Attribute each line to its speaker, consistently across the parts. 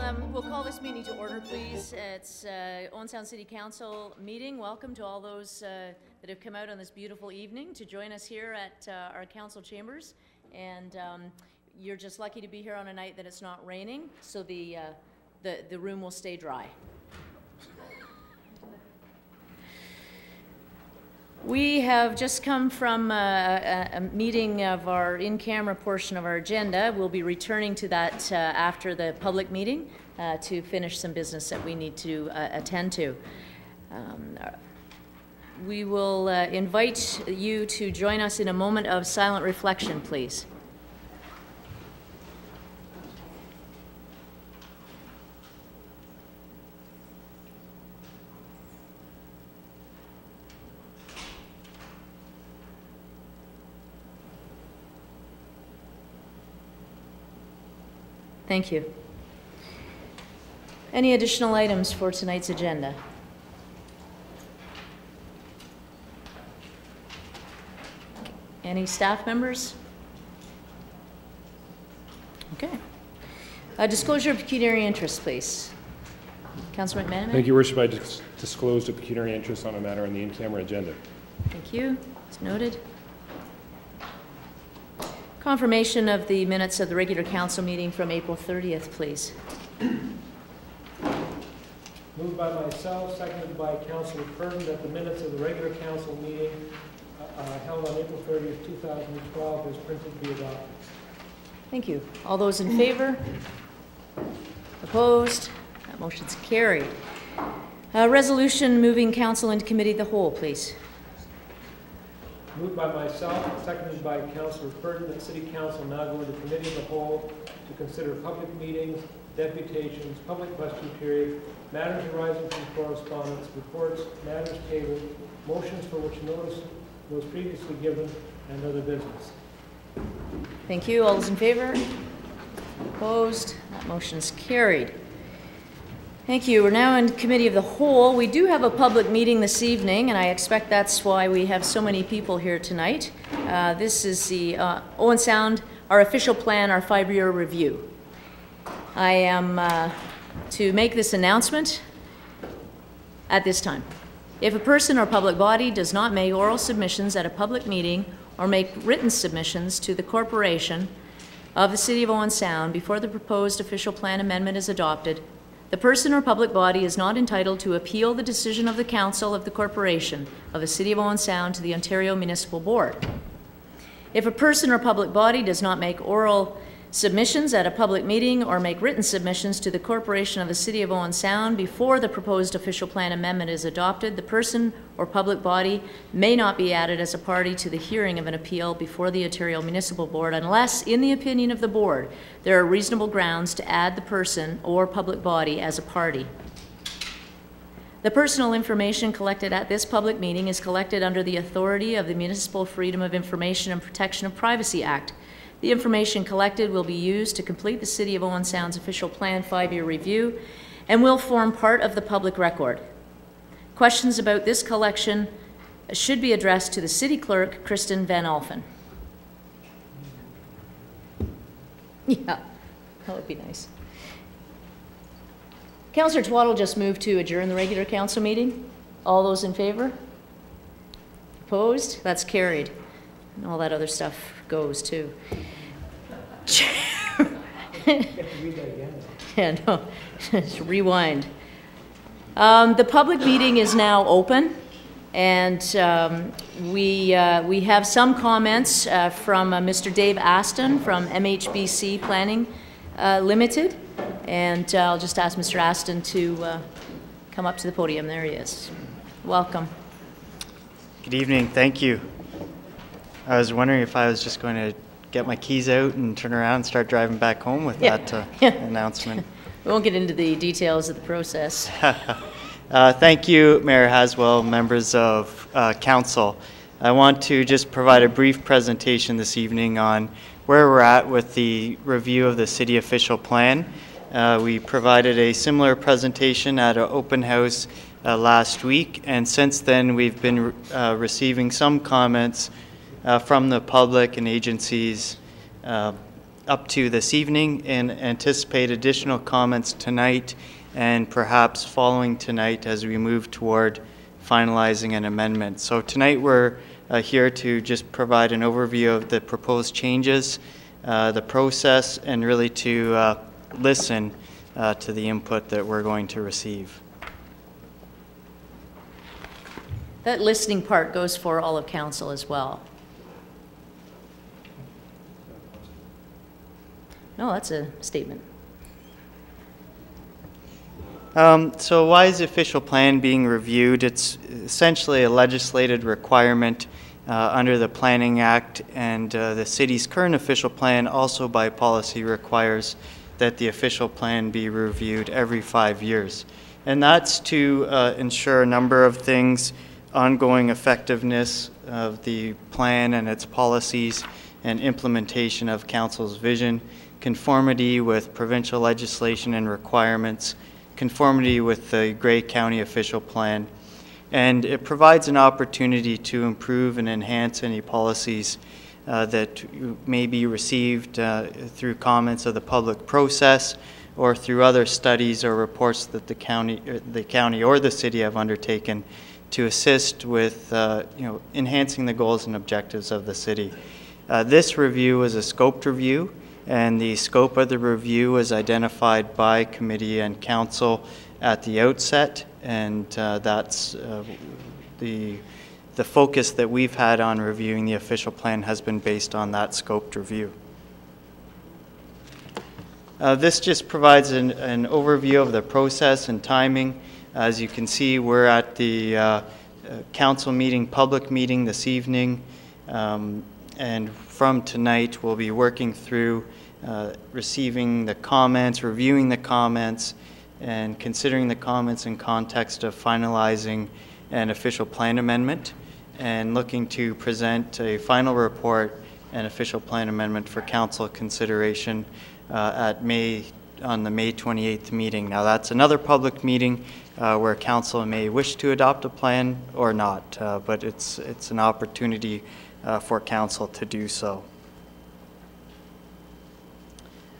Speaker 1: We'll call this meeting to order, please. It's Owen Sound City Council meeting. Welcome to all those that have come out on this beautiful evening to join us here at our council chambers. And you're just lucky to be here on a night that it's not raining, so the room will stay dry. We have just come from a meeting of our in-camera portion of our agenda. We'll be returning to that after the public meeting to finish some business that we need to attend to. We will invite you to join us in a moment of silent reflection, please. Thank you. Any additional items for tonight's agenda? Any staff members? Okay. Disclosure of pecuniary interest, please. Councillor McMahon.
Speaker 2: Thank you, Your Worship. I disclosed a pecuniary interest on a matter on the in-camera agenda.
Speaker 1: Thank you. It's noted. Confirmation of the minutes of the regular council meeting from April 30th, please.
Speaker 3: Moved by myself, seconded by Councillor Purdon, that the minutes of the regular council meeting held on April 30th, 2012 as printed be adopted.
Speaker 1: Thank you. All those in favor? Opposed? That motion's carried. Resolution moving council into committee of the whole, please.
Speaker 3: Moved by myself, seconded by Councillor Purdon, that City Council now go into committee of the whole to consider public meetings, deputations, public question period, matters arising from correspondence, reports, matters tabled, motions for which notice was previously given, and other business.
Speaker 1: Thank you. All those in favor? Opposed? That motion is carried. Thank you. We're now in committee of the whole. We do have a public meeting this evening, and I expect that's why we have so many people here tonight. This is the Owen Sound, our official plan, our 5-year review. I am to make this announcement at this time. If a person or public body does not make oral submissions at a public meeting or make written submissions to the corporation of the City of Owen Sound before the proposed official plan amendment is adopted, the person or public body is not entitled to appeal the decision of the Council of the Corporation of the City of Owen Sound to the Ontario Municipal Board. If a person or public body does not make oral submissions at a public meeting or make written submissions to the Corporation of the City of Owen Sound before the proposed official plan amendment is adopted, the person or public body may not be added as a party to the hearing of an appeal before the Ontario Municipal Board unless, in the opinion of the Board, there are reasonable grounds to add the person or public body as a party. The personal information collected at this public meeting is collected under the authority of the Municipal Freedom of Information and Protection of Privacy Act. The information collected will be used to complete the City of Owen Sound's official plan 5-year review and will form part of the public record. Questions about this collection should be addressed to the City Clerk, Kristen Van Alphen. Yeah, that would be nice. Councillor Twaddle just moved to adjourn the regular council meeting. All those in favor? Opposed? That's carried. And all that other stuff goes too. Yeah, no, just rewind. The public meeting is now open, and we have some comments from Mr. Dave Aston from MHBC Planning Limited, and I'll just ask Mr. Aston to come up to the podium. There he is. Welcome.
Speaker 4: Good evening. Thank you. I was wondering if I was just going to get my keys out and turn around and start driving back home with that announcement.
Speaker 1: We won't get into the details of the process.
Speaker 4: Thank you, Mayor Haswell, members of Council. I want to just provide a brief presentation this evening on where we're at with the review of the City Official Plan. We provided a similar presentation at an open house last week, and since then we've been receiving some comments from the public and agencies up to this evening, and anticipate additional comments tonight and perhaps following tonight as we move toward finalizing an amendment. So tonight we're here to just provide an overview of the proposed changes, the process, and really to listen to the input that we're going to receive.
Speaker 1: That listening part goes for all of council as well. No, that's a statement. So why is the official plan being reviewed? It's essentially a legislated requirement under the Planning Act, and the city's current official plan also by policy requires that the official plan be reviewed every 5 years. And that's to ensure a number of things: ongoing effectiveness of the plan and its policies and implementation of council's vision, conformity with provincial legislation and requirements, conformity with the Grey County official plan, and it provides an opportunity to improve and enhance any policies that may be received through comments of the public process or through other studies or reports that the county or the city have undertaken to assist with enhancing the goals and objectives of the city. This review is a scoped review, and the scope of the review was identified by committee and council at the outset, and that's the focus that we've had on reviewing the official plan has been based on that scoped review. This just provides an overview of the process and timing. As you can see, we're at the council meeting, public meeting this evening, and from tonight we'll be working through receiving the comments, reviewing the comments, and considering the comments in context of finalizing an official plan amendment, and looking to present a final report and official plan amendment for council consideration on the May 28th meeting. Now that's another public meeting where council may wish to adopt a plan or not, but it's an opportunity for council to do so.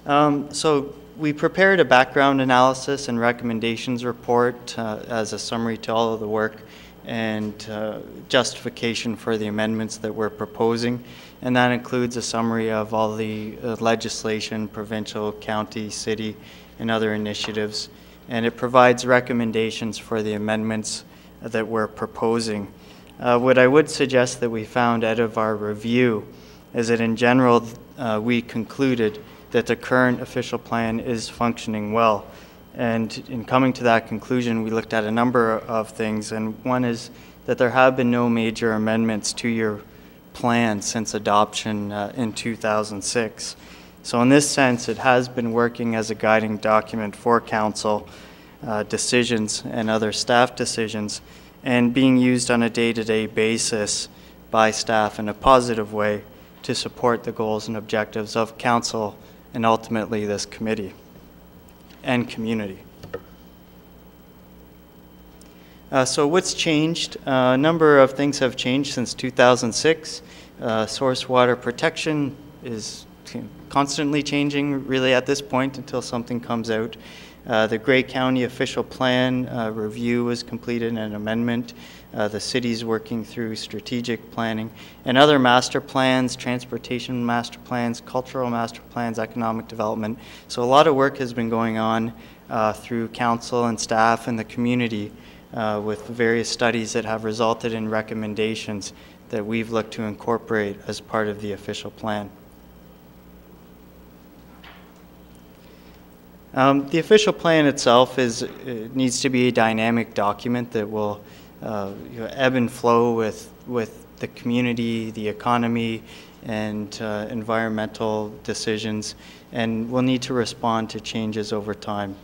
Speaker 1: So we prepared a background analysis and recommendations report as a summary to all of the work and justification for the amendments that we're proposing, and that includes a summary of all the legislation, provincial, county, city, and other initiatives, and it provides recommendations for the amendments that we're proposing. What I would suggest that we found out of our review is that in general we concluded that the current official plan is functioning well. And in coming to that conclusion, we looked at a number of things, and one is that there have been no major amendments to your plan since adoption in 2006. So in this sense, it has been working as a guiding document for council decisions and other staff decisions, and being used on a day-to-day basis by staff in a positive way to support the goals and objectives of council and ultimately this committee and community. So what's changed? A number of things have changed since 2006. Source water protection is constantly changing really at this point until something comes out. The Grey County official plan review was completed and an amendment. The city's working through strategic planning and other master plans, transportation master plans, cultural master plans, economic development. So a lot of work has been going on through council and staff and the community with various studies that have resulted in recommendations that we've looked to incorporate as part of the official plan. The official plan itself needs to be a dynamic document that will ebb and flow with the community, the economy, and environmental decisions, and will need to respond to changes over time.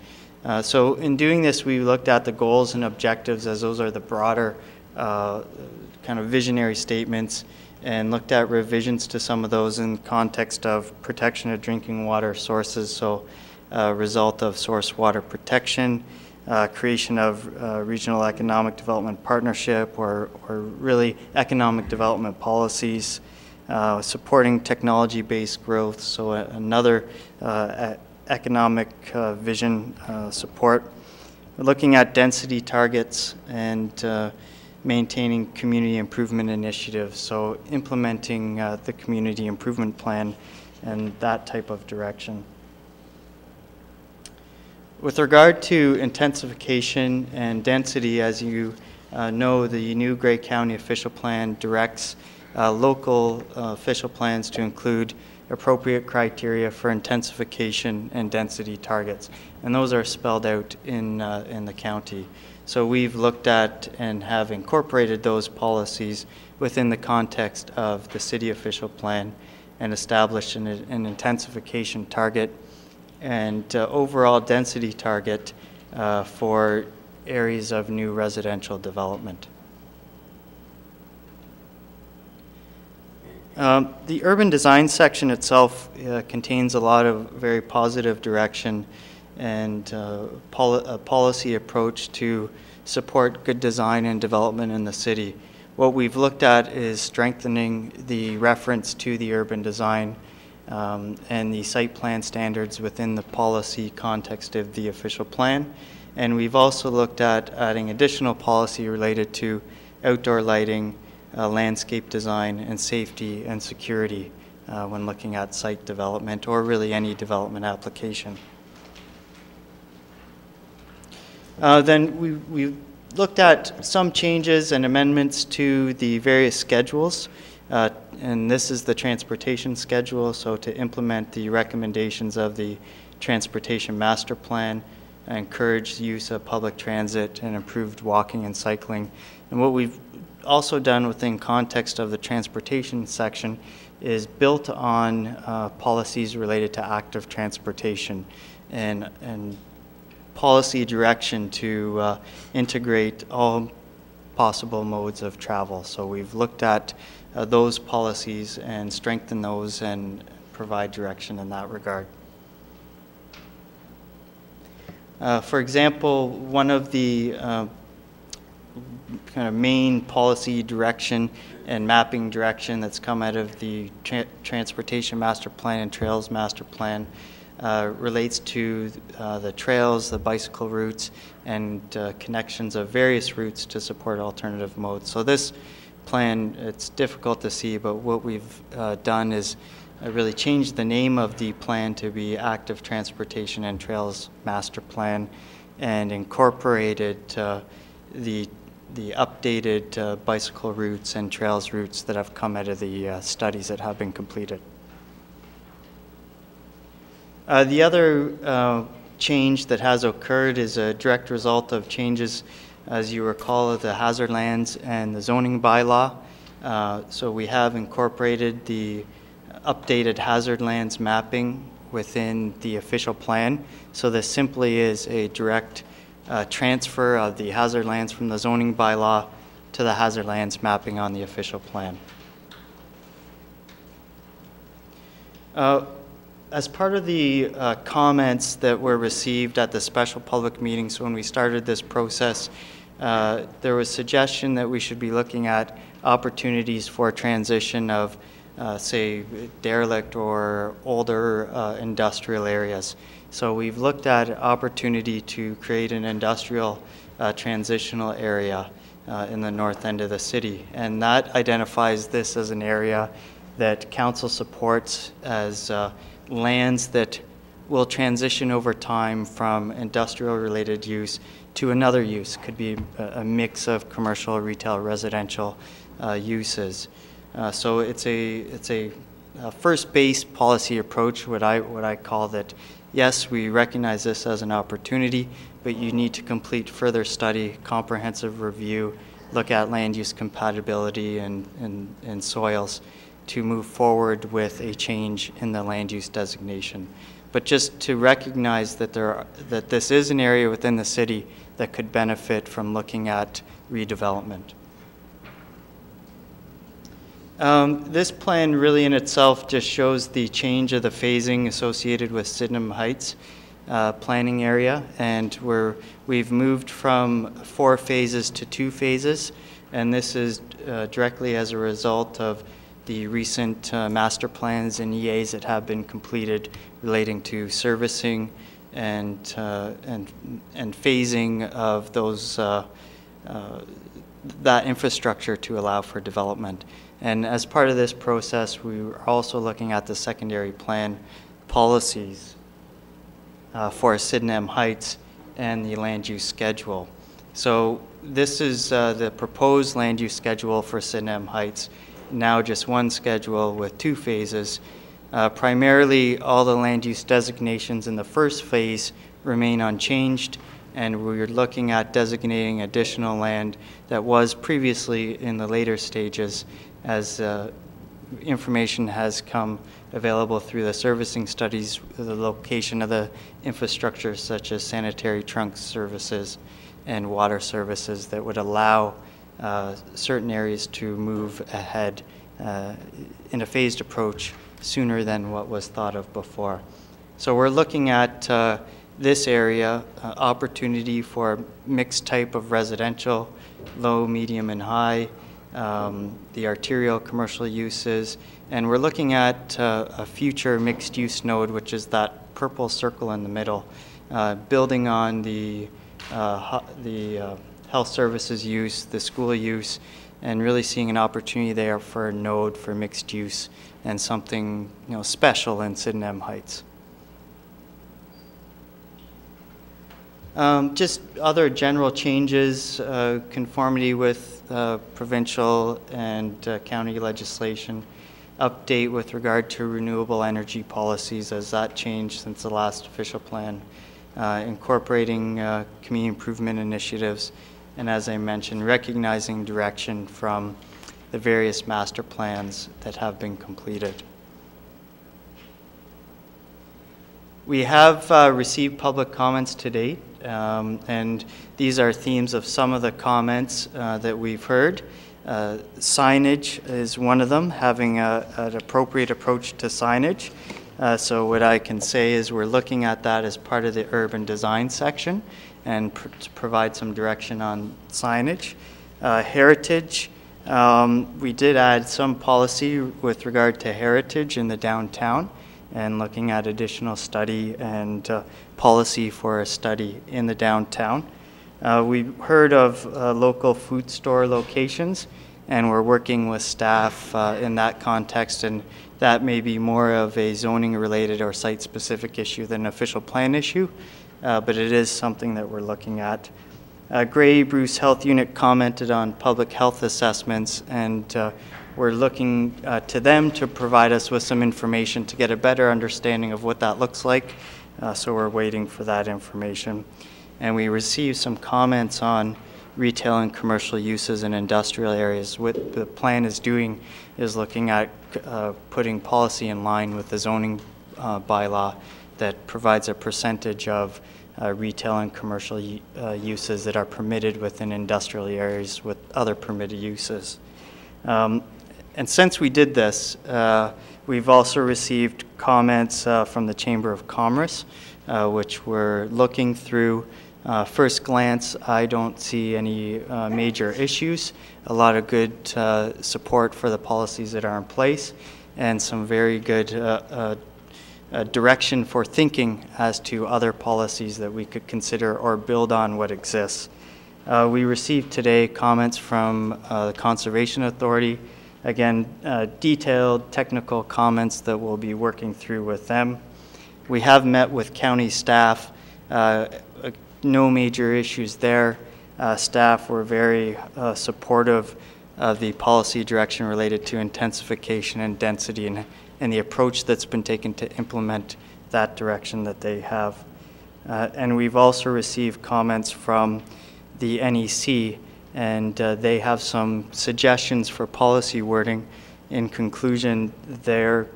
Speaker 1: So in doing this, we looked at the goals and objectives, as those are the broader kind of visionary statements, and looked at revisions to some of those in context of protection of drinking water sources. So result of source water protection, creation of regional economic development partnership or really economic development policies,
Speaker 4: supporting technology-based growth, so another economic vision support. We're looking at density targets and maintaining community improvement initiatives, so implementing the community improvement plan and that type of direction. With regard to intensification and density, as you know, the new Grey County Official Plan directs local official plans to include appropriate criteria for intensification and density targets, and those are spelled out in the county. So we've looked at and have incorporated those policies within the context of the city official plan and established an intensification target and overall density target for areas of new residential development. The urban design section itself contains a lot of very positive direction and a policy approach to support good design and development in the city. What we've looked at is strengthening the reference to the urban design and the site plan standards within the policy context of the official plan. And we've also looked at adding additional policy related to outdoor lighting, landscape design, and safety and security when looking at site development or really any development application. Then we looked at some changes and amendments to the various schedules, and this is the transportation schedule, so to implement the recommendations of the Transportation Master Plan, encourage the use of public transit and improved walking and cycling. And what we've also done within context of the transportation section is built on policies related to active transportation and policy direction to integrate all possible modes of travel. So we've looked at those policies and strengthen those and provide direction in that regard. For example, one of the kind of main policy direction and mapping direction that's come out of the Transportation Master Plan and Trails Master Plan relates to the trails, the bicycle routes, and connections of various routes to support alternative modes. So this plan, it's difficult to see, but what we've done is really changed the name of the plan to be Active Transportation and Trails Master Plan and incorporated the updated bicycle routes and trails routes that have come out of the studies that have been completed. The other change that has occurred is a direct result of changes, as you recall, of the hazard lands and the zoning bylaw. So we have incorporated the updated hazard lands mapping within the official plan. So this simply is a direct transfer of the hazard lands from the zoning bylaw to the hazard lands mapping on the official plan. As part of the comments that were received at the special public meeting, so when we started this process, there was suggestion that we should be looking at opportunities for transition of say derelict or older industrial areas. So we've looked at opportunity to create an industrial transitional area in the north end of the city, and that identifies this as an area that council supports as lands that will transition over time from industrial related use to another use. Could be a mix of commercial, retail, residential uses. So it's a first base policy approach, what I call that. Yes, we recognize this as an opportunity, but you need to complete further study, comprehensive review, look at land use compatibility and soils to move forward with a change in the land use designation. But just to recognize that that this is an area within the city that could benefit from looking at redevelopment. This plan really in itself just shows the change of the phasing associated with Sydenham Heights planning area, and we've moved from 4 phases to 2 phases, and this is directly as a result of the recent master plans and EAs that have been completed relating to servicing and phasing of those that infrastructure to allow for development. And as part of this process, we are also looking at the secondary plan policies for Sydenham Heights and the land use schedule. So this is the proposed land use schedule for Sydenham Heights, now just one schedule with 2 phases. Primarily, all the land use designations in the first phase remain unchanged, and we're looking at designating additional land that was previously in the later stages as information has come available through the servicing studies, the location of the infrastructure such as sanitary trunk services and water services that would allow certain areas to move ahead in a phased approach sooner than what was thought of before. So we're looking at this area, opportunity for mixed type of residential, low, medium, and high, the arterial commercial uses, and we're looking at a future mixed-use node, which is that purple circle in the middle, building on the health services use, the school use, and really seeing an opportunity there for a node for mixed use and something special in Sydenham Heights. Just other general changes, conformity with provincial and county legislation, update with regard to renewable energy policies as that changed since the last official plan, incorporating community improvement initiatives, and as I mentioned, recognizing direction from the various master plans that have been completed. We have received public comments to date, and these are themes of some of the comments that we've heard. Signage is one of them, having an appropriate approach to signage. So what I can say is we're looking at that as part of the urban design section and to provide some direction on signage. Heritage, we did add some policy with regard to heritage in the downtown and looking at additional study and policy for a study in the downtown. We heard of local food store locations, and we're working with staff in that context, and that may be more of a zoning related or site specific issue than an official plan issue, but it is something that we're looking at. Gray Bruce Health Unit commented on public health assessments, and we're looking to them to provide us with some information to get a better understanding of what that looks like. So we're waiting for that information. And we received some comments on retail and commercial uses in industrial areas. What the plan is doing is looking at putting policy in line with the zoning bylaw that provides a percentage of retail and commercial uses that are permitted within industrial areas with other permitted uses. And since we did this, we've also received comments from the Chamber of Commerce, which we're looking through. First glance, I don't see any major issues. A lot of good support for the policies that are in place, and some very good direction for thinking as to other policies that we could consider or build on what exists. We received today comments from the Conservation Authority. Again, detailed technical comments that we'll be working through with them. We have met with county staff. No major issues there. Staff were very supportive of the policy direction related to intensification and density and the approach that's been taken to implement that direction that they have. And we've also received comments from the NEC, and they have some suggestions for policy wording. In conclusion, their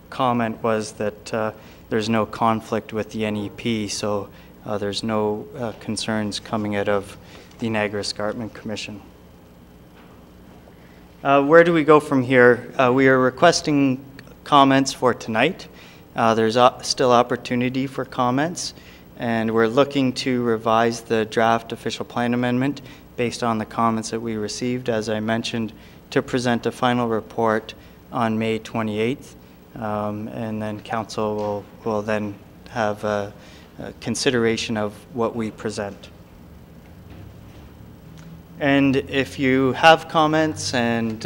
Speaker 4: comment was that there's no conflict with the NEP, so there's no concerns coming out of the Niagara Escarpment Commission. Where do we go from here? We are requesting comments for tonight. There's still opportunity for comments, and we're looking to revise the draft official plan amendment based on the comments that we received, as I mentioned, to present a final report on May 28th, and then council will then have a consideration of what we present. And if you have comments and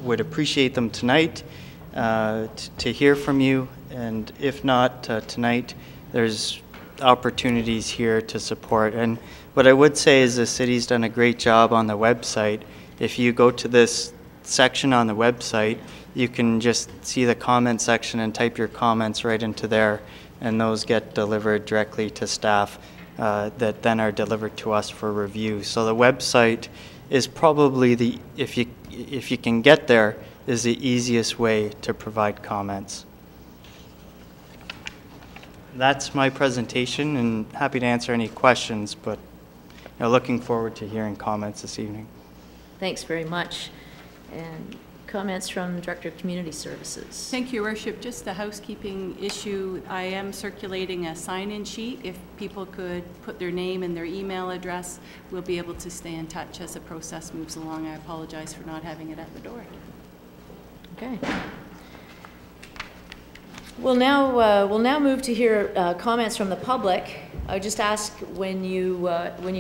Speaker 4: would appreciate them tonight, to hear from you, and if not tonight, there's opportunities here to support. And what I would say is the city's done a great job on the website. If you go to this section on the website, you can just see the comment section and type your comments right into there, and those get delivered directly to staff that then are delivered to us for review. So the website is probably if you can get there, is the easiest way to provide comments. That's my presentation, and happy to answer any questions, but looking forward to hearing comments this evening.
Speaker 1: Thanks very much. And comments from Director of Community Services.
Speaker 5: Thank you, Your Worship. Just a housekeeping issue. I am circulating a sign-in sheet. If people could put their name and their email address, we'll be able to stay in touch as the process moves along. I apologize for not having it at the door.
Speaker 1: Okay. We'll now move to hear comments from the public. I would just ask when you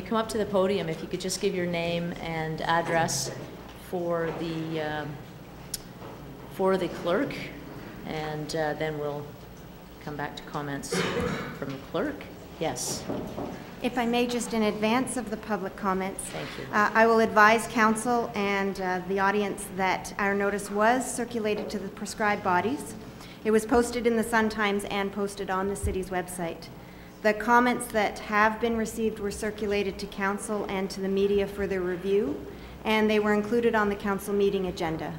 Speaker 1: come up to the podium, if you could just give your name and address for the clerk, and then we'll come back to comments from the clerk. Yes.
Speaker 6: If I may, just in advance of the public comments,
Speaker 1: Thank you.
Speaker 6: I will advise council and the audience that our notice was circulated to the prescribed bodies. It was posted in the Sun-Times and posted on the city's website. The comments that have been received were circulated to council and to the media for their review, and they were included on the council meeting agenda.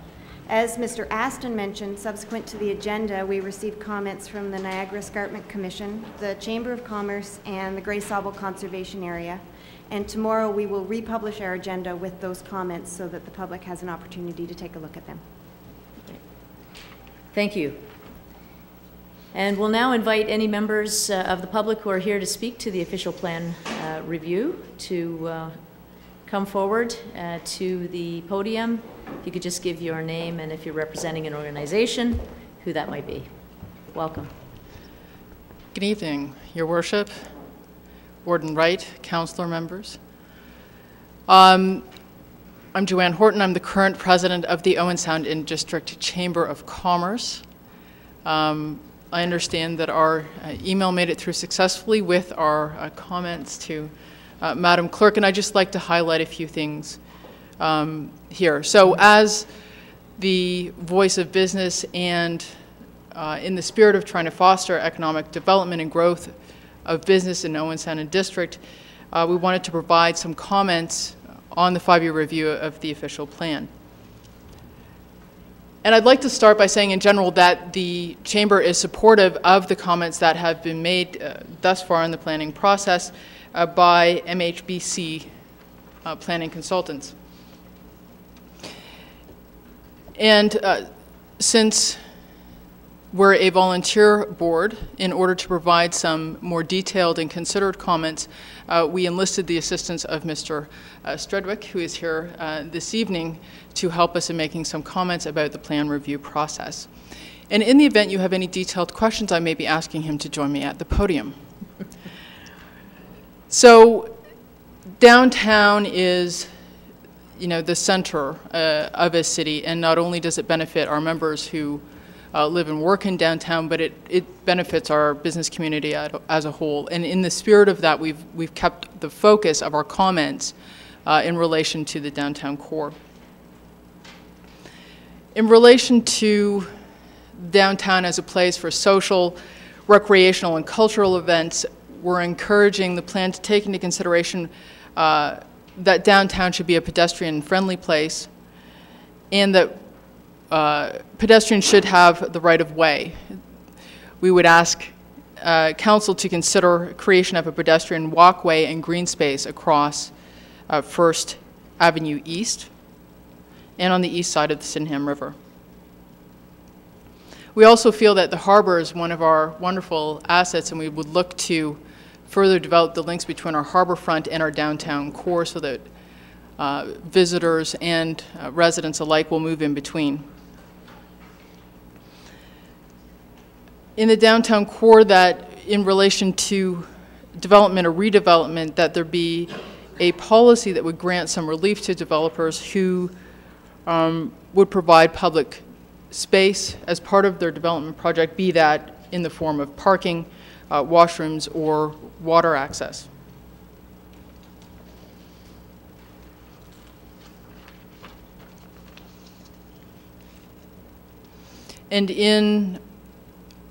Speaker 6: As Mr. Aston mentioned, subsequent to the agenda, we received comments from the Niagara Escarpment Commission, the Chamber of Commerce, and the Grey Sauble Conservation Area. And tomorrow we will republish our agenda with those comments so that the public has an opportunity to take a look at them.
Speaker 1: Thank you. And we'll now invite any members of the public who are here to speak to the official plan review to come forward to the podium. If you could just give your name and if you're representing an organization, who that might be. Welcome.
Speaker 7: Good evening, Your Worship, Warden Wright, councillor members. I'm Joanne Horton. I'm the current president of the Owen Sound in District Chamber of Commerce. I understand that our email made it through successfully with our comments to Madam Clerk, and I'd just like to highlight a few things here. So as the voice of business and in the spirit of trying to foster economic development and growth of business in Owen Sound and District, we wanted to provide some comments on the 5-year review of the official plan. And I'd like to start by saying in general that the Chamber is supportive of the comments that have been made thus far in the planning process by MHBC planning consultants. And since we're a volunteer board, in order to provide some more detailed and considered comments, we enlisted the assistance of Mr. Stredwick, who is here this evening, to help us in making some comments about the plan review process. And in the event you have any detailed questions, I may be asking him to join me at the podium. So downtown is, the center of a city, and not only does it benefit our members who live and work in downtown, but it benefits our business community as a whole. And in the spirit of that, we've kept the focus of our comments in relation to the downtown core. In relation to downtown as a place for social, recreational, and cultural events, we're encouraging the plan to take into consideration that downtown should be a pedestrian-friendly place, and that pedestrians should have the right of way. We would ask Council to consider creation of a pedestrian walkway and green space across First Avenue East and on the east side of the Sydenham River. We also feel that the harbor is one of our wonderful assets, and we would look to further develop the links between our harbor front and our downtown core so that visitors and residents alike will move in between. in the downtown core that in relation to development or redevelopment, that there be a policy that would grant some relief to developers who would provide public space as part of their development project, be that in the form of parking, washrooms, or water access. And in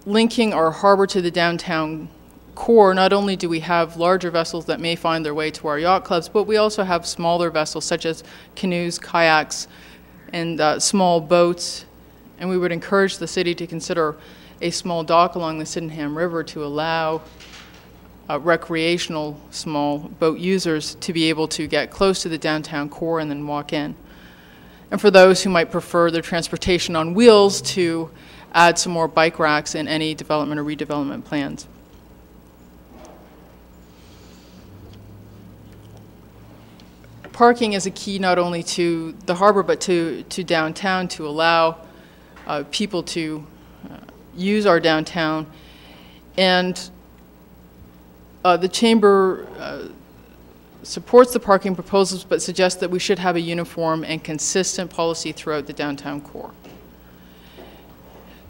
Speaker 7: linking our harbor to the downtown core, not only do we have larger vessels that may find their way to our yacht clubs, but we also have smaller vessels such as canoes, kayaks, and small boats. And we would encourage the city to consider a small dock along the Sydenham River to allow recreational small boat users to be able to get close to the downtown core and then walk in. And for those who might prefer their transportation on wheels, to add some more bike racks in any development or redevelopment plans. Parking is a key not only to the harbor but to downtown, to allow people to use our downtown. And the Chamber supports the parking proposals but suggests that we should have a uniform and consistent policy throughout the downtown core.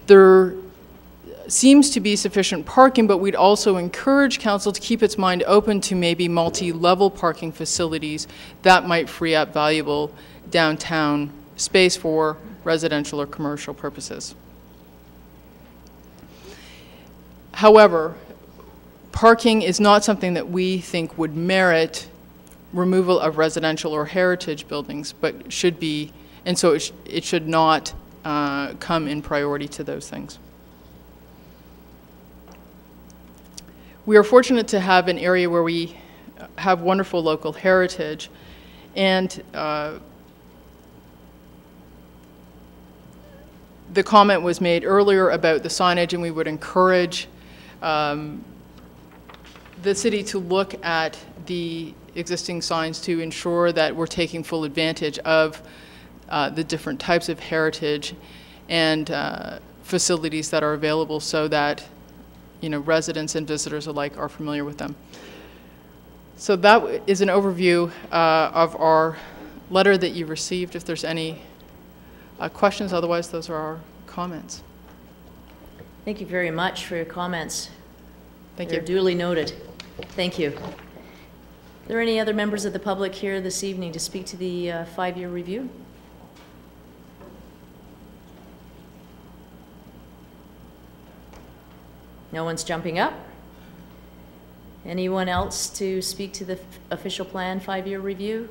Speaker 7: There seems to be sufficient parking, but we'd also encourage council to keep its mind open to maybe multi-level parking facilities that might free up valuable downtown space for residential or commercial purposes. However, parking is not something that we think would merit removal of residential or heritage buildings, but should be, and so it should not come in priority to those things. We are fortunate to have an area where we have wonderful local heritage, and the comment was made earlier about the signage, and we would encourage the city to look at the existing signs to ensure that we're taking full advantage of the different types of heritage and facilities that are available, so that residents and visitors alike are familiar with them. So that is an overview of our letter that you received. If there's any questions, otherwise those are our comments.
Speaker 1: Thank you very much for your comments.
Speaker 7: Thank
Speaker 1: They're
Speaker 7: you.
Speaker 1: duly noted. Thank you. Are there any other members of the public here this evening to speak to the 5-year review? No one's jumping up. Anyone else to speak to the official plan 5-year review?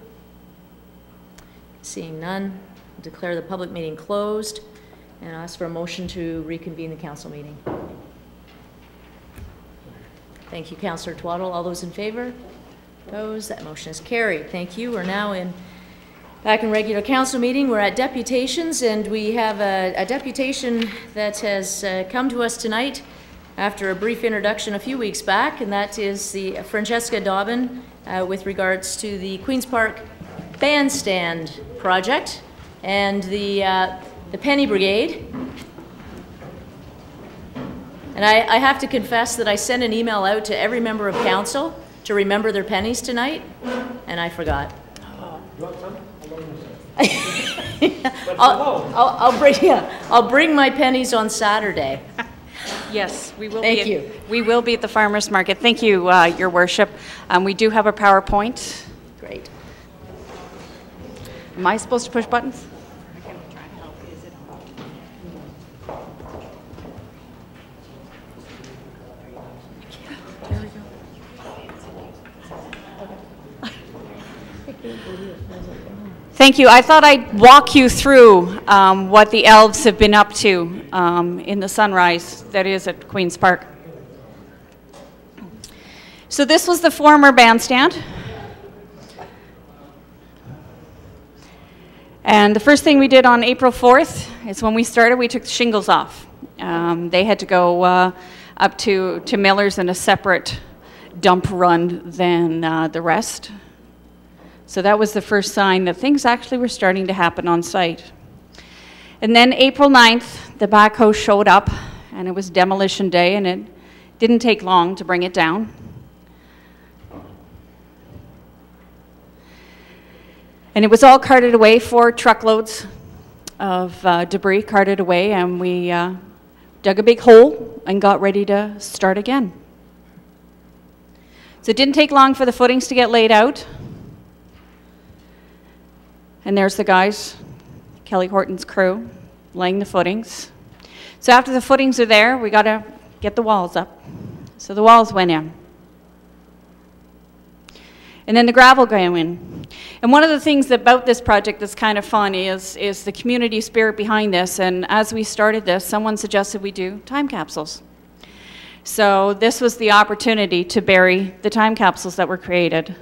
Speaker 1: Seeing none, I'll declare the public meeting closed and ask for a motion to reconvene the council meeting. Thank you, Councillor Twaddle. All those in favor? Opposed? That motion is carried. Thank you. We're now back in regular council meeting. We're at deputations, and we have a deputation that has come to us tonight after a brief introduction a few weeks back, and that is the Francesca Dobbin with regards to the Queenspark Bandstand project and the Penny Brigade. And I have to confess that I sent an email out to every member of council to remember their pennies tonight, and I forgot.
Speaker 3: You want some?
Speaker 1: I'll bring my pennies on Saturday.
Speaker 8: Yes, we will.
Speaker 1: Thank you.
Speaker 8: We will be at the farmers market. Thank you, Your Worship. We do have a PowerPoint.
Speaker 1: Great.
Speaker 8: Am I supposed to push buttons? Thank you. I thought I'd walk you through what the elves have been up to in the sunrise that is at Queenspark. So this was the former bandstand. And the first thing we did on April 4th is when we started, we took the shingles off. They had to go up to Miller's in a separate dump run than the rest. So that was the first sign that things actually were starting to happen on site. And then April 9th, the backhoe showed up and it was demolition day, and it didn't take long to bring it down. And it was all carted away, 4 truckloads of debris carted away, and we dug a big hole and got ready to start again. So it didn't take long for the footings to get laid out. And there's the guys, Kelly Horton's crew, laying the footings. So after the footings are there, we got to get the walls up. So the walls went in. And then the gravel going in. And one of the things about this project that's kind of fun is the community spirit behind this. And as we started this, someone suggested we do time capsules. So this was the opportunity to bury the time capsules that were created.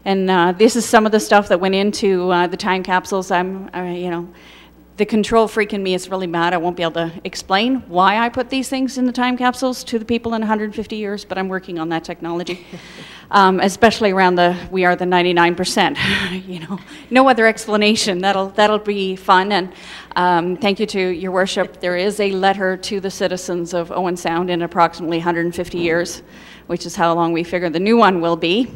Speaker 8: And this is some of the stuff that went into the time capsules. You know, the control freak in me is really mad. I won't be able to explain why I put these things in the time capsules to the people in 150 years, but I'm working on that technology. Especially around we are the 99%. You know, no other explanation. That'll be fun. And thank you to Your Worship. There is a letter to the citizens of Owen Sound in approximately 150 years, which is how long we figure the new one will be,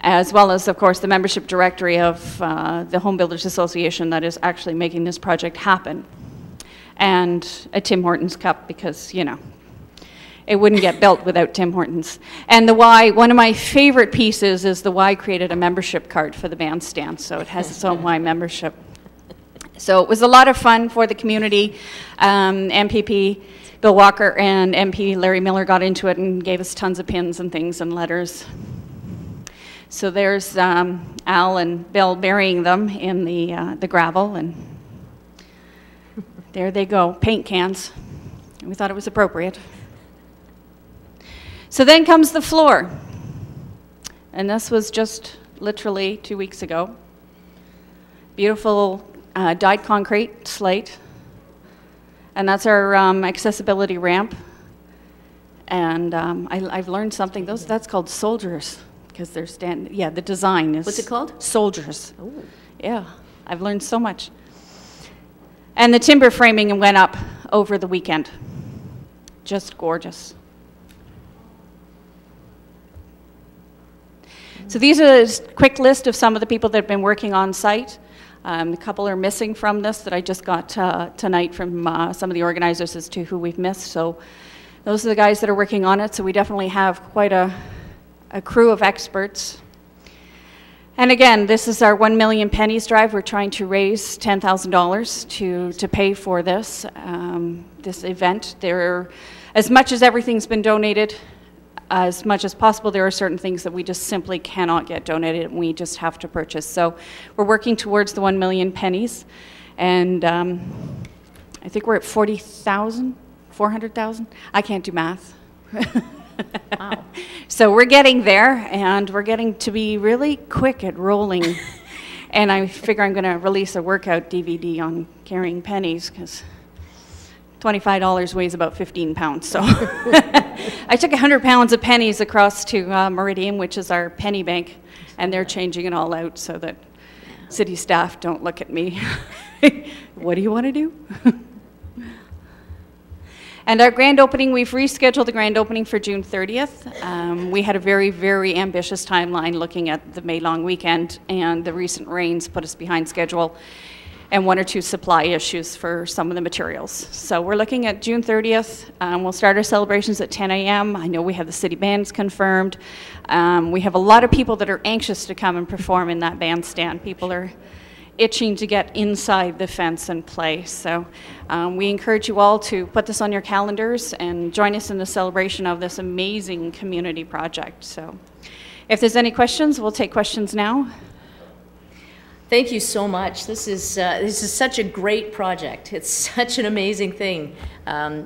Speaker 8: as well as, of course, the membership directory of the Home Builders Association that is actually making this project happen, and a Tim Hortons cup, because, you know, it wouldn't get built without Tim Hortons. And the Y, one of my favorite pieces is the Y created a membership card for the bandstand, so it has its own Y membership. So it was a lot of fun for the community. MPP Bill Walker and MP Larry Miller got into it and gave us tons of pins and things and letters. So there's Al and Bill burying them in the gravel, and there they go, paint cans. We thought it was appropriate. So then comes the floor, and this was just literally 2 weeks ago. Beautiful dyed concrete slate, and that's our accessibility ramp. And I've learned something. That's called soldiers, because they're yeah, the design is.
Speaker 1: What's it called?
Speaker 8: Soldiers.
Speaker 1: Oh.
Speaker 8: Yeah, I've learned so much. And the timber framing went up over the weekend. Just gorgeous. So these are a quick list of some of the people that have been working on site. A couple are missing from this that I just got tonight from some of the organizers as to who we've missed. So those are the guys that are working on it. So we definitely have quite a crew of experts. And again, this is our 1 million pennies drive. We're trying to raise $10,000 to pay for this event. As much as everything's been donated, as much as possible, there are certain things that we just simply cannot get donated, and we just have to purchase. So we're working towards the 1 million pennies, and I think we're at 40,000, 400,000. I can't do math.
Speaker 1: Wow.
Speaker 8: So we're getting there, and we're getting to be really quick at rolling. And I figure I'm going to release a workout DVD on carrying pennies, because $25 weighs about 15 pounds. So I took 100 pounds of pennies across to Meridian, which is our penny bank, and they're changing it all out so that city staff don't look at me. What do you want to do? And our grand opening, we've rescheduled the grand opening for June 30th. We had a very, very ambitious timeline looking at the May long weekend, and the recent rains put us behind schedule, and 1 or 2 supply issues for some of the materials. So we're looking at June 30th. We'll start our celebrations at 10 a.m. I know we have the city bands confirmed. We have a lot of people that are anxious to come and perform in that bandstand. People are itching to get inside the fence and play. So we encourage you all to put this on your calendars and join us in the celebration of this amazing community project. So if there's any questions, we'll take questions now.
Speaker 1: Thank you so much. This is such a great project. It's such an amazing thing.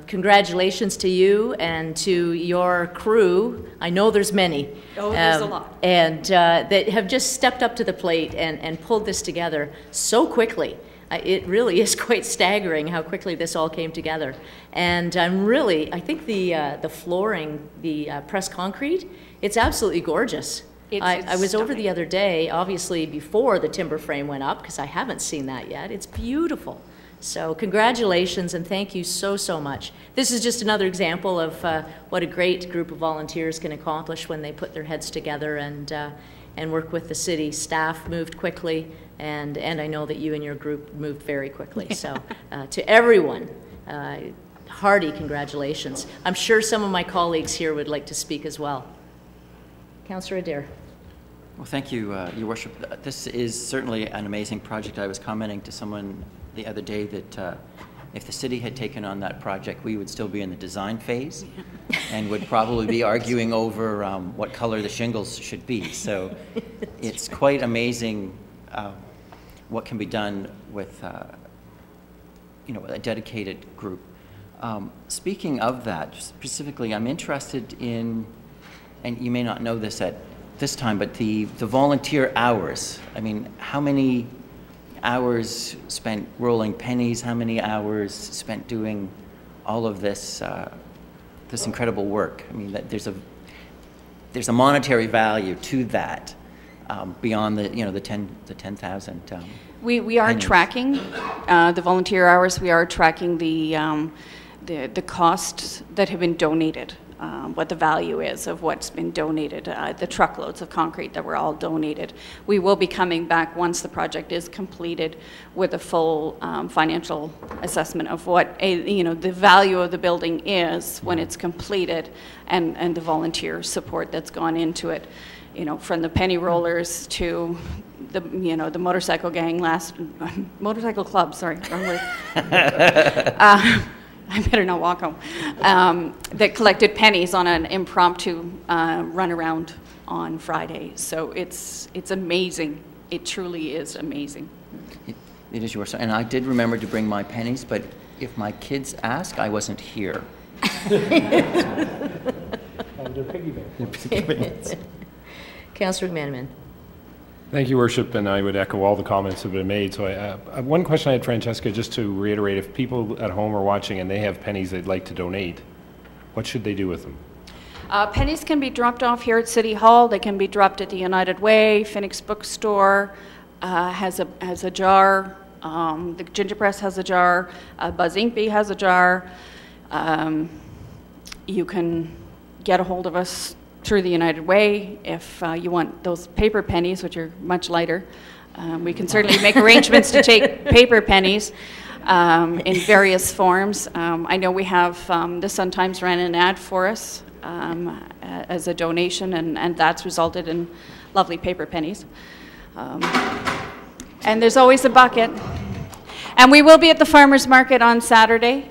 Speaker 1: Congratulations to you and to your crew. I know there's many.
Speaker 8: Oh, there's a lot.
Speaker 1: And that have just stepped up to the plate and pulled this together so quickly. It really is quite staggering how quickly this all came together. And I think the flooring, the pressed concrete, it's absolutely gorgeous. I was over the other day, obviously before the timber frame went up, because I haven't seen that yet. It's beautiful. So congratulations and thank you so, so much. This is just another example of what a great group of volunteers can accomplish when they put their heads together and work with the city. Staff moved quickly, and I know that you and your group moved very quickly. So to everyone, hearty congratulations. I'm sure some of my colleagues here would like to speak as well. Councillor Adair.
Speaker 9: Well, thank you, Your Worship. This is certainly an amazing project. I was commenting to someone the other day that if the city had taken on that project, we would still be in the design phase and would probably be arguing over what color the shingles should be. So it's quite amazing what can be done with a dedicated group. Speaking of that, specifically, I'm interested in, and you may not know this at this time, but the volunteer hours. I mean, how many hours spent rolling pennies? How many hours spent doing all of this this incredible work? I mean, that there's a monetary value to that beyond the the 10,000.
Speaker 8: We are
Speaker 9: pennies.
Speaker 8: tracking the volunteer hours. We are tracking the costs that have been donated. What the value is of what's been donated, the truckloads of concrete that were all donated. We will be coming back once the project is completed with a full financial assessment of what the value of the building is when it's completed, and the volunteer support that's gone into it. From the penny rollers to the the motorcycle gang motorcycle club. Sorry, wrong word. I better not walk home. That collected pennies on an impromptu run around on Friday. So it's amazing. It truly is amazing.
Speaker 9: It is yours. And I did remember to bring my pennies, but if my kids ask, I wasn't here.
Speaker 3: And their piggy bank.
Speaker 1: Councillor McManaman.
Speaker 2: Thank you, Worship, and I would echo all the comments that have been made. So one question I had, Francesca, just to reiterate, if people at home are watching and they have pennies they'd like to donate, what should they do with them?
Speaker 8: Pennies can be dropped off here at City Hall. They can be dropped at the United Way. Phoenix Bookstore has a jar. The Ginger Press has a jar. Buzz Inkby has a jar. You can get a hold of us through the United Way if you want those paper pennies, which are much lighter. We can certainly make arrangements to take paper pennies in various forms. I know we have, the Sun-Times ran an ad for us as a donation, and that's resulted in lovely paper pennies. And there's always a bucket. And we will be at the farmers market on Saturday.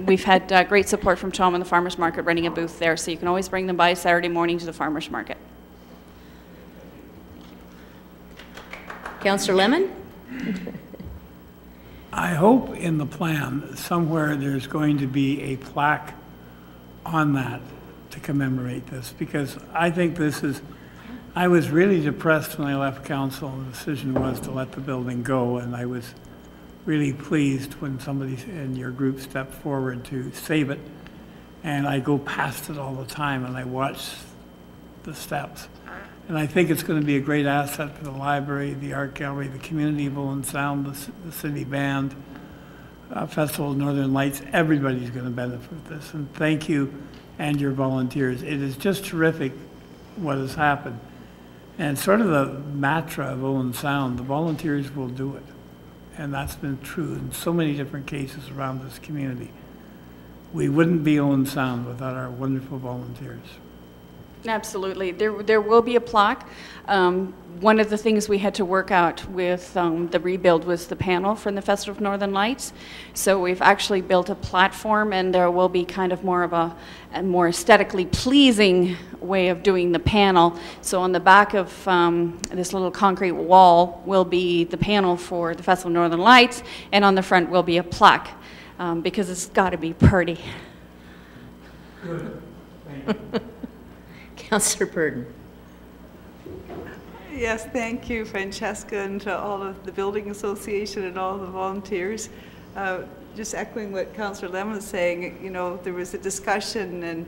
Speaker 8: We've had great support from Tom and the farmers market running a booth there, so you can always bring them by Saturday morning to the farmers market.
Speaker 1: Councillor Lemon?
Speaker 10: I hope in the plan somewhere there's going to be a plaque on that to commemorate this, because I think this is, I was really depressed when I left council and the decision was to let the building go, and I was really pleased when somebody in your group stepped forward to save it. And I go past it all the time and I watch the steps. And I think it's going to be a great asset for the library, the art gallery, the community of Owen Sound, the city band, Festival of Northern Lights. Everybody's going to benefit from this. And thank you and your volunteers. It is just terrific what has happened. And sort of the mantra of Owen Sound, the volunteers will do it. And that's been true in so many different cases around this community. We wouldn't be Owen Sound without our wonderful volunteers.
Speaker 8: Absolutely. There will be a plaque. One of the things we had to work out with the rebuild was the panel from the Festival of Northern Lights. So we've actually built a platform, and there will be kind of more of a more aesthetically pleasing way of doing the panel. So on the back of this little concrete wall will be the panel for the Festival of Northern Lights, and on the front will be a plaque, because it's got to be pretty.
Speaker 10: Good. Thank you.
Speaker 1: Councillor Burden.
Speaker 11: Yes, thank you, Francesca, and to all of the Building Association and all the volunteers. Just echoing what Councillor Lemon was saying, there was a discussion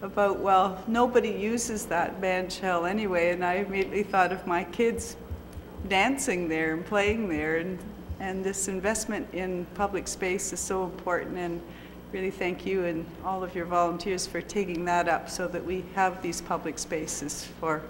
Speaker 11: about, well, nobody uses that band shell anyway, and I immediately thought of my kids dancing there and playing there, and And this investment in public space is so important, and really thank you and all of your volunteers for taking that up so that we have these public spaces for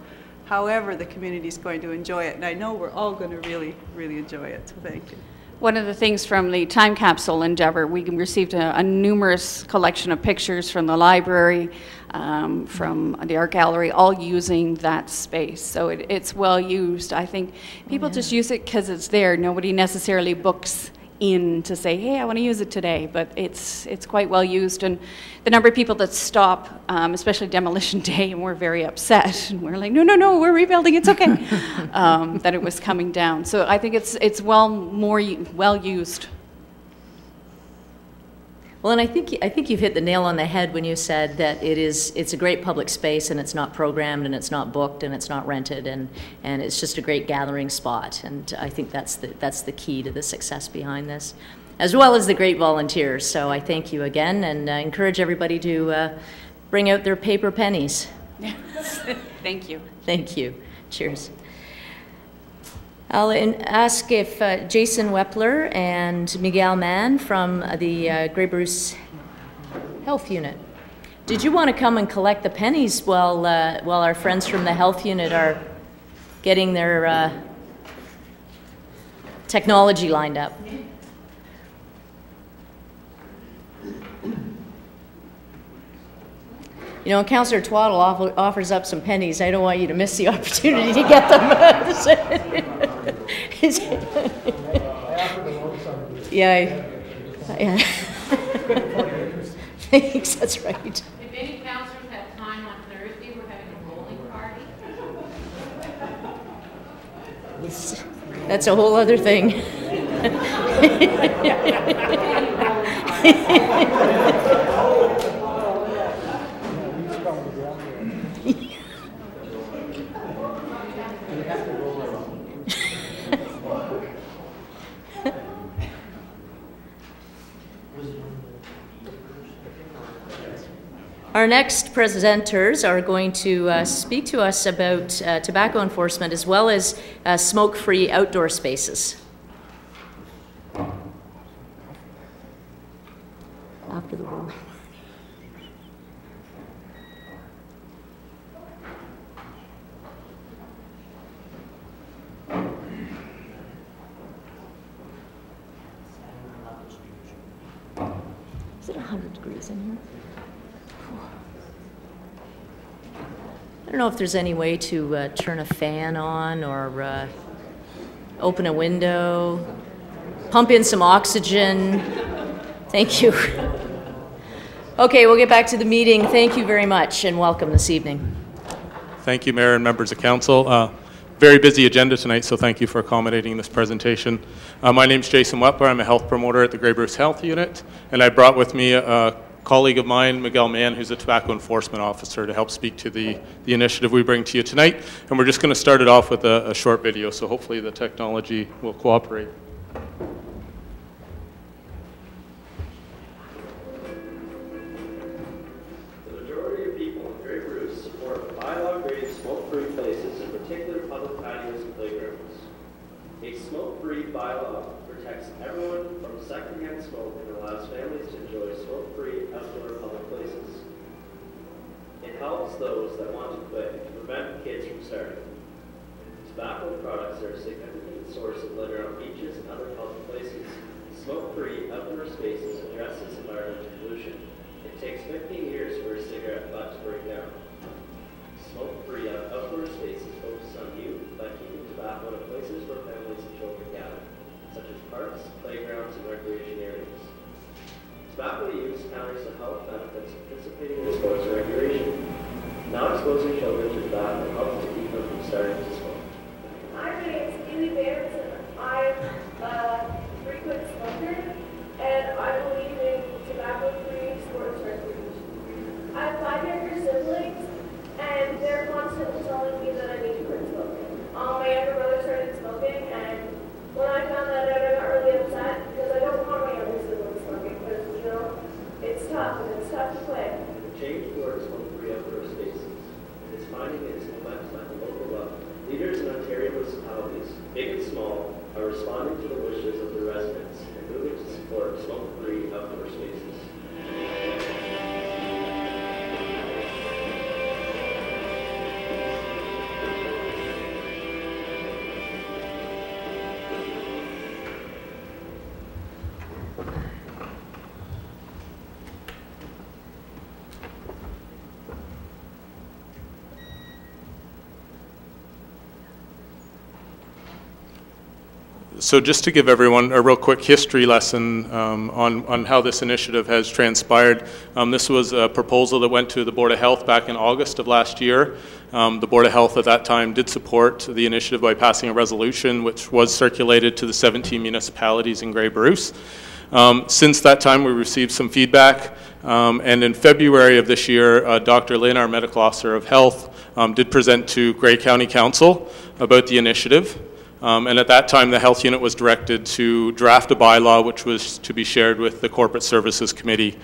Speaker 11: however the community is going to enjoy it. And I know we're all going to really, really enjoy it, so thank you.
Speaker 8: One of the things from the time capsule endeavor, we received a numerous collection of pictures from the library, from the art gallery, all using that space. So it's well used. I think people just use it because it's there. Nobody necessarily books in to say, hey, I want to use it today, but it's quite well used. And the number of people that stop, especially demolition day, and we're very upset, and we're like, no, we're rebuilding, it's okay, that it was coming down. So I think it's well used.
Speaker 1: Well, and I think you've hit the nail on the head when you said that it's a great public space, and it's not programmed, and it's not booked, and it's not rented, and it's just a great gathering spot. And I think that's the key to the success behind this, as well as the great volunteers. So I thank you again, and encourage everybody to bring out their paper pennies.
Speaker 8: Thank you.
Speaker 1: Thank you. Cheers. I'll ask if Jason Wepler and Miguel Mann from the Grey Bruce Health Unit, did you want to come and collect the pennies while our friends from the Health Unit are getting their technology lined up? You know, Councillor Twaddle offers up some pennies. I don't want you to miss the opportunity to get them. Yeah. Thanks, that's right.
Speaker 12: If any councillors have time on Thursday, we're having a bowling party.
Speaker 1: That's a whole other thing. Our next presenters are going to speak to us about tobacco enforcement as well as smoke-free outdoor spaces. After the roll. Is it 100 degrees in here? I don't know if there's any way to turn a fan on or open a window, pump in some oxygen. Thank you. Okay, we'll get back to the meeting. Thank you very much and welcome this evening.
Speaker 13: Thank you, Mayor and members of Council. Very busy agenda tonight, so thank you for accommodating this presentation. My name's Jason Wepler. I'm a health promoter at the Grey Bruce Health Unit, and I brought with me a colleague of mine, Miguel Mann, who's a tobacco enforcement officer, to help speak to the initiative we bring to you tonight. And we're just going to start it off with a short video, so hopefully the technology will cooperate.
Speaker 14: The majority of people in Grey Bruce support bylaw-graded smoke-free places, in particular public patios and playgrounds. A smoke-free bylaw protects everyone from secondhand smoke and allows families to enjoy smoke-free outdoor public places. It helps those that want to quit to prevent kids from starting. Tobacco products are a significant source of litter on beaches and other public places. Smoke-free outdoor spaces addresses environmental pollution. It takes 15 years for a cigarette butt to break down. Smoke-free outdoor spaces focus on youth by keeping tobacco in places where families and children gather, such as parks, playgrounds, and recreation areas. Tobacco use counters the health benefits of participating in sports and recreation. Not exposing children to tobacco helps to keep them from starting to smoke.
Speaker 15: My name is Keely Bears, and I'm a frequent smoker, and I believe in tobacco-free sports recreation. I have 5 younger siblings, and they're constantly telling me that I need to quit smoking. My younger brother started smoking, and when I found that out, I got really upset because I don't want my younger siblings smoking because, you know, it's tough and it's tough to quit.
Speaker 14: The change towards smoke-free outdoor spaces is finding its momentum at the local level. Leaders in Ontario municipalities, big and small, by responding to the wishes of the residents and moving to support smoke-free outdoor spaces.
Speaker 13: So just to give everyone a real quick history lesson on how this initiative has transpired, this was a proposal that went to the Board of Health back in August of last year. The Board of Health at that time did support the initiative by passing a resolution which was circulated to the 17 municipalities in Grey Bruce. Since that time we received some feedback, and in February of this year Dr. Lynn, our Medical Officer of Health, did present to Grey County Council about the initiative. And at that time, the Health Unit was directed to draft a bylaw which was to be shared with the Corporate Services Committee.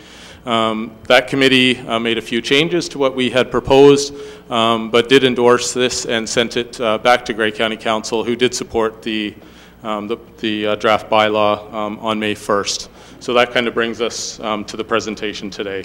Speaker 13: That committee made a few changes to what we had proposed, but did endorse this and sent it back to Grey County Council, who did support the draft bylaw on May 1st. So that kind of brings us to the presentation today.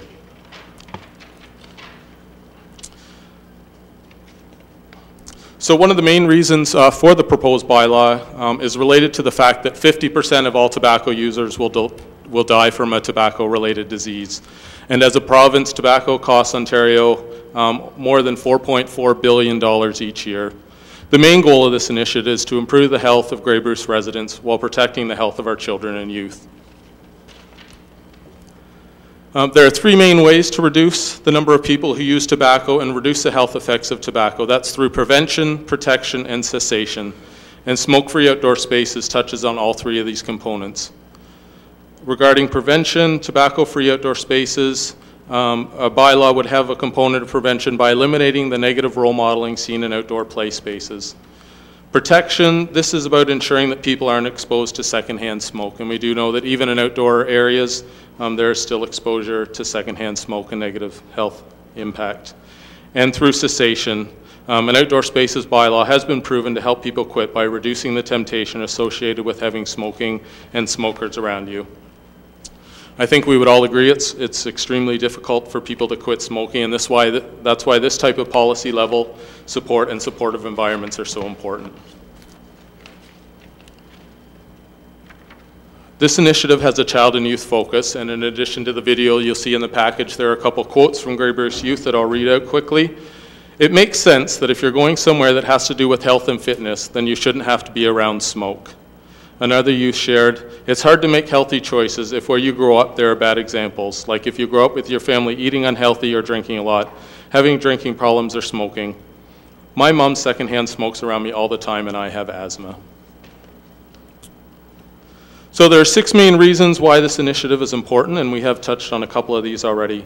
Speaker 13: So one of the main reasons for the proposed bylaw is related to the fact that 50% of all tobacco users will die from a tobacco-related disease. And as a province, tobacco costs Ontario more than $4.4 billion each year. The main goal of this initiative is to improve the health of Grey Bruce residents while protecting the health of our children and youth. There are three main ways to reduce the number of people who use tobacco and reduce the health effects of tobacco. That's through prevention, protection, and cessation. And smoke-free outdoor spaces touches on all three of these components. Regarding prevention, tobacco-free outdoor spaces, a bylaw would have a component of prevention by eliminating the negative role modeling seen in outdoor play spaces. Protection, this is about ensuring that people aren't exposed to secondhand smoke, and we do know that even in outdoor areas, there is still exposure to secondhand smoke and negative health impact. And through cessation, an outdoor spaces bylaw has been proven to help people quit by reducing the temptation associated with having smoking and smokers around you. I think we would all agree it's extremely difficult for people to quit smoking, and that's why this type of policy level support and supportive environments are so important. This initiative has a child and youth focus, and in addition to the video you'll see in the package, there are a couple quotes from Grey Bruce youth that I'll read out quickly. It makes sense that if you're going somewhere that has to do with health and fitness, then you shouldn't have to be around smoke. Another youth shared, it's hard to make healthy choices if where you grow up there are bad examples, like if you grow up with your family eating unhealthy or drinking a lot, having drinking problems or smoking. My mom secondhand smokes around me all the time and I have asthma. So there are 6 main reasons why this initiative is important, and we have touched on a couple of these already.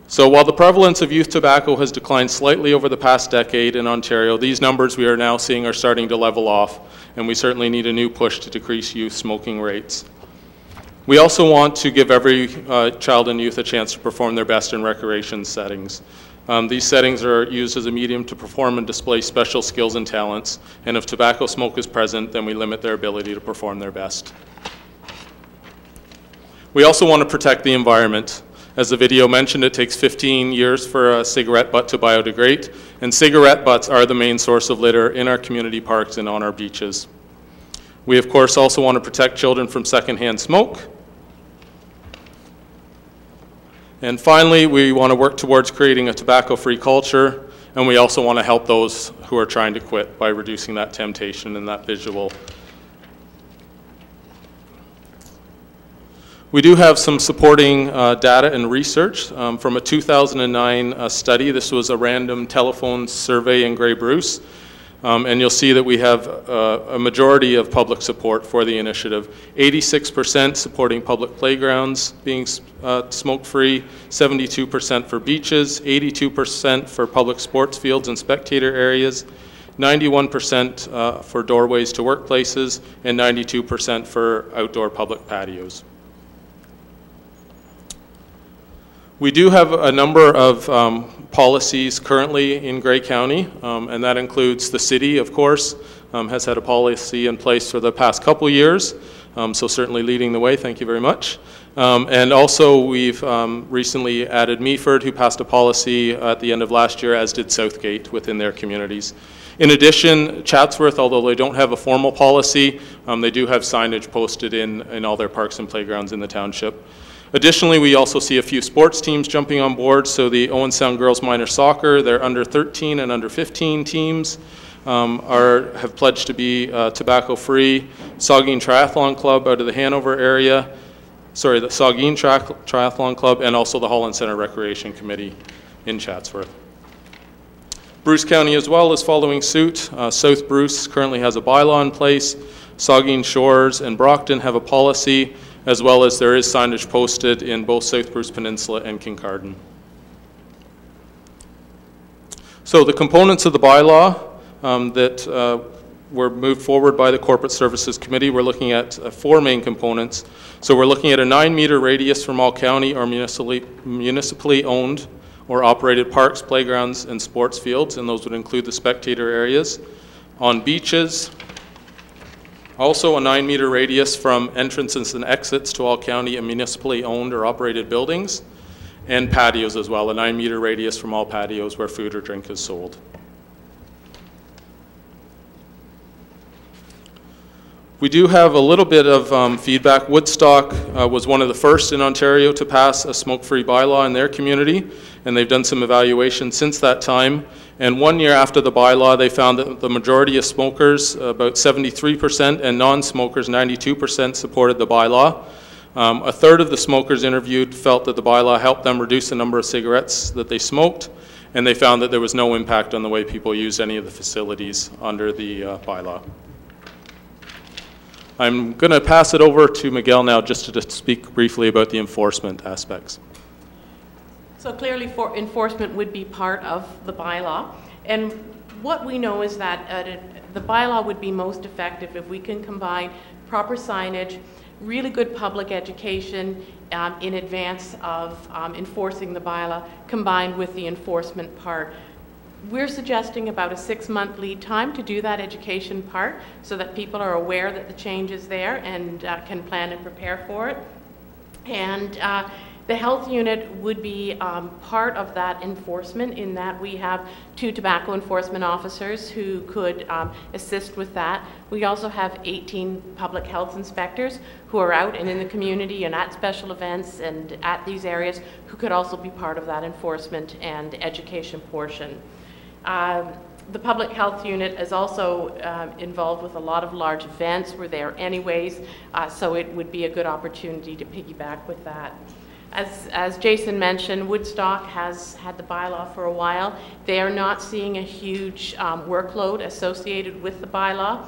Speaker 13: So while the prevalence of youth tobacco has declined slightly over the past decade in Ontario, these numbers we are now seeing are starting to level off, and we certainly need a new push to decrease youth smoking rates. We also want to give every child and youth a chance to perform their best in recreation settings. These settings are used as a medium to perform and display special skills and talents, and if tobacco smoke is present, then we limit their ability to perform their best. We also want to protect the environment. As the video mentioned, it takes 15 years for a cigarette butt to biodegrade, and cigarette butts are the main source of litter in our community parks and on our beaches. We, of course, also want to protect children from secondhand smoke. And finally, we want to work towards creating a tobacco-free culture, and we also want to help those who are trying to quit by reducing that temptation and that visual. We do have some supporting data and research from a 2009 study. This was a random telephone survey in Grey Bruce. And you'll see that we have a majority of public support for the initiative. 86% supporting public playgrounds being smoke-free, 72% for beaches, 82% for public sports fields and spectator areas, 91% for doorways to workplaces, and 92% for outdoor public patios. We do have a number of policies currently in Grey County, and that includes the city, of course, has had a policy in place for the past couple years, so certainly leading the way. Thank you very much. And also we've recently added Meaford, who passed a policy at the end of last year, as did Southgate within their communities. In addition, Chatsworth, although they don't have a formal policy, they do have signage posted in all their parks and playgrounds in the township. Additionally, we also see a few sports teams jumping on board. So the Owen Sound Girls Minor Soccer, their under 13 and under 15 teams have pledged to be tobacco-free. Saugeen Triathlon Club out of the Hanover area, the Saugeen Triathlon Club, and also the Holland Centre Recreation Committee in Chatsworth. Bruce County as well is following suit. South Bruce currently has a bylaw in place. Saugeen Shores and Brockton have a policy, as well as there is signage posted in both South Bruce Peninsula and Kincardine. So the components of the bylaw that were moved forward by the Corporate Services Committee, we're looking at 4 main components. So we're looking at a 9-meter radius from all county or municipally owned or operated parks, playgrounds, and sports fields, and those would include the spectator areas. On beaches, also a 9-meter radius from entrances and exits to all county and municipally owned or operated buildings, and patios as well, a 9-meter radius from all patios where food or drink is sold. We do have a little bit of feedback. Woodstock was one of the first in Ontario to pass a smoke-free bylaw in their community, and they've done some evaluation since that time. And 1 year after the bylaw, they found that the majority of smokers, about 73%, and non-smokers, 92%, supported the bylaw. A third of the smokers interviewed felt that the bylaw helped them reduce the number of cigarettes that they smoked, and they found that there was no impact on the way people used any of the facilities under the bylaw. I'm going to pass it over to Miguel now just to speak briefly about the enforcement aspects.
Speaker 12: So clearly enforcement would be part of the bylaw, and what we know is that the bylaw would be most effective if we can combine proper signage, really good public education in advance of enforcing the bylaw, combined with the enforcement part. We're suggesting about a 6-month lead time to do that education part so that people are aware that the change is there and can plan and prepare for it. And the health unit would be part of that enforcement in that we have 2 tobacco enforcement officers who could assist with that. We also have 18 public health inspectors who are out and in the community and at special events and at these areas who could also be part of that enforcement and education portion. The public health unit is also involved with a lot of large events. We're there anyways, so it would be a good opportunity to piggyback with that. As Jason mentioned, Woodstock has had the bylaw for a while. They are not seeing a huge workload associated with the bylaw.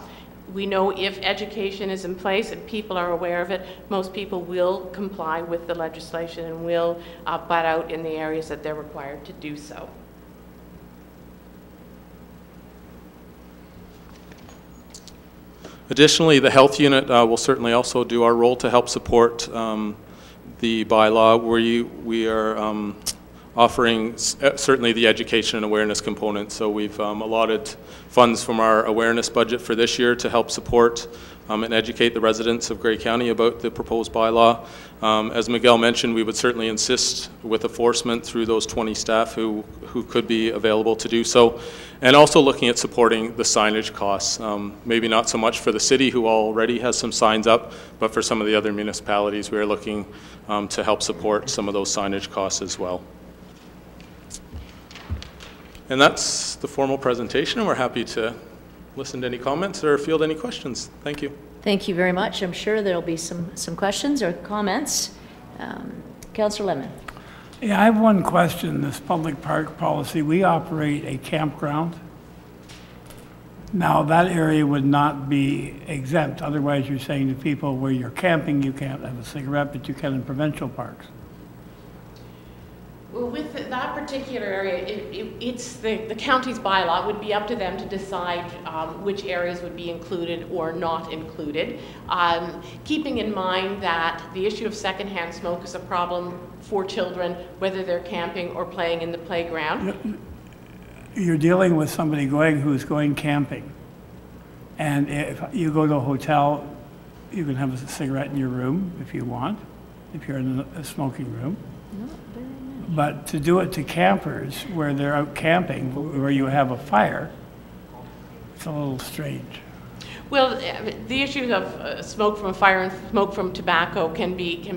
Speaker 12: We know if education is in place and people are aware of it, most people will comply with the legislation and will butt out in the areas that they're required to do so.
Speaker 13: Additionally, the health unit will certainly also do our role to help support the bylaw, where we are offering certainly the education and awareness component. So we've allotted funds from our awareness budget for this year to help support and educate the residents of Grey County about the proposed bylaw. As Miguel mentioned, we would certainly insist with enforcement through those 20 staff who could be available to do so. And also looking at supporting the signage costs. Maybe not so much for the city, who already has some signs up, but for some of the other municipalities, we are looking to help support some of those signage costs as well. And that's the formal presentation, and we're happy to listen to any comments or field any questions. Thank you.
Speaker 1: Thank you very much. I'm sure there'll be some questions or comments. Councillor Lemon.
Speaker 10: Yeah, I have one question. This public park policy, we operate a campground. Now, that area would not be exempt. Otherwise, you're saying to people where you're camping, you can't have a cigarette, but you can in provincial parks.
Speaker 12: Well, with that particular area, it's the county's bylaw. It would be up to them to decide which areas would be included or not included. Keeping in mind that the issue of secondhand smoke is a problem for children, whether they're camping or playing in the playground.
Speaker 10: You're dealing with somebody who's going camping, And if you go to a hotel, you can have a cigarette in your room if you want, if you're in a smoking room. But to do it to campers where they're out camping, where you have a fire, it's a little strange.
Speaker 12: Well, the issues of smoke from a fire and smoke from tobacco can be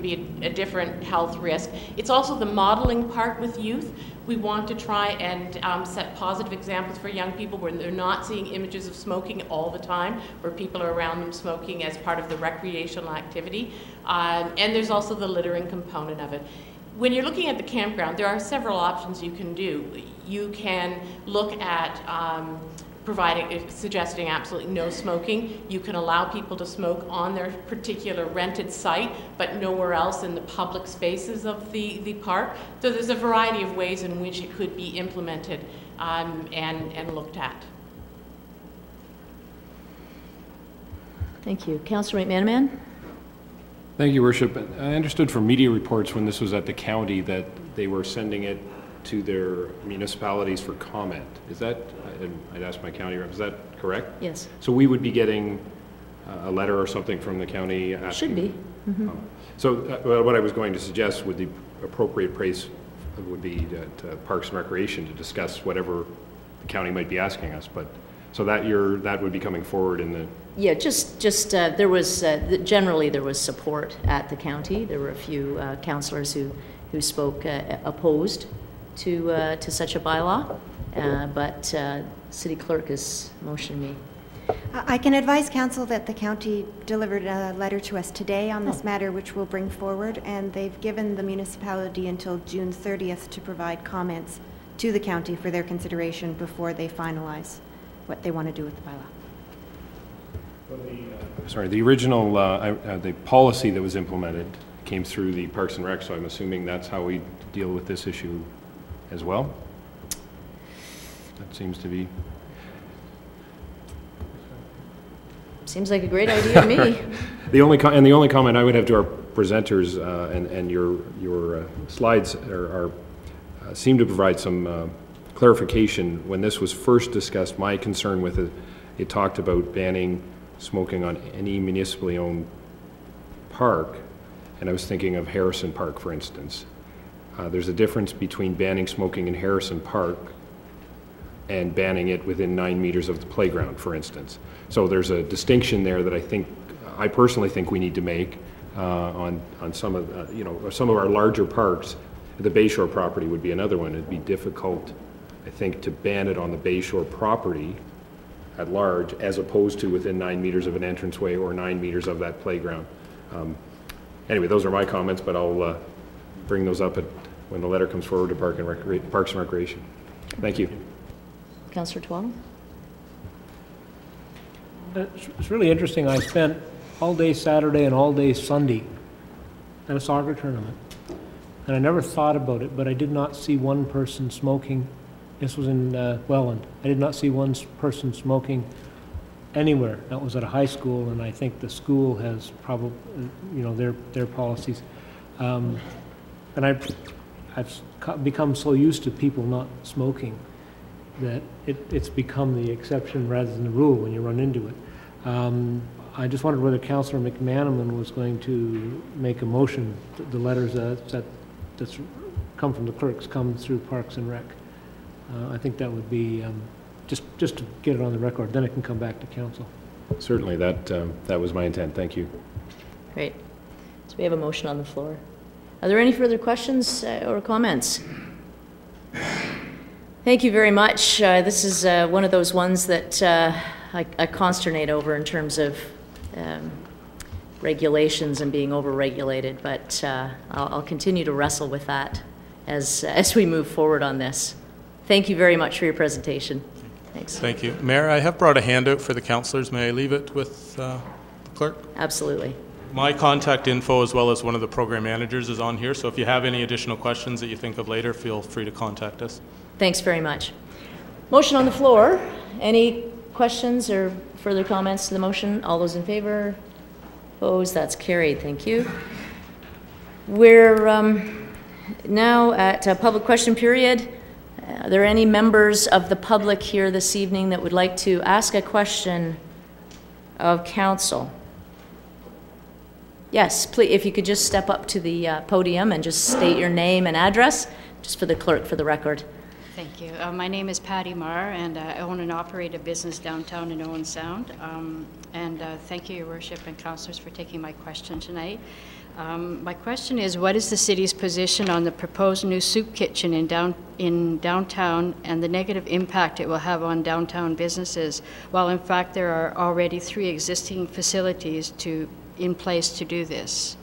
Speaker 12: a different health risk. It's also the modeling part with youth. We want to try and set positive examples for young people where they're not seeing images of smoking all the time, where people are around them smoking as part of the recreational activity. And there's also the littering component of it. When you're looking at the campground, there are several options you can do. You can look at suggesting absolutely no smoking. You can allow people to smoke on their particular rented site, but nowhere else in the public spaces of the park. So there's a variety of ways in which it could be implemented and looked at.
Speaker 1: Thank you. Councillor McManaman?
Speaker 2: Thank you, Worship. I understood from media reports when this was at the county that they were sending it to their municipalities for comment. Is that, and I'd ask my county rep, is that correct?
Speaker 1: Yes.
Speaker 2: So we would be getting a letter or something from the county asking?
Speaker 1: Should be. Mm-hmm.
Speaker 2: So what I was going to suggest would the appropriate place would be to Parks and Recreation to discuss whatever the county might be asking us, but so that would be coming forward in the...
Speaker 1: Yeah, just there was, generally there was support at the county. There were a few councillors who spoke opposed to such a bylaw, but City Clerk is motioning me.
Speaker 6: I can advise council that the county delivered a letter to us today on this matter, which we'll bring forward, and they've given the municipality until June 30th to provide comments to the county for their consideration before they finalize what they want to do with the bylaw.
Speaker 2: Sorry, the original, the policy that was implemented came through the Parks and Rec, so I'm assuming that's how we deal with this issue as well? That seems to be...
Speaker 1: Seems like a great idea to me.
Speaker 2: The only comment I would have to our presenters and your slides seem to provide some clarification. When this was first discussed, my concern with it talked about banning smoking on any municipally owned park, and I was thinking of Harrison Park, for instance. There's a difference between banning smoking in Harrison Park and banning it within 9 meters of the playground, for instance. So there's a distinction there that I personally think we need to make on some of some of our larger parks. The Bayshore property would be another one. It'd be difficult, I think, to ban it on the Bayshore property at large, as opposed to within 9 meters of an entranceway or 9 meters of that playground. Anyway, those are my comments, but I'll bring those up when the letter comes forward to Parks and Recreation. Thank you.
Speaker 1: Councillor Twaddle?
Speaker 3: It's really interesting. I spent all day Saturday and all day Sunday at a soccer tournament, and I never thought about it, but I did not see one person smoking. This was in Welland. I did not see one person smoking anywhere. That was at a high school, and I think the school has probably, their policies. And I've become so used to people not smoking that it's become the exception rather than the rule when you run into it. I just wondered whether Councillor McManaman was going to make a motion. The letters that's come from the clerks come through Parks and Rec. I think that would be just to get it on the record. Then it can come back to council.
Speaker 2: Certainly, that was my intent. Thank you.
Speaker 1: Great. So we have a motion on the floor. Are there any further questions or comments? Thank you very much. This is one of those ones that I consternate over in terms of regulations and being over-regulated, but I'll continue to wrestle with that as we move forward on this. Thank you very much for your presentation. Thanks.
Speaker 13: Thank you. Mayor, I have brought a handout for the councillors. May I leave it with the clerk?
Speaker 1: Absolutely.
Speaker 13: My contact info, as well as one of the program managers, is on here, so if you have any additional questions that you think of later, feel free to contact us.
Speaker 1: Thanks very much. Motion on the floor. Any questions or further comments to the motion? All those in favor? Opposed? That's carried. Thank you. We're now at a public question period. Are there any members of the public here this evening that would like to ask a question of council. Yes, please, if you could just step up to the podium and just state your name and address, just for the clerk, for the record.
Speaker 16: Thank you. My name is Patty Marr, and I own and operate a business downtown in Owen Sound. Thank you, Your Worship and councillors, for taking my question tonight. My question is, what is the city's position on the proposed new soup kitchen in downtown and the negative impact it will have on downtown businesses, while in fact there are already 3 existing facilities in place to do this,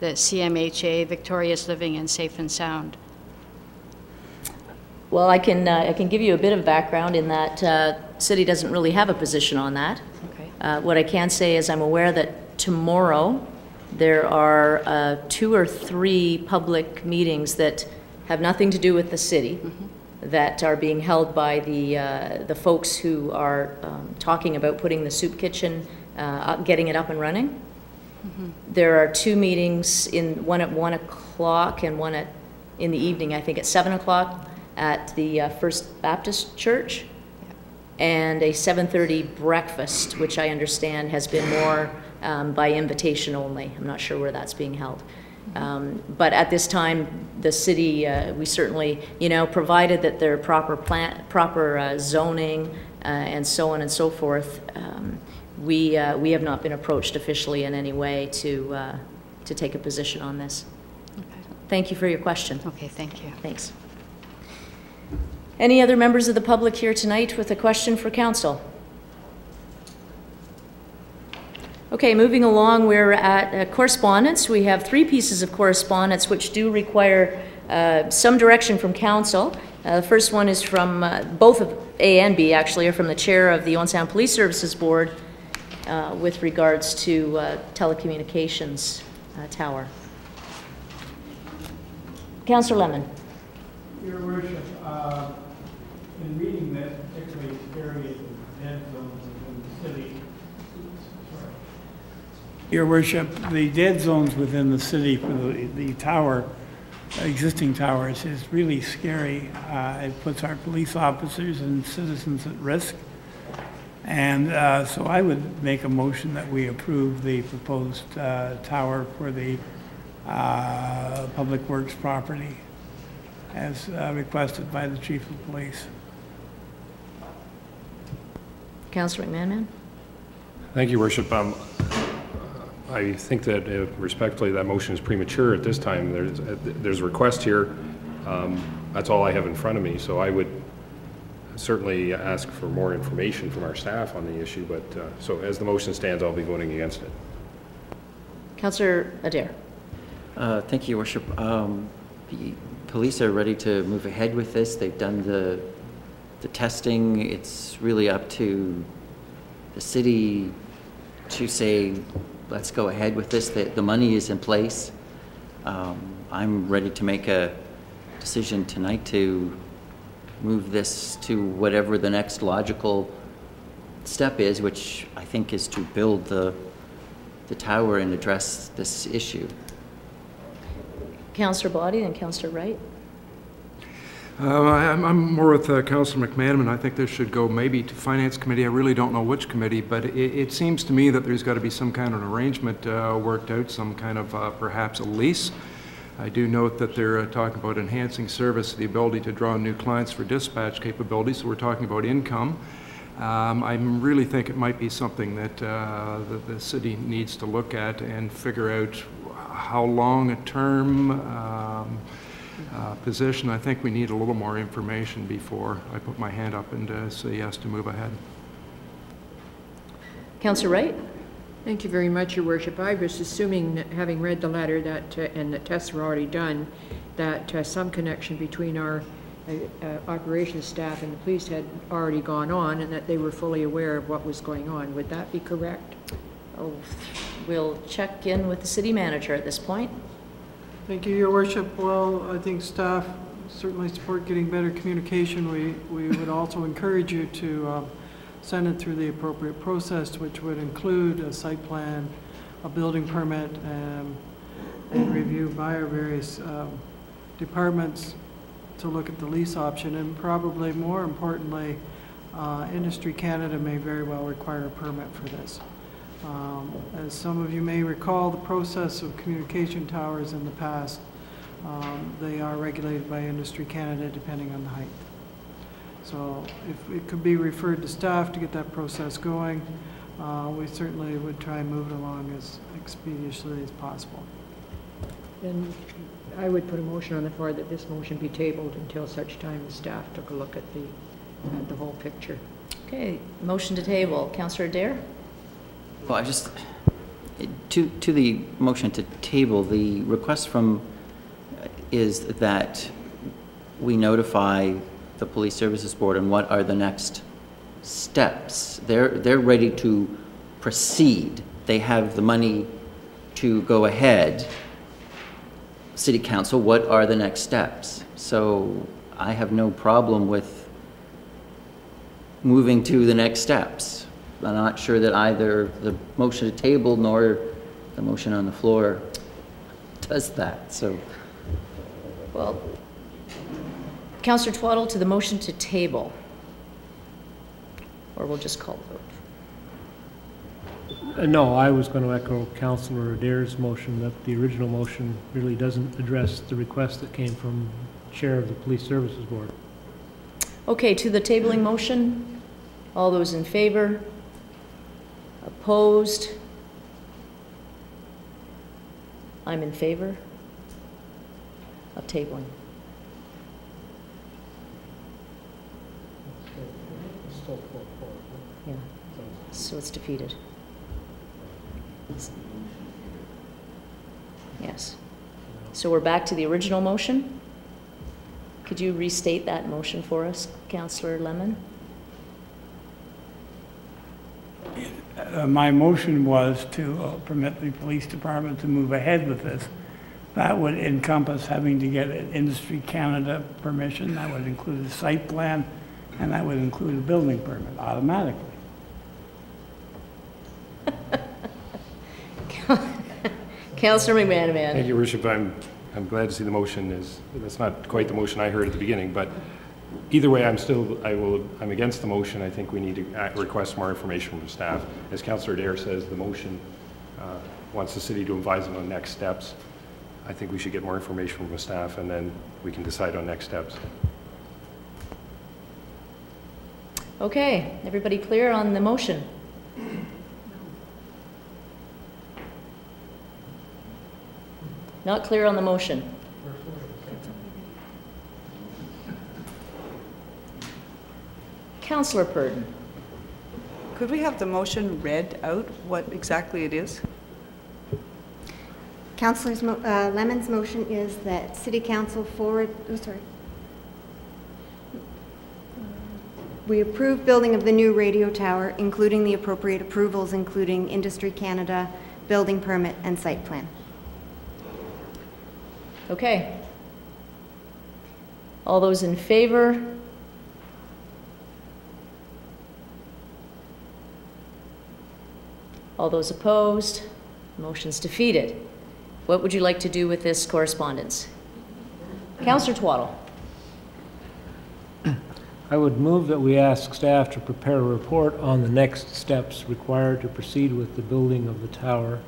Speaker 16: the CMHA, Victorious Living, and Safe and Sound?
Speaker 1: Well, I can give you a bit of background in that city doesn't really have a position on that.
Speaker 16: Okay.
Speaker 1: What I can say is I'm aware that tomorrow there are 2 or 3 public meetings that have nothing to do with the city, that are being held by the folks who are talking about putting the soup kitchen, getting it up and running. There are 2 meetings, one at 1 o'clock and one in the evening, I think at 7 o'clock at the First Baptist Church, and a 7:30 breakfast, which I understand has been more by invitation only. I'm not sure where that's being held. But at this time, the city, we certainly, provided that there are proper zoning and so on and so forth, we have not been approached officially in any way to take a position on this.
Speaker 16: Okay.
Speaker 1: Thank you for your question.
Speaker 16: Okay, thank you.
Speaker 1: Thanks. Any other members of the public here tonight with a question for council? Okay, moving along, we're at correspondence. We have 3 pieces of correspondence which do require some direction from council. The first one is from both of A and B, actually, are from the chair of the Owen Sound Police Services Board with regards to telecommunications tower. Councillor Lemon.
Speaker 10: Your Worship, in reading this, particularly scary is the dead zones within the city. Sorry. Your Worship, the dead zones within the city for the tower, existing towers, is really scary. It puts our police officers and citizens at risk. And so I would make a motion that we approve the proposed tower for the Public Works property as requested by the Chief of Police.
Speaker 1: Councillor McMahon.
Speaker 2: Thank you, Worship. I think that respectfully that motion is premature at this time. There's a request here. That's all I have in front of me, so I would certainly ask for more information from our staff on the issue, but so as the motion stands, I'll be voting against it.
Speaker 1: Councillor Adair.
Speaker 9: Thank you, Your Worship. The police are ready to move ahead with this. They've done the testing. It's really up to the city to say, let's go ahead with this. The money is in place. I'm ready to make a decision tonight to move this to whatever the next logical step is, which I think is to build the tower and address this issue.
Speaker 1: Councillor Boddy and Councillor Wright.
Speaker 17: I'm more with Councillor McMahon. I think this should go maybe to Finance Committee. I really don't know which committee, but it seems to me that there's got to be some kind of an arrangement worked out, some kind of perhaps a lease. I do note that they're talking about enhancing service, the ability to draw new clients for dispatch capabilities, so we're talking about income. I really think it might be something that the city needs to look at and figure out how long a term position. I think we need a little more information before I put my hand up and say yes to move ahead.
Speaker 1: Councillor Wright.
Speaker 18: Thank you very much, Your Worship. I was assuming, having read the letter that and the tests were already done, that some connection between our operations staff and the police had already gone on and that they were fully aware of what was going on. Would that be correct?
Speaker 1: Oh, we'll check in with the city manager at this point.
Speaker 19: Thank you, Your Worship. Well, I think staff certainly support getting better communication. We would also encourage you to send it through the appropriate process, which would include a site plan, a building permit, and review by our various departments to look at the lease option. And probably more importantly, Industry Canada may very well require a permit for this. As some of you may recall, the process of communication towers in the past, they are regulated by Industry Canada depending on the height. So if it could be referred to staff to get that process going, we certainly would try and move it along as expeditiously as possible.
Speaker 18: Then I would put a motion on the floor that this motion be tabled until such time as staff took a look at the whole picture.
Speaker 1: Okay, motion to table. Councillor Adair?
Speaker 9: Well, I just, to the motion to table, the request from is that we notify the Police Services Board on what are the next steps. They're ready to proceed. They have the money to go ahead. City Council, what are the next steps? So I have no problem with moving to the next steps. I'm not sure that either the motion to table nor the motion on the floor does that, so.
Speaker 1: Well, Councillor Twaddle, to the motion to table, or we'll just call the vote.
Speaker 3: No, I was going to echo Councillor Adair's motion that the original motion really doesn't address the request that came from Chair of the Police Services Board.
Speaker 1: Okay, to the tabling motion, all those in favor? Opposed? I'm in favor of tabling. Yeah, so it's defeated. Yes. So we're back to the original motion. Could you restate that motion for us, Councillor Lemon?
Speaker 10: My motion was to permit the police department to move ahead with this. That would encompass having to get an Industry Canada permission, that would include a site plan, and that would include a building permit automatically.
Speaker 1: Councillor McManaman.
Speaker 2: Thank you, Your Worship. I'm glad to see the motion that's not quite the motion I heard at the beginning, but either way, I'm against the motion. I think we need to request more information from staff. As Councillor Adair says, the motion wants the city to advise them on next steps. I think we should get more information from the staff, and then we can decide on next steps.
Speaker 1: Okay, everybody clear on the motion? Not clear on the motion? Councillor Purdon.
Speaker 11: Could we have the motion read out, what exactly it is?
Speaker 6: Councillor Lemon's motion is that City Council we approve building of the new radio tower, including the appropriate approvals, including Industry Canada, building permit, and site plan.
Speaker 1: Okay. All those in favor? All those opposed? Motion's defeated. What would you like to do with this correspondence? Councillor Twaddle.
Speaker 3: I would move that we ask staff to prepare a report on the next steps required to proceed with the building of the tower.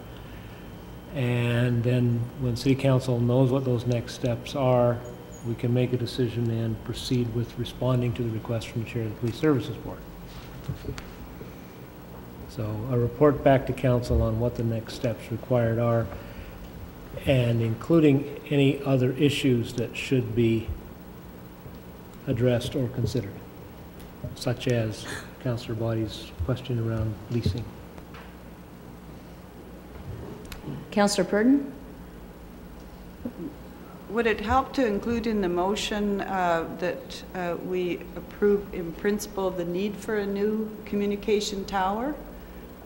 Speaker 3: And then when City Council knows what those next steps are, we can make a decision and proceed with responding to the request from the Chair of the Police Services Board. So a report back to Council on what the next steps required are, and including any other issues that should be addressed or considered, such as Councillor Body's question around leasing.
Speaker 1: Councillor Purdon?
Speaker 11: Would it help to include in the motion that we approve in principle the need for a new communication tower,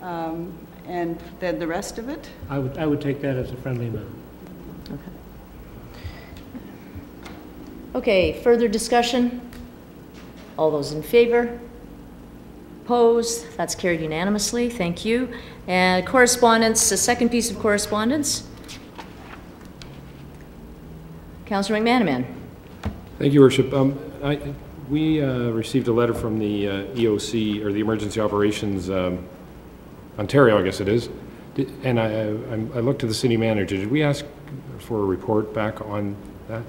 Speaker 11: and then the rest of it?
Speaker 3: I would take that as a friendly amendment.
Speaker 1: Okay, further discussion? All those in favor? Opposed? That's carried unanimously. Thank you. And correspondence, a second piece of correspondence. Councillor McManaman.
Speaker 2: Thank you, Worship. We received a letter from the EOC, or the Emergency Operations Ontario, I guess it is. And I looked to the city manager. Did we ask for a report back on that?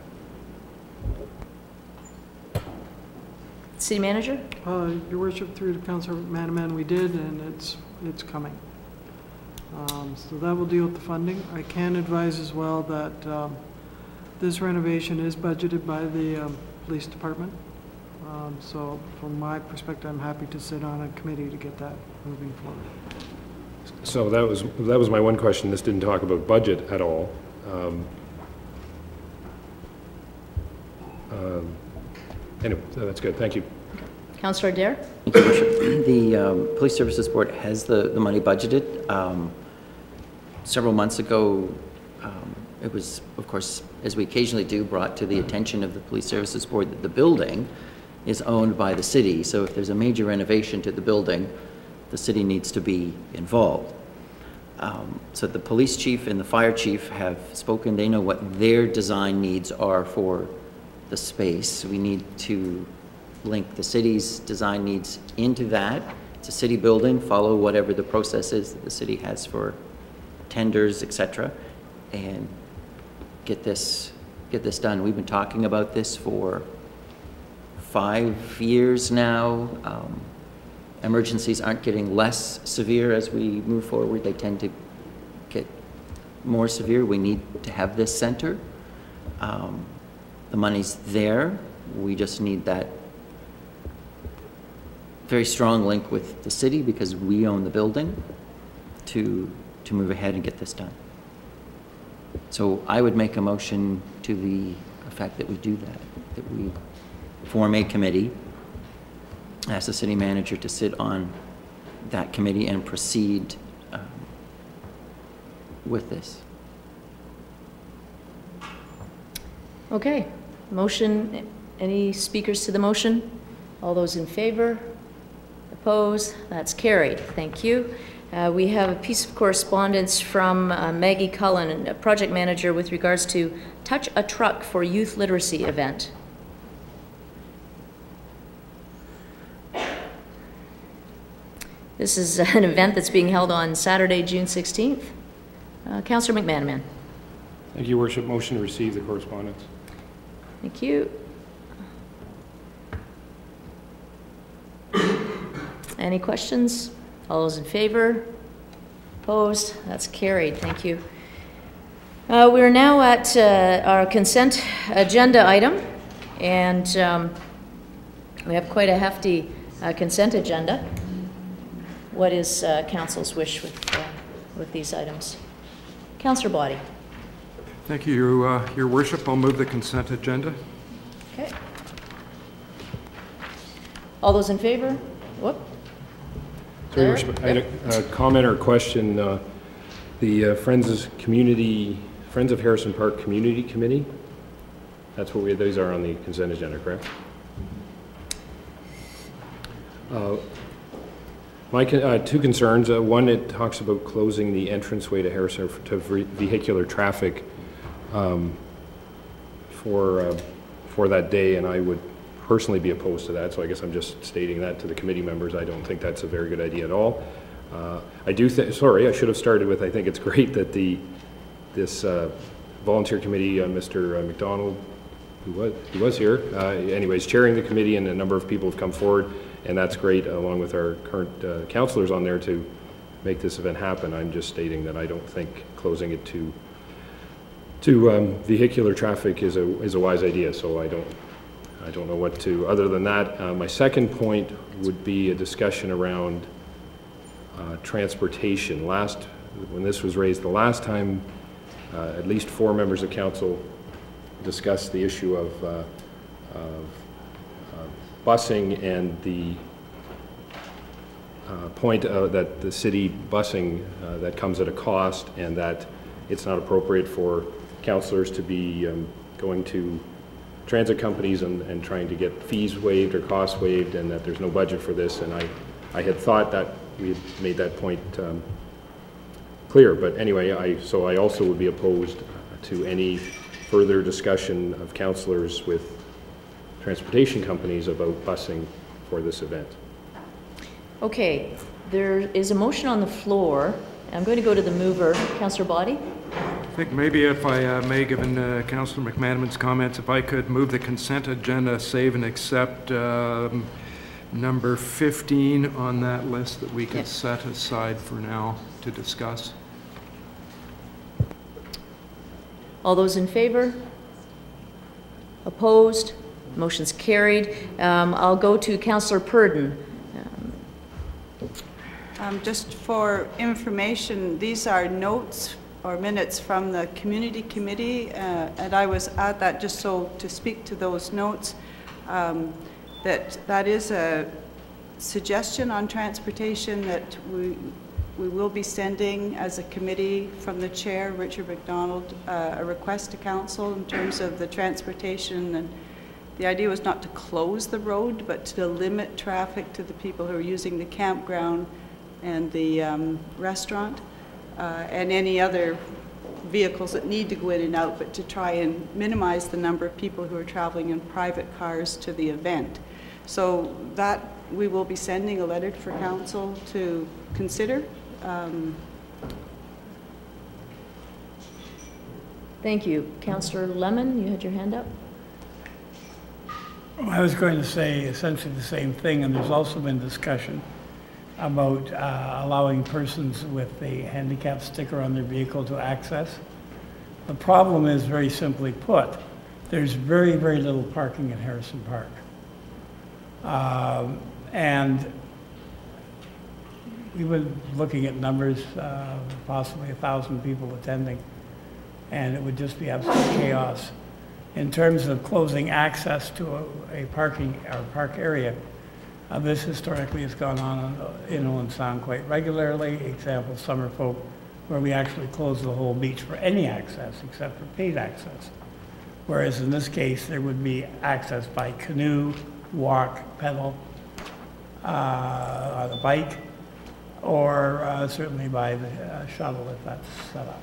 Speaker 1: City manager?
Speaker 19: Your worship, through to Councillor McManaman, we did, and it's coming. So that will deal with the funding. I can advise as well that this renovation is budgeted by the police department. So from my perspective, I'm happy to sit on a committee to get that moving forward.
Speaker 2: So that was my one question. This didn't talk about budget at all. Anyway, that's good. Thank you.
Speaker 1: Councillor Adair?
Speaker 9: Thank you, Worship. The Police Services Board has the money budgeted. Several months ago, it was, of course, as we occasionally do, brought to the attention of the Police Services Board that the building is owned by the city. So if there's a major renovation to the building, the city needs to be involved. So the police chief and the fire chief have spoken. They know what their design needs are for the space. We need to link the city's design needs into that. It's a city building, follow whatever the process is that the city has for tenders, etc., and get this done. We've been talking about this for 5 years now. Emergencies aren't getting less severe as we move forward. They tend to get more severe. We need to have this center. The money's there. We just need that very strong link with the city because we own the building to move ahead and get this done. So I would make a motion to the effect that we do that we form a committee, ask the city manager to sit on that committee and proceed with this.
Speaker 1: Okay, motion, any speakers to the motion? All those in favor? Opposed? That's carried. Thank you. We have a piece of correspondence from Maggie Cullen, a project manager, with regards to Touch a Truck for Youth Literacy event. This is an event that's being held on Saturday, June 16th. Councillor McManaman.
Speaker 2: Thank you, Worship. Motion to receive the correspondence.
Speaker 1: Thank you. Any questions? All those in favor? Opposed? That's carried. Thank you. We're now at our consent agenda item, and we have quite a hefty consent agenda. What is council's wish with these items? Councillor Body.
Speaker 17: Thank you, Your Worship. I'll move the consent agenda.
Speaker 1: Okay. All those in favor? Whoop.
Speaker 2: Sorry, Your Worship, I had a comment or question. The Friends of Harrison Park Community Committee, that's what these are on the consent agenda, correct? My two concerns. One, it talks about closing the entranceway to Harrison to vehicular traffic for that day, and I would personally be opposed to that, so I guess I'm just stating that to the committee members. I don't think that's a very good idea at all. Sorry, I should have started with, I think it's great that this volunteer committee, Mr. McDonald, who was here, anyways, chairing the committee, and a number of people have come forward, and that's great, along with our current councillors on there, to make this event happen. I'm just stating that I don't think closing it to vehicular traffic is a wise idea, so I don't know what to, other than that. My second point would be a discussion around transportation. When this was raised the last time, at least 4 members of council discussed the issue of busing and the point that the city busing that comes at a cost, and that it's not appropriate for councillors to be going to transit companies and trying to get fees waived or costs waived, and that there's no budget for this. And I had thought that we had made that point clear, but anyway, I also would be opposed to any further discussion of councillors with transportation companies about busing for this event.
Speaker 1: Okay, there is a motion on the floor. I'm going to go to the mover, Councillor Boddy.
Speaker 17: I think maybe if I may, given Councillor McManaman's comments, if I could move the consent agenda, save and accept number 15 on that list that we can set aside for now to discuss.
Speaker 1: All those in favor? Opposed? Motion's carried. I'll go to Councillor Purdon.
Speaker 11: Just for information, these are notes or minutes from the community committee, and I was at that just so to speak to those notes. That is a suggestion on transportation that we will be sending as a committee from the chair, Richard McDonald, a request to council in terms of the transportation. And the idea was not to close the road, but to limit traffic to the people who are using the campground and the restaurant, and any other vehicles that need to go in and out, but to try and minimize the number of people who are traveling in private cars to the event. So that we will be sending a letter for council to consider.
Speaker 1: Thank you. Councillor Lemon, you had your hand up.
Speaker 10: I was going to say essentially the same thing, and there's also been discussion about allowing persons with a handicap sticker on their vehicle to access. The problem is, very simply put, there's very, very little parking in Harrison Park. And we were looking at numbers, possibly 1,000 people attending, and it would just be absolute chaos. In terms of closing access to a parking or park area, this historically has gone on in Owen Sound quite regularly. Example, Summerfolk, where we actually close the whole beach for any access except for paid access. Whereas in this case, there would be access by canoe, walk, pedal, on a bike, or certainly by the shuttle if that's set up.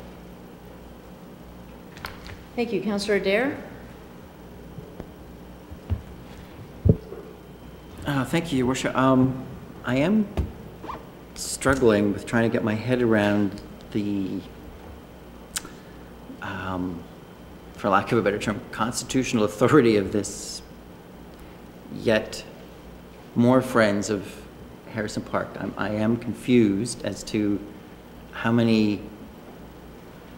Speaker 1: Thank you. Councillor Adair.
Speaker 9: Thank you, Your Worship. I am struggling with trying to get my head around the, for lack of a better term, constitutional authority of this, yet more Friends of Harrison Park. I am confused as to how many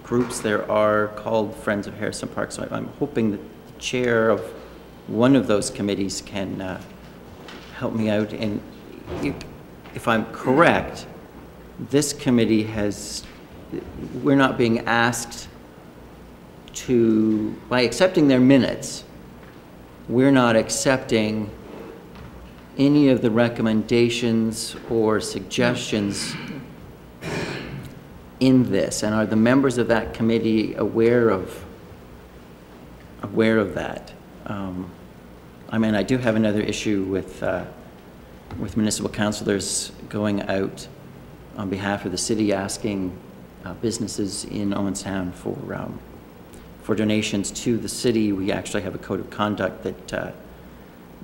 Speaker 9: groups there are called Friends of Harrison Park, so I'm hoping that the chair of one of those committees can help me out. And if I'm correct, this committee we're not being asked to, by accepting their minutes, we're not accepting any of the recommendations or suggestions in this. And are the members of that committee aware of that? I mean, I do have another issue with municipal councillors going out on behalf of the city asking businesses in Owen Sound for donations to the city. We actually have a code of conduct that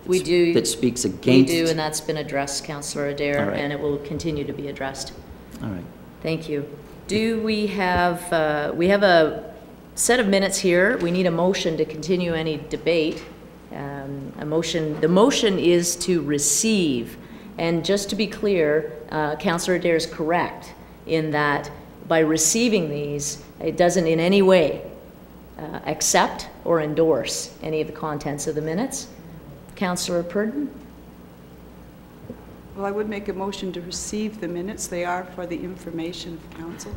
Speaker 1: we do,
Speaker 9: that speaks against.
Speaker 1: We do, and that's been addressed, Councillor Adair,
Speaker 9: right.
Speaker 1: And it will continue to be addressed.
Speaker 9: All right.
Speaker 1: Thank you. Do we have a set of minutes here? We need a motion to continue any debate. The motion is to receive, and just to be clear, Councillor Adair is correct in that by receiving these, it doesn't in any way accept or endorse any of the contents of the minutes. Councillor Purdon?
Speaker 11: Well, I would make a motion to receive the minutes. They are for the information of council.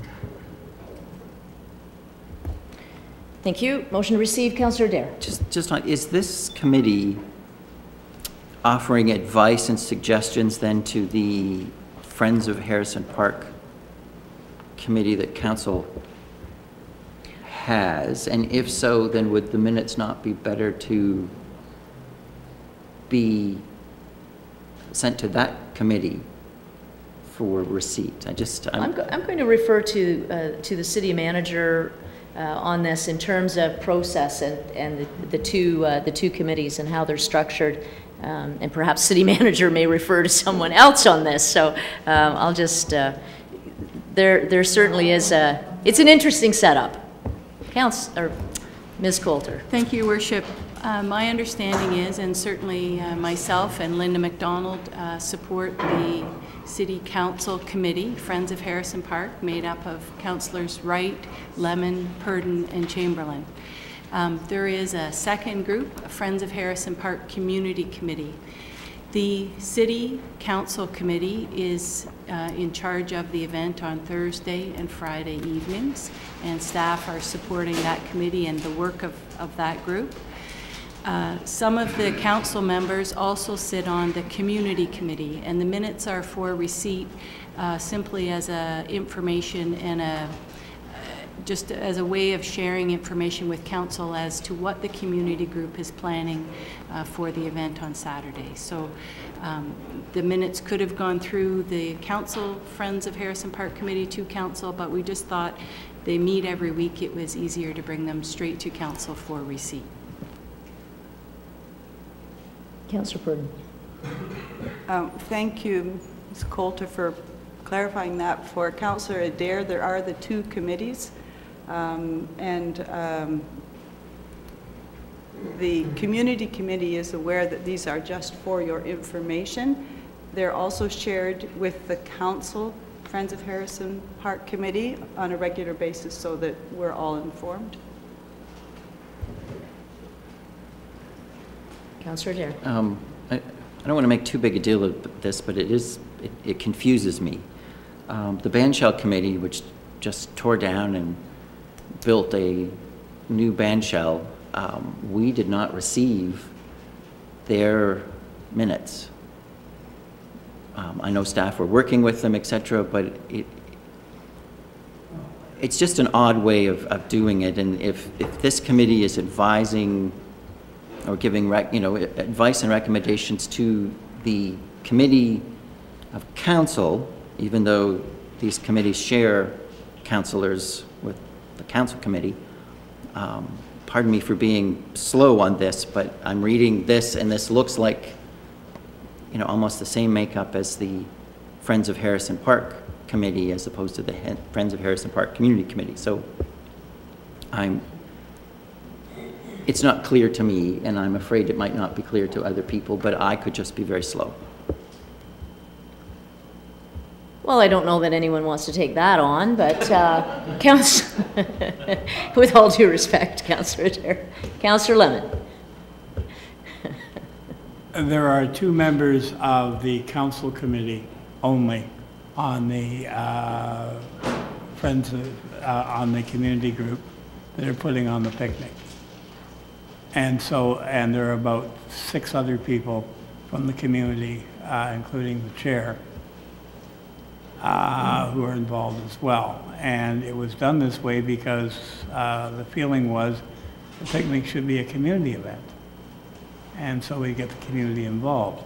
Speaker 1: Thank you. Motion to receive, Councillor Adair.
Speaker 9: Just on, is this committee offering advice and suggestions then to the Friends of Harrison Park committee that council has? And if so, then would the minutes not be better to be sent to that committee for receipt? I'm
Speaker 1: going to refer to the city manager on this in terms of process and the two committees and how they're structured. And perhaps city manager may refer to someone else on this. So I'll just, there certainly is it's an interesting setup. Ms. Coulter.
Speaker 5: Thank you, Your Worship. My understanding is, and certainly myself and Linda McDonald support the City Council Committee, Friends of Harrison Park, made up of Councillors Wright, Lemon, Purdon, and Chamberlain. There is a second group, Friends of Harrison Park Community Committee. The City Council Committee is in charge of the event on Thursday and Friday evenings, and staff are supporting that committee and the work of that group. Some of the council members also sit on the community committee, and the minutes are for receipt simply as a information and just as a way of sharing information with council as to what the community group is planning for the event on Saturday. So the minutes could have gone through the council, Friends of Harrison Park Committee to council, but we just thought they meet every week. It was easier to bring them straight to council for receipt.
Speaker 1: Councillor Purdon.
Speaker 11: Thank you, Ms. Coulter, for clarifying that. For Councillor Adair, there are the two committees, the community committee is aware that these are just for your information. They're also shared with the council, Friends of Harrison Park Committee, on a regular basis so that we're all informed.
Speaker 1: Councillor Adair.
Speaker 9: I don't want to make too big a deal of this, but it confuses me. The Bandshell Committee, which just tore down and built a new bandshell, we did not receive their minutes. I know staff were working with them, etc., but it's just an odd way of doing it. And if this committee is advising or giving advice and recommendations to the committee of council, even though these committees share councillors with the council committee, pardon me for being slow on this, but I'm reading this and this looks like almost the same makeup as the Friends of Harrison Park Committee as opposed to the Friends of Harrison Park Community Committee. So it's not clear to me, and I'm afraid it might not be clear to other people, but I could just be very slow.
Speaker 1: Well, I don't know that anyone wants to take that on, but with all due respect, Councillor Adair. Councillor Lemon.
Speaker 10: There are two members of the council committee only on the Friends of, on the community group that are putting on the picnic. And there are about 6 other people from the community, including the chair, who are involved as well. And it was done this way because the feeling was the picnic should be a community event. And so we get the community involved.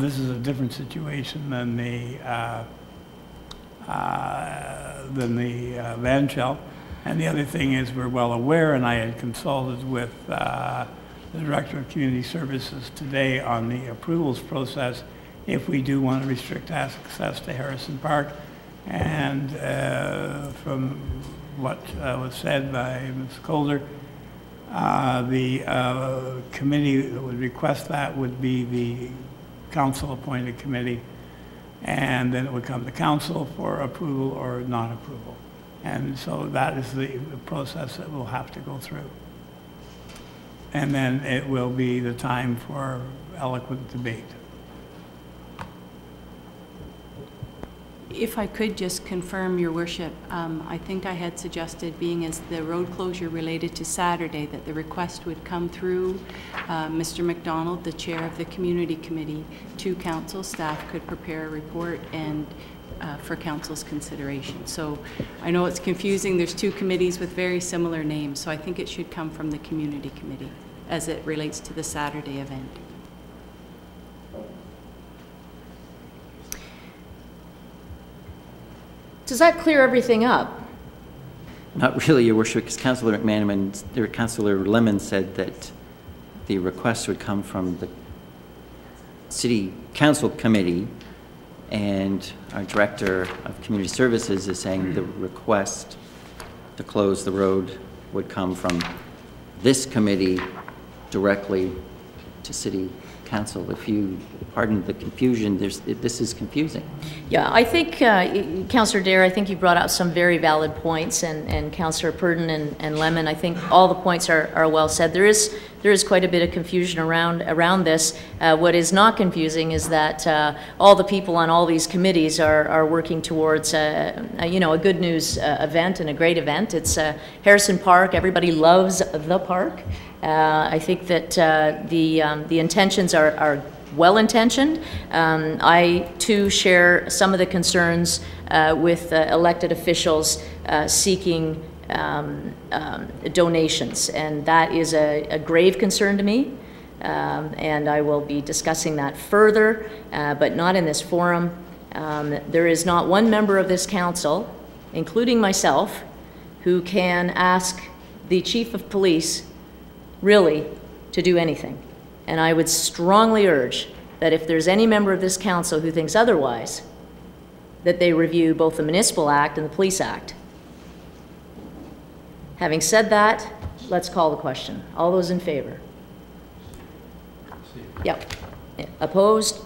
Speaker 10: This is a different situation than the bandshell. And the other thing is we're well aware, and I had consulted with the Director of Community Services today on the approvals process if we do want to restrict access to Harrison Park. And from what was said by Ms. Coulter, the committee that would request that would be the council-appointed committee, and then it would come to council for approval or non-approval. And so that is the process that we'll have to go through. And then it will be the time for eloquent debate.
Speaker 5: If I could just confirm, Your Worship, I think I had suggested, being as the road closure related to Saturday, that the request would come through Mr. McDonald, the chair of the community committee, to council. Staff could prepare a report and for council's consideration. So I know it's confusing. There's 2 committees with very similar names, so I think it should come from the community committee as it relates to the Saturday event.
Speaker 1: Does that clear everything up?
Speaker 9: Not really, Your Worship, because Councillor McManaman or Councillor Lemon said that the request would come from the City Council Committee, and our Director of Community Services is saying the request to close the road would come from this committee directly to City Council. If you pardon the confusion, this is confusing.
Speaker 1: Yeah, I think, Councillor Dare, I think you brought out some very valid points, and Councillor Purdon and Lemon, I think all the points are well said. There is quite a bit of confusion around this. What is not confusing is that all the people on all these committees are working towards a good news event and a great event. It's Harrison Park. Everybody loves the park. I think that the intentions are well-intentioned. I, too, share some of the concerns with elected officials seeking donations, and that is a grave concern to me, and I will be discussing that further, but not in this forum. There is not one member of this council, including myself, who can ask the Chief of Police really to do anything. And I would strongly urge that if there's any member of this council who thinks otherwise, that they review both the Municipal Act and the Police Act. Having said that, let's call the question. All those in favor? Yep. Opposed?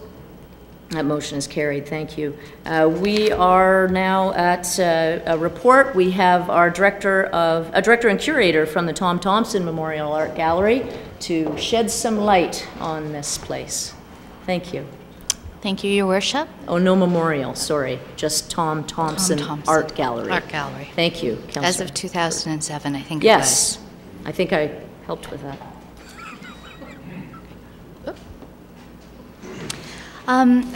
Speaker 1: That motion is carried. Thank you. We are now at a report. We have our director and curator from the Tom Thompson Memorial Art Gallery to shed some light on this place. Thank you.
Speaker 20: Thank you, Your Worship.
Speaker 1: Oh, no memorial, sorry. Just Tom Thompson Art Gallery.
Speaker 20: Art Gallery.
Speaker 1: Thank you, Councillor.
Speaker 20: As of 2007, I think
Speaker 1: yes.
Speaker 20: it was.
Speaker 1: I think I helped with that.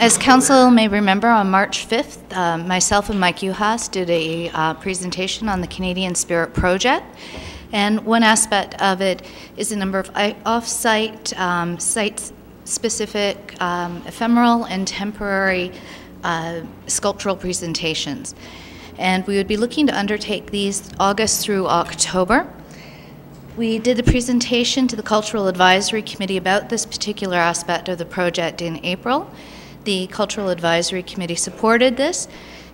Speaker 20: As Council may remember, on March 5th, myself and Mike Uhas did a presentation on the Canadian Spirit Project. And one aspect of it is a number of off-site, site-specific, ephemeral and temporary sculptural presentations. And we would be looking to undertake these August through October. We did a presentation to the Cultural Advisory Committee about this particular aspect of the project in April. The Cultural Advisory Committee supported this.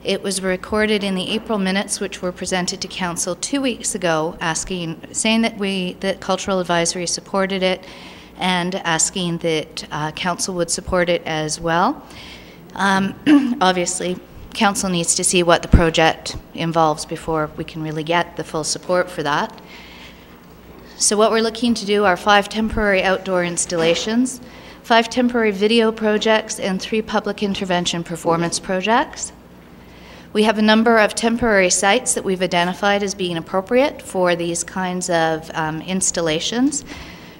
Speaker 20: It was recorded in the April minutes, which were presented to Council 2 weeks ago, saying that Cultural Advisory supported it and asking that Council would support it as well. Obviously, Council needs to see what the project involves before we can really get the full support for that. So what we're looking to do are 5 temporary outdoor installations, 5 temporary video projects, and 3 public intervention performance projects. We have a number of temporary sites that we've identified as being appropriate for these kinds of installations.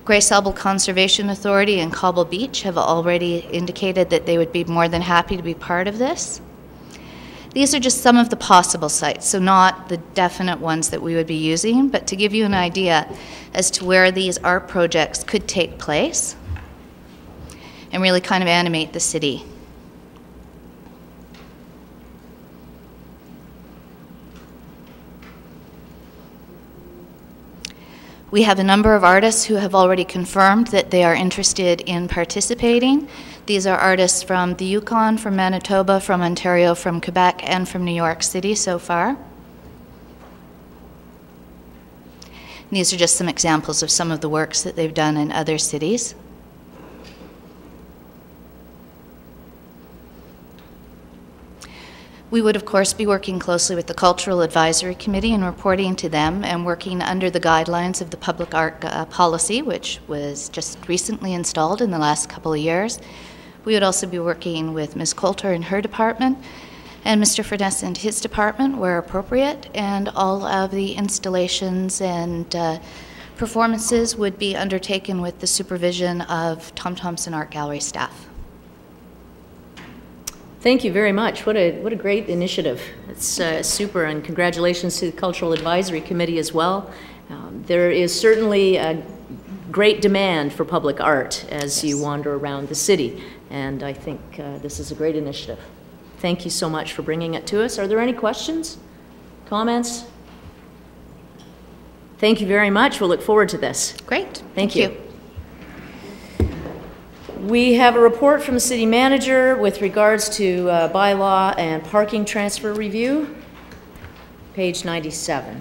Speaker 20: Grey Sauble Conservation Authority and Cobble Beach have already indicated that they would be more than happy to be part of this. These are just some of the possible sites, so not the definite ones that we would be using, but to give you an idea as to where these art projects could take place and really kind of animate the city. We have a number of artists who have already confirmed that they are interested in participating. These are artists from the Yukon, from Manitoba, from Ontario, from Quebec, and from New York City so far. And these are just some examples of some of the works that they've done in other cities. We would, of course, be working closely with the Cultural Advisory Committee and reporting to them and working under the guidelines of the public art policy, which was just recently installed in the last couple of years. We would also be working with Ms. Coulter and her department and Mr. Furness and his department where appropriate, and all of the installations and performances would be undertaken with the supervision of Tom Thompson Art Gallery staff.
Speaker 1: Thank you very much. What a great initiative. It's super, and congratulations to the Cultural Advisory Committee as well. There is certainly a great demand for public art as you wander around the city, and I think this is a great initiative. Thank you so much for bringing it to us. Are there any questions, comments? Thank you very much. We'll look forward to this.
Speaker 20: Great.
Speaker 1: Thank you. We have a report from the city manager with regards to bylaw and parking transfer review, page 97.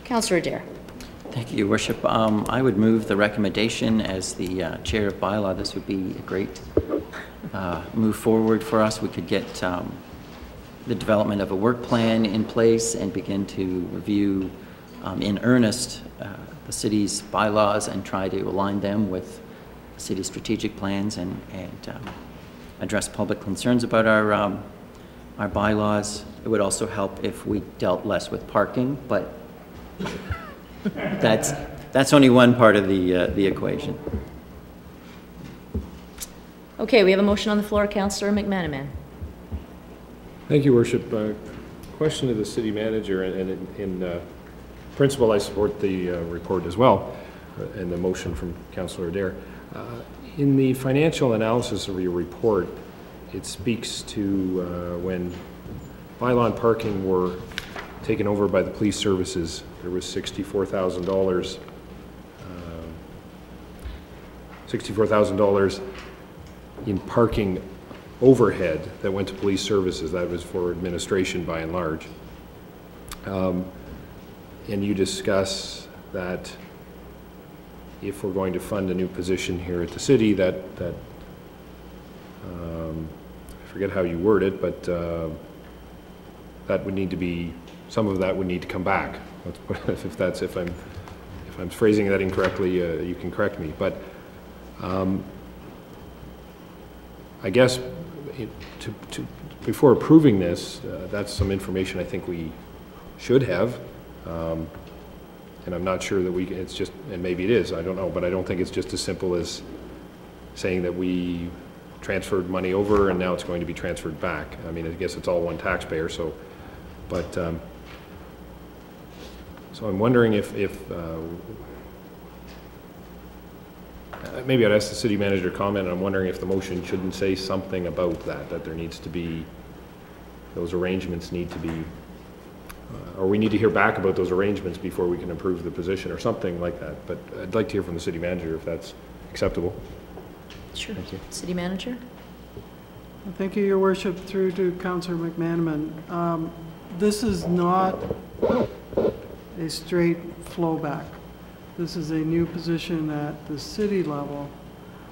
Speaker 1: Councillor Adair.
Speaker 9: Thank you, Your Worship. I would move the recommendation as the chair of bylaw. This would be a great move forward for us. We could get the development of a work plan in place and begin to review in earnest the city's bylaws and try to align them with the city's strategic plans and address public concerns about our bylaws. It would also help if we dealt less with parking, but that's only one part of the equation.
Speaker 1: Okay, we have a motion on the floor. Councillor McManaman.
Speaker 2: Thank you, Worship. Question to the city manager, and in principle, I support the report as well, and the motion from Councillor Adair. In the financial analysis of your report, it speaks to when bylaw and parking were taken over by the police services, there was $64,000 in parking overhead that went to police services. That was for administration by and large. And you discuss that if we're going to fund a new position here at the city, that I forget how you word it, but that would need to be, some of that would need to come back. If I'm phrasing that incorrectly, you can correct me. But I guess before approving this, that's some information I think we should have. And I'm not sure that it's just, and maybe it is, I don't know, but I don't think it's just as simple as saying that we transferred money over and now it's going to be transferred back. I mean, I guess it's all one taxpayer, so, but, so I'm wondering if maybe I'd ask the city manager to comment, and I'm wondering if the motion shouldn't say something about that there needs to be, those arrangements need to be, or we need to hear back about those arrangements before we can approve the position or something like that. But I'd like to hear from the city manager if that's acceptable.
Speaker 1: Sure.
Speaker 2: Thank you.
Speaker 1: City manager.
Speaker 19: Thank you, Your Worship, through to Councillor McManaman. This is not a straight flow back. This is a new position at the city level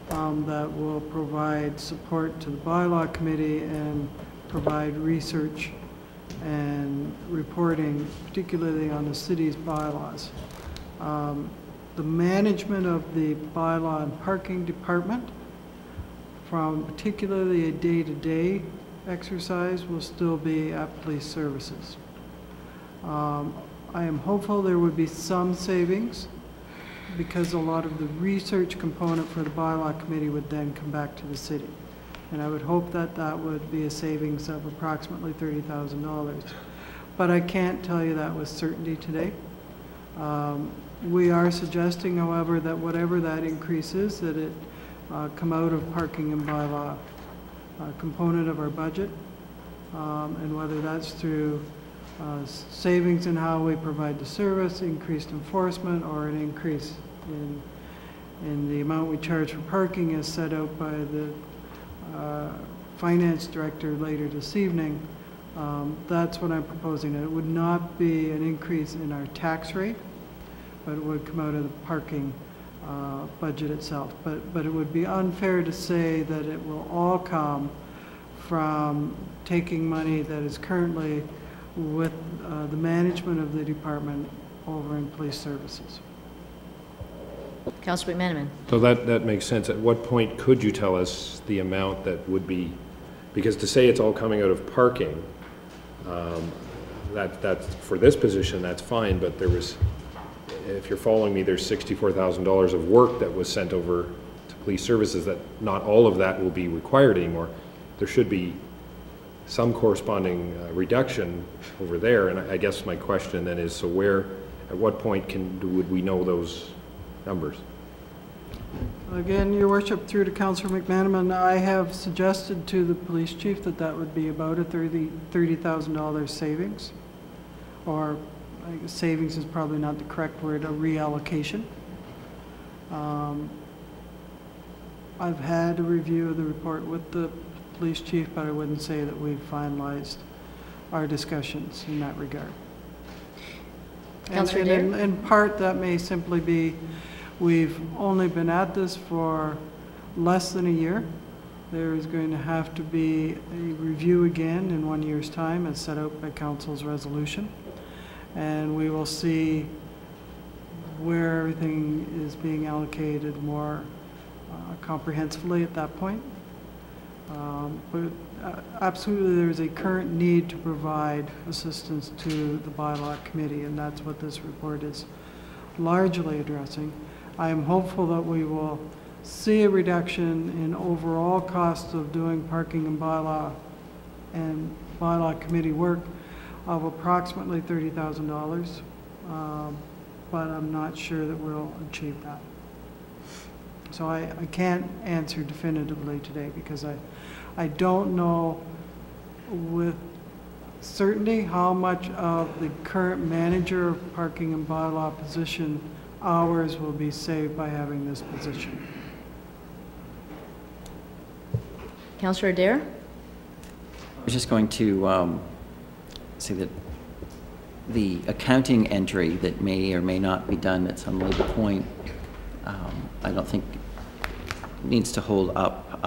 Speaker 19: that will provide support to the bylaw committee and provide research and reporting, particularly on the city's bylaws. The management of the bylaw and parking department, from particularly a day-to-day exercise, will still be at police services. I am hopeful there would be some savings because a lot of the research component for the bylaw committee would then come back to the city. And I would hope that that would be a savings of approximately $30,000. But I can't tell you that with certainty today. We are suggesting, however, that whatever that increase is, that it come out of parking and bylaw component of our budget, and whether that's through savings in how we provide the service, increased enforcement, or an increase in the amount we charge for parking as set out by the finance director later this evening. That's what I'm proposing. It would not be an increase in our tax rate, but it would come out of the parking budget itself. But it would be unfair to say that it will all come from taking money that is currently with the management of the department over in police services.
Speaker 1: Councillor McManaman.
Speaker 2: So that makes sense. At what point could you tell us the amount that would be, because to say it's all coming out of parking, that's for this position, that's fine, but there was, if you're following me, there's $64,000 of work that was sent over to police services, that not all of that will be required anymore. There should be some corresponding reduction over there, and I guess my question then is, so where, at what point would we know those numbers?
Speaker 19: Again, Your Worship, through to Councillor McManaman, I have suggested to the police chief that that would be about a $30,000 savings, or I guess savings is probably not the correct word, a reallocation. I've had a review of the report with the police chief, but I wouldn't say that we've finalized our discussions in that regard.
Speaker 1: Councillor
Speaker 19: And in part, that may simply be we've only been at this for less than a year. There is going to have to be a review again in 1 year's time as set out by council's resolution. And we will see where everything is being allocated more comprehensively at that point. But absolutely there is a current need to provide assistance to the bylaw committee, and that's what this report is largely addressing. I am hopeful that we will see a reduction in overall costs of doing parking and bylaw committee work of approximately $30,000, but I'm not sure that we'll achieve that. So I can't answer definitively today because I don't know with certainty how much of the current manager of parking and bylaw position hours will be saved by having this position.
Speaker 1: Councillor Adair?
Speaker 9: I was just going to say that the accounting entry that may or may not be done at some later point, I don't think needs to hold up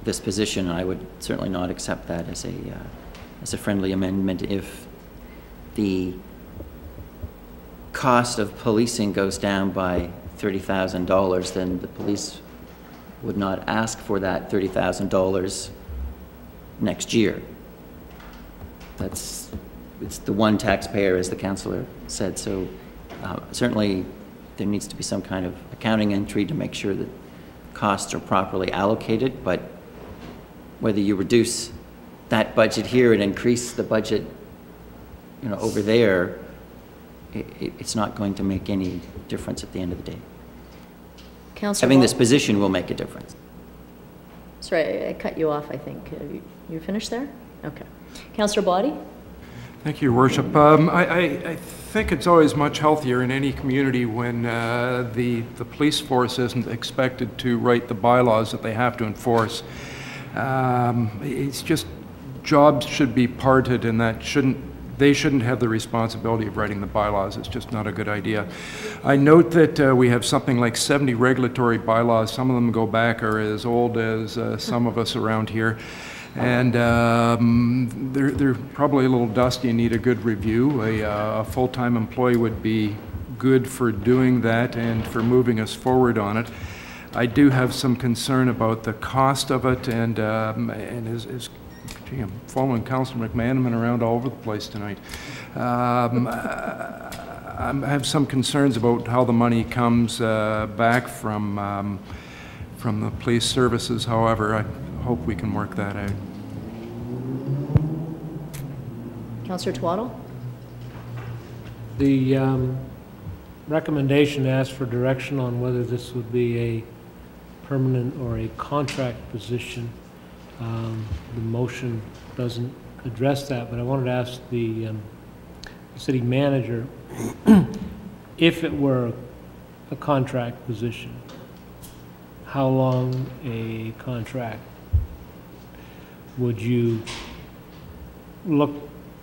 Speaker 9: this position. I would certainly not accept that as a friendly amendment. If the cost of policing goes down by $30,000, then the police would not ask for that $30,000 next year. It's the one taxpayer, as the councillor said. So certainly there needs to be some kind of accounting entry to make sure that costs are properly allocated, but whether you reduce that budget here and increase the budget, over there, it's not going to make any difference at the end of the day.
Speaker 1: Councillor
Speaker 9: Having this position will make a difference.
Speaker 1: Sorry, I cut you off, I think. You finished there? Okay. Councillor Body?
Speaker 17: Thank you, Your Worship. I think it's always much healthier in any community when the police force isn't expected to write the bylaws that they have to enforce. It's just jobs should be parted, and they shouldn't have the responsibility of writing the bylaws. It's just not a good idea. I note that we have something like 70 regulatory bylaws. Some of them go back are as old as some of us around here. And they're probably a little dusty and need a good review. A full-time employee would be good for doing that and for moving us forward on it. I do have some concern about the cost of it, and gee, I'm following Councillor McManaman around all over the place tonight. I have some concerns about how the money comes back from the police services. However, I hope we can work that out.
Speaker 1: Councillor Twaddle?
Speaker 3: The recommendation asks for direction on whether this would be a permanent or a contract position. The motion doesn't address that, but I wanted to ask the city manager if it were a contract position, how long a contract would you look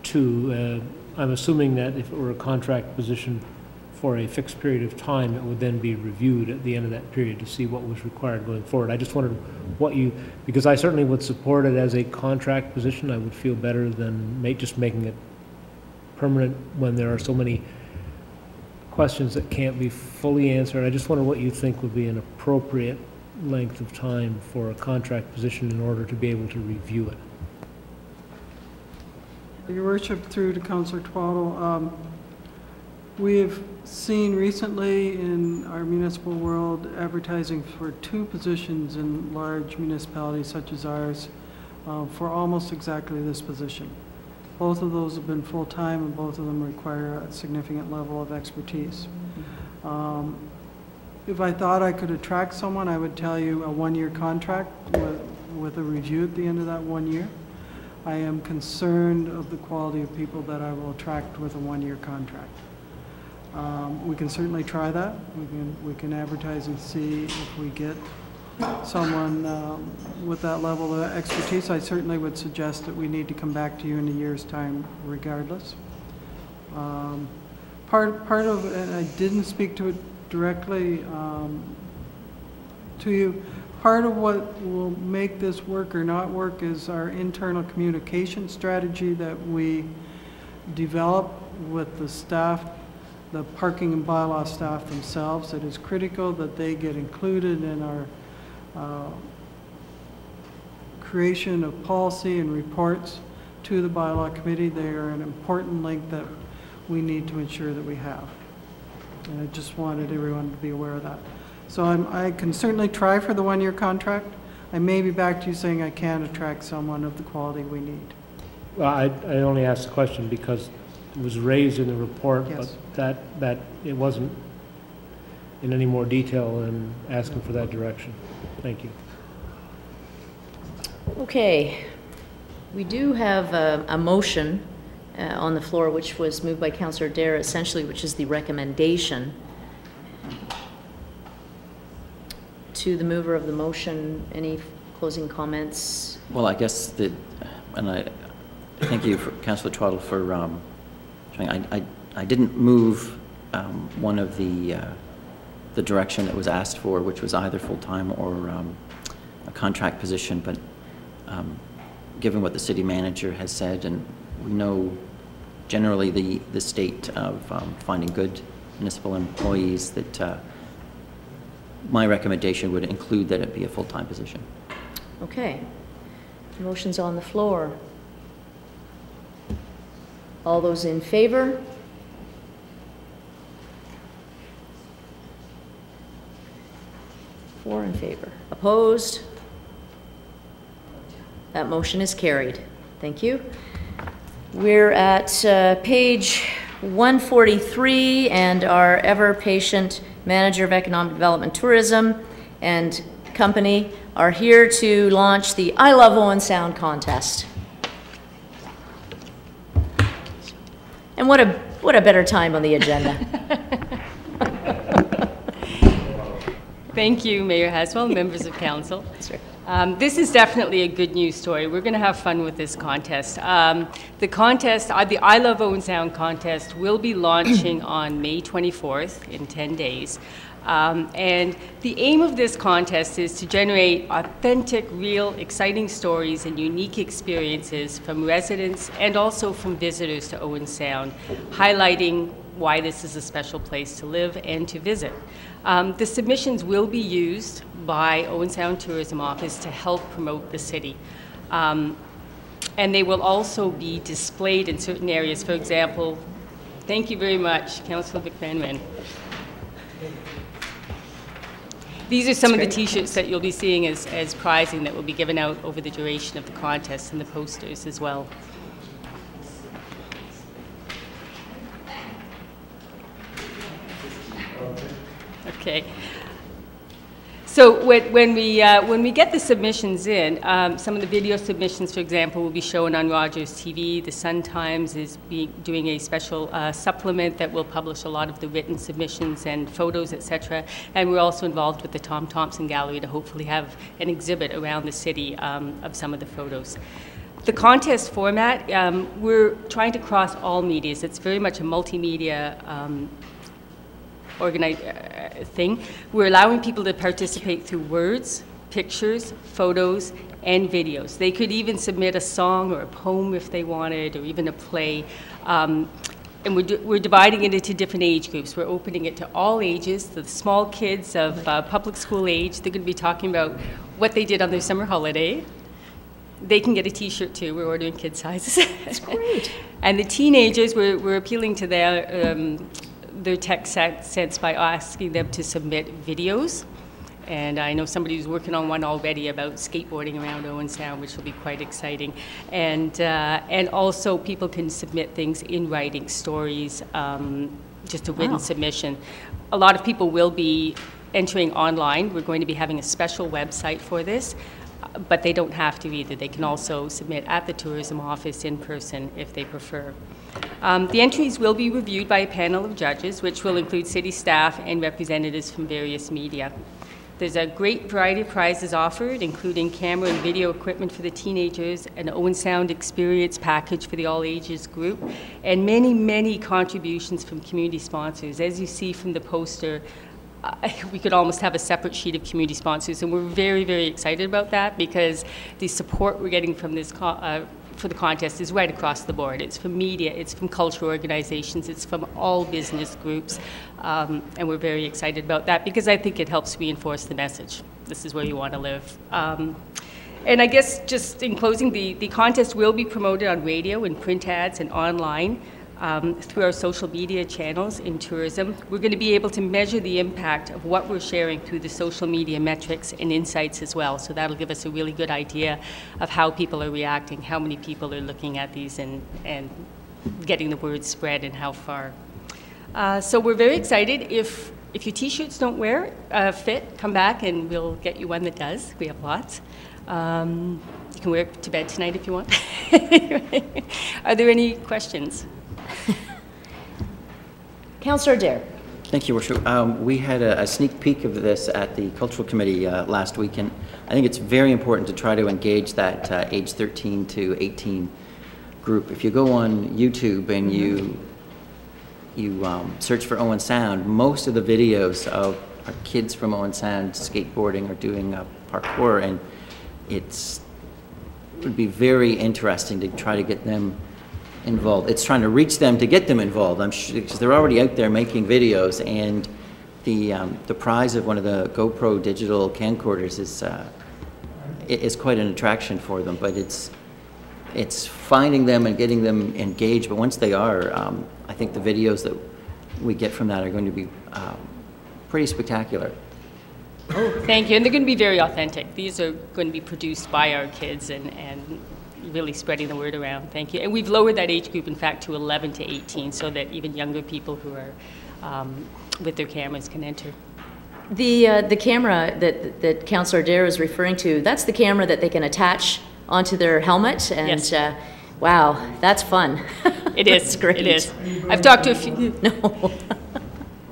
Speaker 3: to? I'm assuming that if it were a contract position for a fixed period of time, it would then be reviewed at the end of that period to see what was required going forward. I just wondered because I certainly would support it as a contract position. I would feel better than just making it permanent when there are so many questions that can't be fully answered. I just wonder what you think would be an appropriate length of time for a contract position in order to be able to review it.
Speaker 19: Your Worship, through to Councillor Twaddle, we have seen recently in our municipal world advertising for 2 positions in large municipalities such as ours for almost exactly this position. Both of those have been full-time, and both of them require a significant level of expertise. If I thought I could attract someone, I would tell you a 1-year contract with a review at the end of that 1 year. I am concerned of the quality of people that I will attract with a one-year contract. We can certainly try that. We can advertise and see if we get someone with that level of expertise. I certainly would suggest that we need to come back to you in a year's time regardless. Part of, and I didn't speak to it directly to you, part of what will make this work or not work is our internal communication strategy that we develop with the staff, the parking and bylaw staff themselves. It is critical that they get included in our creation of policy and reports to the bylaw committee. They are an important link that we need to ensure that we have. And I just wanted everyone to be aware of that. So I can certainly try for the one-year contract. I may be back to you saying I can attract someone of the quality we need.
Speaker 3: Well, I only asked the question because it was raised in the report,
Speaker 19: yes,
Speaker 3: but that it wasn't in any more detail than asking for that direction. Thank you.
Speaker 1: Okay. We do have a motion on the floor, which was moved by Councillor Dare, essentially, which is the recommendation. To the mover of the motion, any closing comments?
Speaker 9: Well, I guess that, and I thank you, Councillor Twaddle, for showing. I didn't move one of the direction that was asked for, which was either full-time or a contract position, but given what the city manager has said, and we know generally the state of finding good municipal employees, that my recommendation would include that it be a full-time position.
Speaker 1: Okay. The motion's on the floor. All those in favor? Four in favor. Opposed? That motion is carried. Thank you. We're at page 143, and our ever-patient Manager of Economic Development Tourism and company are here to launch the I Love Owen Sound contest. And what a better time on the agenda.
Speaker 21: Thank you, Mayor Haswell, members of council. This is definitely a good news story. We're going to have fun with this contest. The contest, the I Love Owen Sound contest, will be launching on May 24th in 10 days. And the aim of this contest is to generate authentic, real, exciting stories and unique experiences from residents and also from visitors to Owen Sound, highlighting why this is a special place to live and to visit. The submissions will be used by Owen Sound Tourism Office to help promote the city. And they will also be displayed in certain areas. For example, thank you very much, Councillor McManaman. These are some of the T-shirts that you'll be seeing as prizing that will be given out over the duration of the contest, and the posters as well. Okay. So when we get the submissions in, some of the video submissions, for example, will be shown on Rogers TV. The Sun-Times is doing a special supplement that will publish a lot of the written submissions and photos, etc. And we're also involved with the Tom Thompson Gallery to hopefully have an exhibit around the city of some of the photos. The contest format, we're trying to cross all medias. It's very much a multimedia thing. We're allowing people to participate through words, pictures, photos, and videos. They could even submit a song or a poem if they wanted, or even a play. And we're dividing it into different age groups. We're opening it to all ages. The small kids of public school age, they're going to be talking about what they did on their summer holiday. They can get a T-shirt too. We're ordering kid sizes. That's great. And the teenagers, we're appealing to their tech sense by asking them to submit videos. And I know somebody who's working on one already about skateboarding around Owen Sound, which will be quite exciting. And also people can submit things in writing, stories, just a written submission. A lot of people will be entering online. We're going to be having a special website for this. but they don't have to either. They can also submit at the tourism office in person if they prefer. The entries will be reviewed by a panel of judges, which will include city staff and representatives from various media. There's a great variety of prizes offered, including camera and video equipment for the teenagers, an Owen Sound experience package for the all ages group, and many, many contributions from community sponsors. As you see from the poster, we could almost have a separate sheet of community sponsors, and we're very, very excited about that because the support we're getting from this for the contest is right across the board. It's from media, it's from cultural organizations, it's from all business groups, and we're very excited about that because I think it helps reinforce the message. This is where you want to live. And I guess just in closing, the contest will be promoted on radio and print ads and online through our social media channels in tourism. We're going to be able to measure the impact of what we're sharing through the social media metrics and insights as well. So that'll give us a really good idea of how people are reacting, how many people are looking at these and getting the word spread and how far. So we're very excited. If your t-shirts don't fit, come back and we'll get you one that does. We have lots. You can wear it to bed tonight if you want. Are there any questions?
Speaker 1: Councillor Adair.
Speaker 9: Thank you, Worship. We had a sneak peek of this at the Cultural Committee last week, and I think it's very important to try to engage that age 13 to 18 group. If you go on YouTube and you search for Owen Sound, most of the videos of our kids from Owen Sound skateboarding or doing parkour, and it would be very interesting to try to get them involved. It's trying to reach them to get them involved. I'm sure because they're already out there making videos, and the prize of one of the GoPro digital camcorders is quite an attraction for them. But it's finding them and getting them engaged. But once they are, I think the videos that we get from that are going to be pretty spectacular.
Speaker 21: Oh, thank you. And they're going to be very authentic. These are going to be produced by our kids and really spreading the word around. Thank you. And we've lowered that age group, in fact, to 11 to 18 so that even younger people who are with their cameras can enter.
Speaker 1: The camera that Councillor Adair is referring to, that's the camera that they can attach onto their helmet. And
Speaker 21: yes.
Speaker 1: Wow, that's fun.
Speaker 21: It is.
Speaker 1: It's great.
Speaker 21: It is. I've talked to a few.
Speaker 1: No.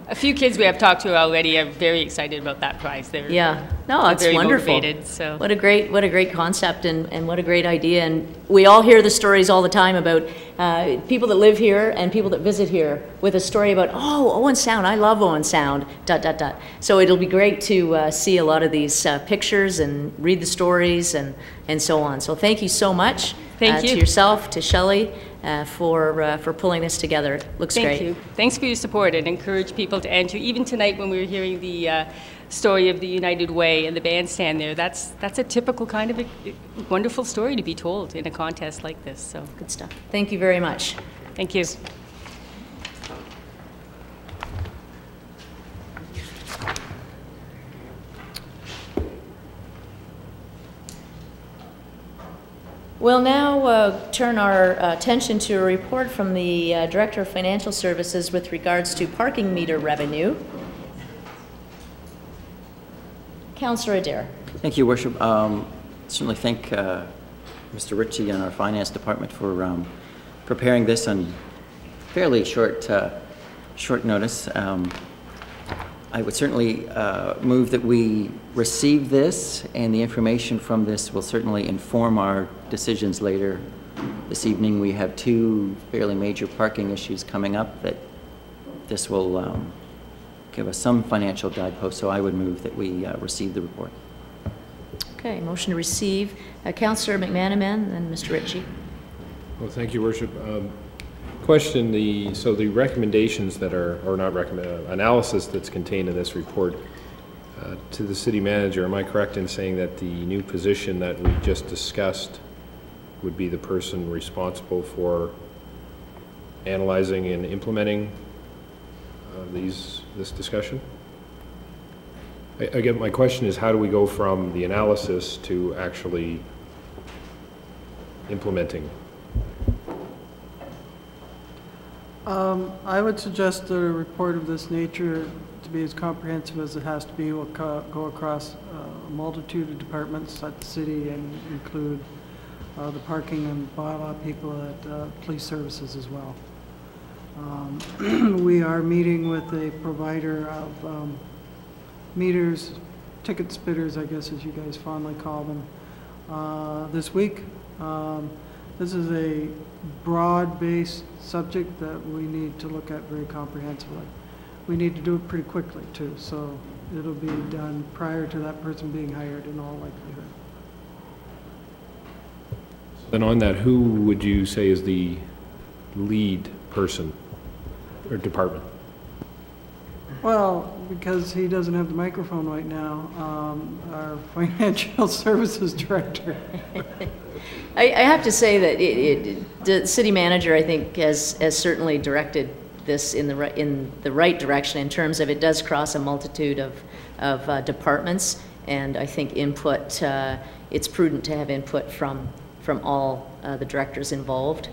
Speaker 21: A few kids we have talked to already are very excited about that prize. They're
Speaker 1: it's
Speaker 21: very
Speaker 1: wonderful.
Speaker 21: Motivated, so.
Speaker 1: What a great concept and what a great idea. And we all hear the stories all the time about people that live here and people that visit here with a story about, oh, Owen Sound, I love Owen Sound, ... So it'll be great to see a lot of these pictures and read the stories and so on. So thank you so much.
Speaker 21: Thank you.
Speaker 1: To yourself, to Shelley, for pulling this together. It looks great.
Speaker 21: Thank you. Thanks for your support, and encourage people to enter. Even tonight when we were hearing the story of the United Way and the bandstand there, that's a typical kind of a wonderful story to be told in a contest like this. So
Speaker 1: good stuff. Thank you very much.
Speaker 21: Thank you.
Speaker 1: We'll now turn our attention to a report from the Director of Financial Services with regards to parking meter revenue. Councillor Adair.
Speaker 9: Thank you, Worship. Certainly thank Mr. Ritchie and our Finance Department for preparing this on fairly short notice. I would certainly move that we receive this, and the information from this will certainly inform our decisions later this evening. We have two fairly major parking issues coming up that this will give us some financial guideposts, so I would move that we receive the report.
Speaker 1: Okay, motion to receive. Councillor McManaman and Mr. Ritchie.
Speaker 2: Well, thank you, Worship. Question, the recommendations that are, or not analysis that's contained in this report to the city manager, am I correct in saying that the new position that we just discussed would be the person responsible for analyzing and implementing this discussion? Again, my question is, how do we go from the analysis to actually implementing?
Speaker 19: I would suggest that a report of this nature to be as comprehensive as it has to be. Will go across a multitude of departments at the city and include the parking and bylaw people at police services as well. We are meeting with a provider of meters, ticket spitters, I guess as you guys fondly call them, this week. This is a broad-based subject that we need to look at very comprehensively. We need to do it pretty quickly too, so it'll be done prior to that person being hired in all likelihood.
Speaker 2: Then on that, who would you say is the lead person or department?
Speaker 19: Well, because he doesn't have the microphone right now, our financial services director.
Speaker 1: I have to say that the city manager, I think, has certainly directed this in the right direction in terms of it does cross a multitude of departments, and I think input. It's prudent to have input from all the directors involved,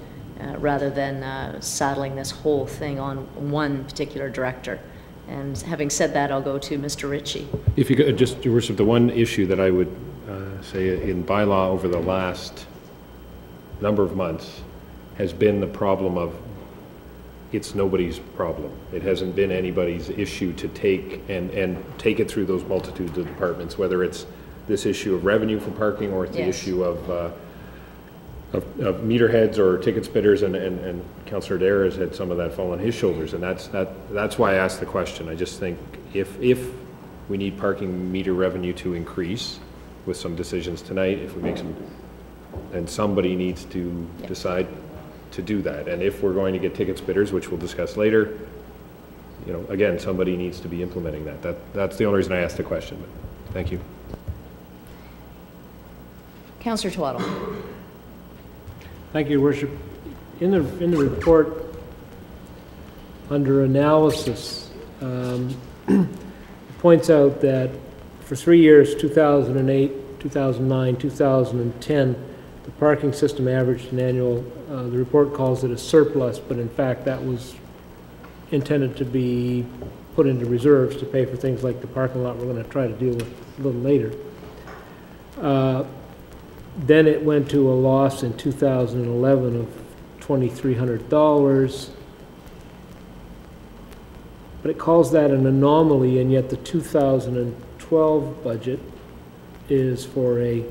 Speaker 1: rather than saddling this whole thing on one particular director. And having said that, I'll go to Mr. Ritchie.
Speaker 2: If you could, just, Your Worship, the one issue that I would say in bylaw over the last number of months has been the problem of it's nobody's problem. It hasn't been anybody's issue to take and take it through those multitudes of departments, whether it's this issue of revenue for parking or it's the issue of meter heads or ticket spitters, and Councillor Adair has had some of that fall on his shoulders, and that's why I asked the question. I just think if we need parking meter revenue to increase with some decisions tonight, if we make some, then somebody needs to decide to do that. And if we're going to get ticket spitters, which we'll discuss later, you know, again, somebody needs to be implementing that. That's the only reason I asked the question, but thank you.
Speaker 1: Councillor Twaddle.
Speaker 3: Thank you, Your Worship. In the report, under analysis, it points out that for 3 years, 2008, 2009, 2010, the parking system averaged an annual, the report calls it a surplus, but in fact that was intended to be put into reserves to pay for things like the parking lot we're going to try to deal with a little later. Then it went to a loss in 2011 of $2,300, but it calls that an anomaly, and yet the 2012 budget is for a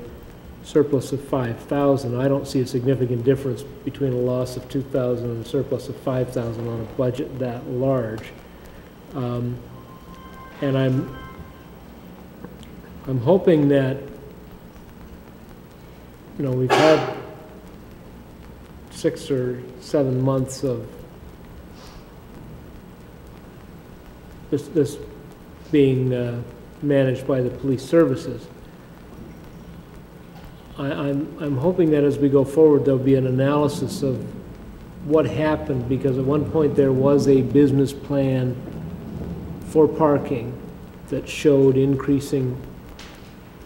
Speaker 3: surplus of $5,000. I don't see a significant difference between a loss of $2,000 and a surplus of $5,000 on a budget that large. And I'm hoping that, you know, we've had 6 or 7 months of this being managed by the police services. I'm hoping that as we go forward, there'll be an analysis of what happened, because at one point there was a business plan for parking that showed increasing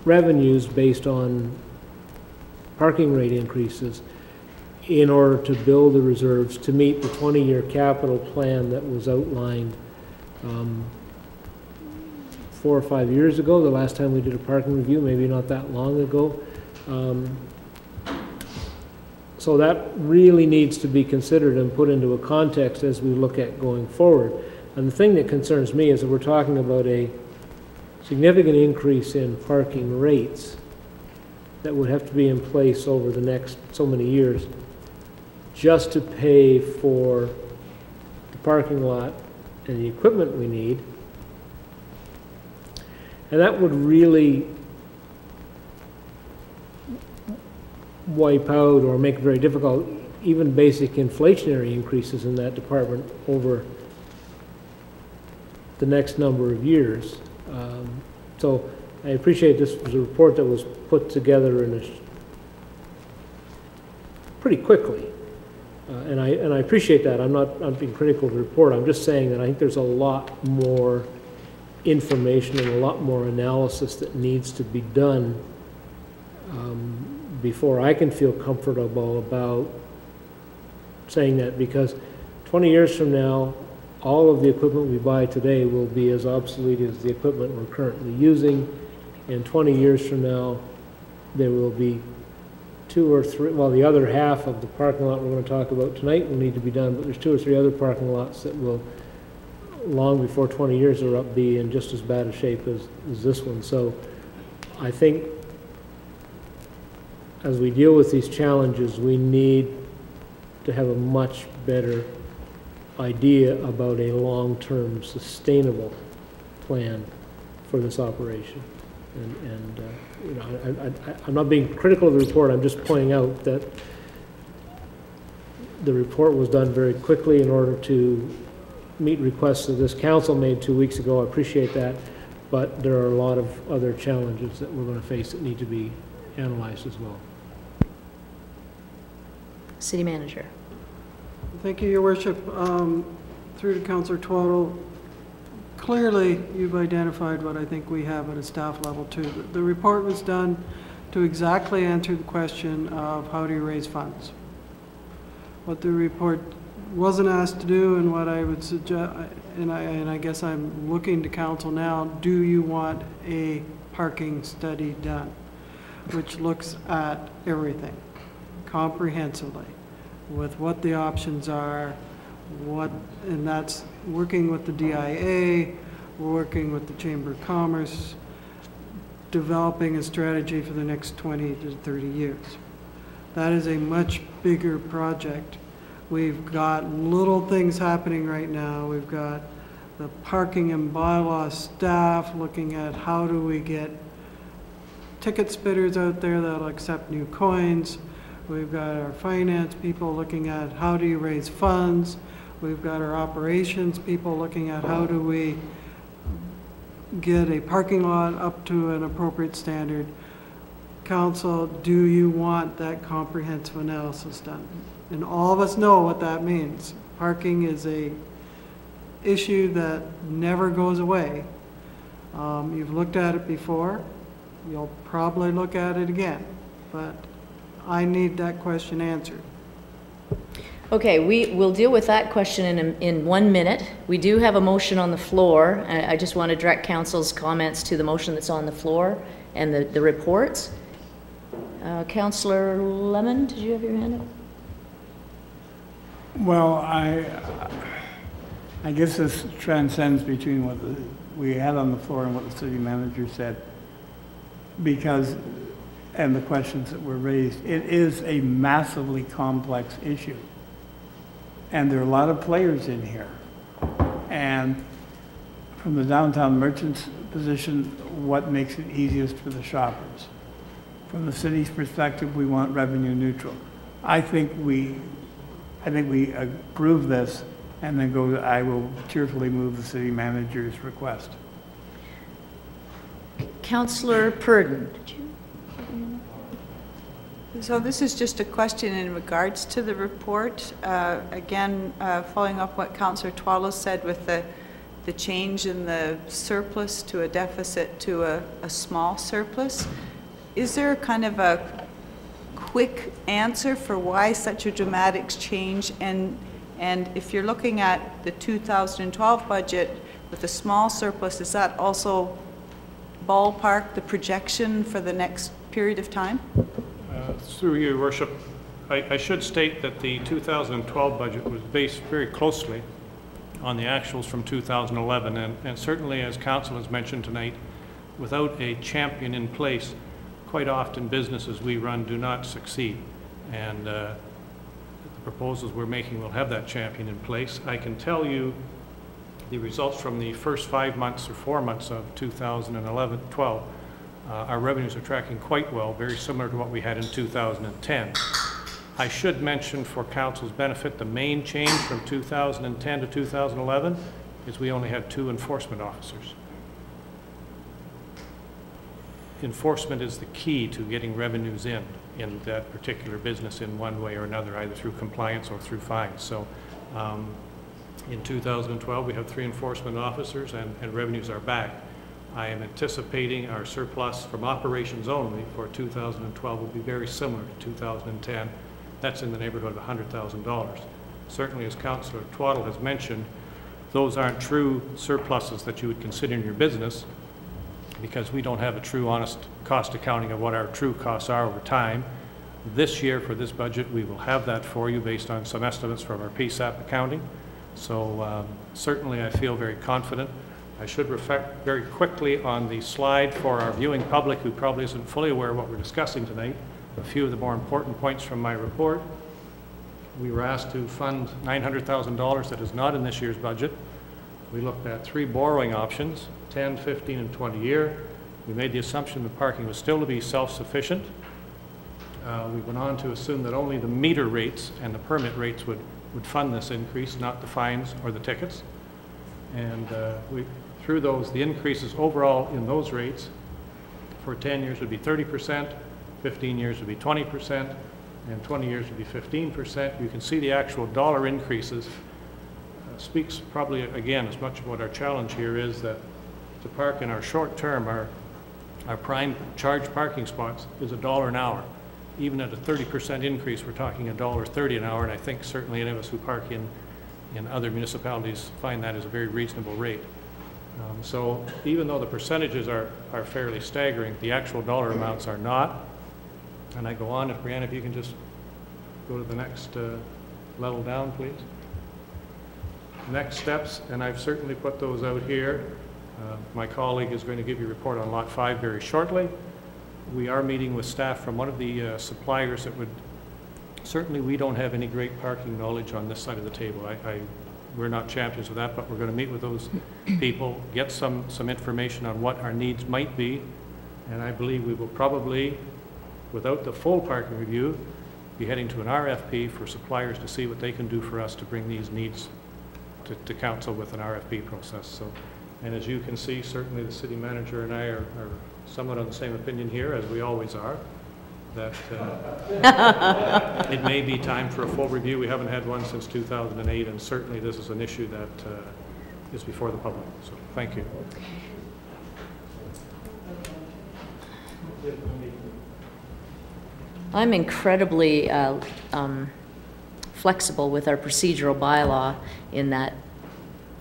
Speaker 3: revenues based on parking rate increases in order to build the reserves to meet the 20-year capital plan that was outlined 4 or 5 years ago, the last time we did a parking review, maybe not that long ago. So that really needs to be considered and put into a context as we look at going forward. And the thing that concerns me is that we're talking about a significant increase in parking rates that would have to be in place over the next so many years just to pay for the parking lot and the equipment we need. And that would really wipe out or make it very difficult even basic inflationary increases in that department over the next number of years. So I appreciate this was a report that was put together in pretty quickly, and I appreciate that. I'm not being critical of the report. I'm just saying that I think there's a lot more information and a lot more analysis that needs to be done before I can feel comfortable about saying that, because 20 years from now, all of the equipment we buy today will be as obsolete as the equipment we're currently using. And 20 years from now, there will be 2 or 3, well, the other half of the parking lot we're going to talk about tonight will need to be done, but there's 2 or 3 other parking lots that will, long before 20 years are up, be in just as bad a shape as this one. So I think as we deal with these challenges, we need to have a much better idea about a long-term sustainable plan for this operation. And you know, I'm not being critical of the report, I'm just pointing out that the report was done very quickly in order to meet requests that this council made 2 weeks ago. I appreciate that, but there are a lot of other challenges that we're going to face that need to be analyzed as well.
Speaker 1: City Manager.
Speaker 19: Thank you, Your Worship. Through to Councillor Twaddle, clearly you've identified what I think we have at a staff level too. The report was done to exactly answer the question of how do you raise funds. What the report wasn't asked to do, and what I would suggest, and I guess I'm looking to council now, do you want a parking study done, which looks at everything comprehensively, with what the options are, and that's working with the DIA, working with the Chamber of Commerce, developing a strategy for the next 20 to 30 years. That is a much bigger project. We've got little things happening right now. We've got the parking and bylaw staff looking at how do we get ticket spitters out there that'll accept new coins. We've got our finance people looking at how do you raise funds. We've got our operations people looking at how do we get a parking lot up to an appropriate standard. Council, do you want that comprehensive analysis done? And all of us know what that means. Parking is a issue that never goes away. You've looked at it before. You'll probably look at it again. But I need that question answered.
Speaker 1: Okay, we will deal with that question in 1 minute. We do have a motion on the floor. I just want to direct council's comments to the motion that's on the floor and the reports. Councillor Lemon, did you have your hand up?
Speaker 10: Well, I guess this transcends between what we had on the floor and what the city manager said, because, and the questions that were raised, it is a massively complex issue. And there are a lot of players in here. And from the downtown merchant's position, what makes it easiest for the shoppers? From the city's perspective, we want revenue neutral. I think we approve this and then I will cheerfully move the city manager's request.
Speaker 1: Councillor Purdon.
Speaker 11: So this is just a question in regards to the report. Again, following up what Councillor Twaddle said with the change in the surplus to a deficit to a small surplus. Is there kind of a quick answer for why such a dramatic change? And if you're looking at the 2012 budget with a small surplus, is that also ballpark the projection for the next period of time?
Speaker 4: Through you, Your Worship, I should state that the 2012 budget was based very closely on the actuals from 2011, and certainly, as Council has mentioned tonight, without a champion in place, quite often businesses we run do not succeed. And the proposals we're making will have that champion in place. I can tell you the results from the first 5 months or 4 months of 2012. Our revenues are tracking quite well, very similar to what we had in 2010. I should mention for Council's benefit, the main change from 2010 to 2011 is we only had 2 enforcement officers. Enforcement is the key to getting revenues in that particular business in one way or another, either through compliance or through fines. So in 2012, we have 3 enforcement officers and revenues are back. I am anticipating our surplus from operations only for 2012 will be very similar to 2010. That's in the neighborhood of $100,000. Certainly, as Councillor Twaddle has mentioned, those aren't true surpluses that you would consider in your business, because we don't have a true honest cost accounting of what our true costs are over time. This year, for this budget, we will have that for you based on some estimates from our PSAP accounting. So certainly I feel very confident. I should reflect very quickly on the slide for our viewing public who probably isn't fully aware of what we're discussing tonight. A few of the more important points from my report. We were asked to fund $900,000 that is not in this year's budget. We looked at 3 borrowing options, 10, 15, and 20 year. We made the assumption the parking was still to be self-sufficient. We went on to assume that only the meter rates and the permit rates would fund this increase, not the fines or the tickets. And through those, the increases overall in those rates for 10 years would be 30%, 15 years would be 20%, and 20 years would be 15%. You can see the actual dollar increases. Speaks probably, again, as much of what our challenge here is, that to park in our short term, our prime charge parking spots is $1 an hour. Even at a 30% increase, we're talking $1.30 an hour, and I think certainly any of us who park in other municipalities find that is a very reasonable rate. So even though the percentages are fairly staggering, the actual dollar amounts are not. And I go on, if Brianna, if you can just go to the next level down, please. Next steps, and I've certainly put those out here. My colleague is going to give you a report on Lot 5 very shortly. We are meeting with staff from one of the suppliers that would, certainly we don't have any great parking knowledge on this side of the table. We're not champions of that, but we're going to meet with those people, get some information on what our needs might be, and I believe we will probably, without the full parking review, be heading to an RFP for suppliers to see what they can do for us to bring these needs to council with an RFP process. So, and as you can see, certainly the city manager and I are somewhat on the same opinion here, as we always are, that it may be time for a full review. We haven't had one since 2008, and certainly this is an issue that is before the public. So thank you.
Speaker 1: I'm incredibly flexible with our procedural bylaw in that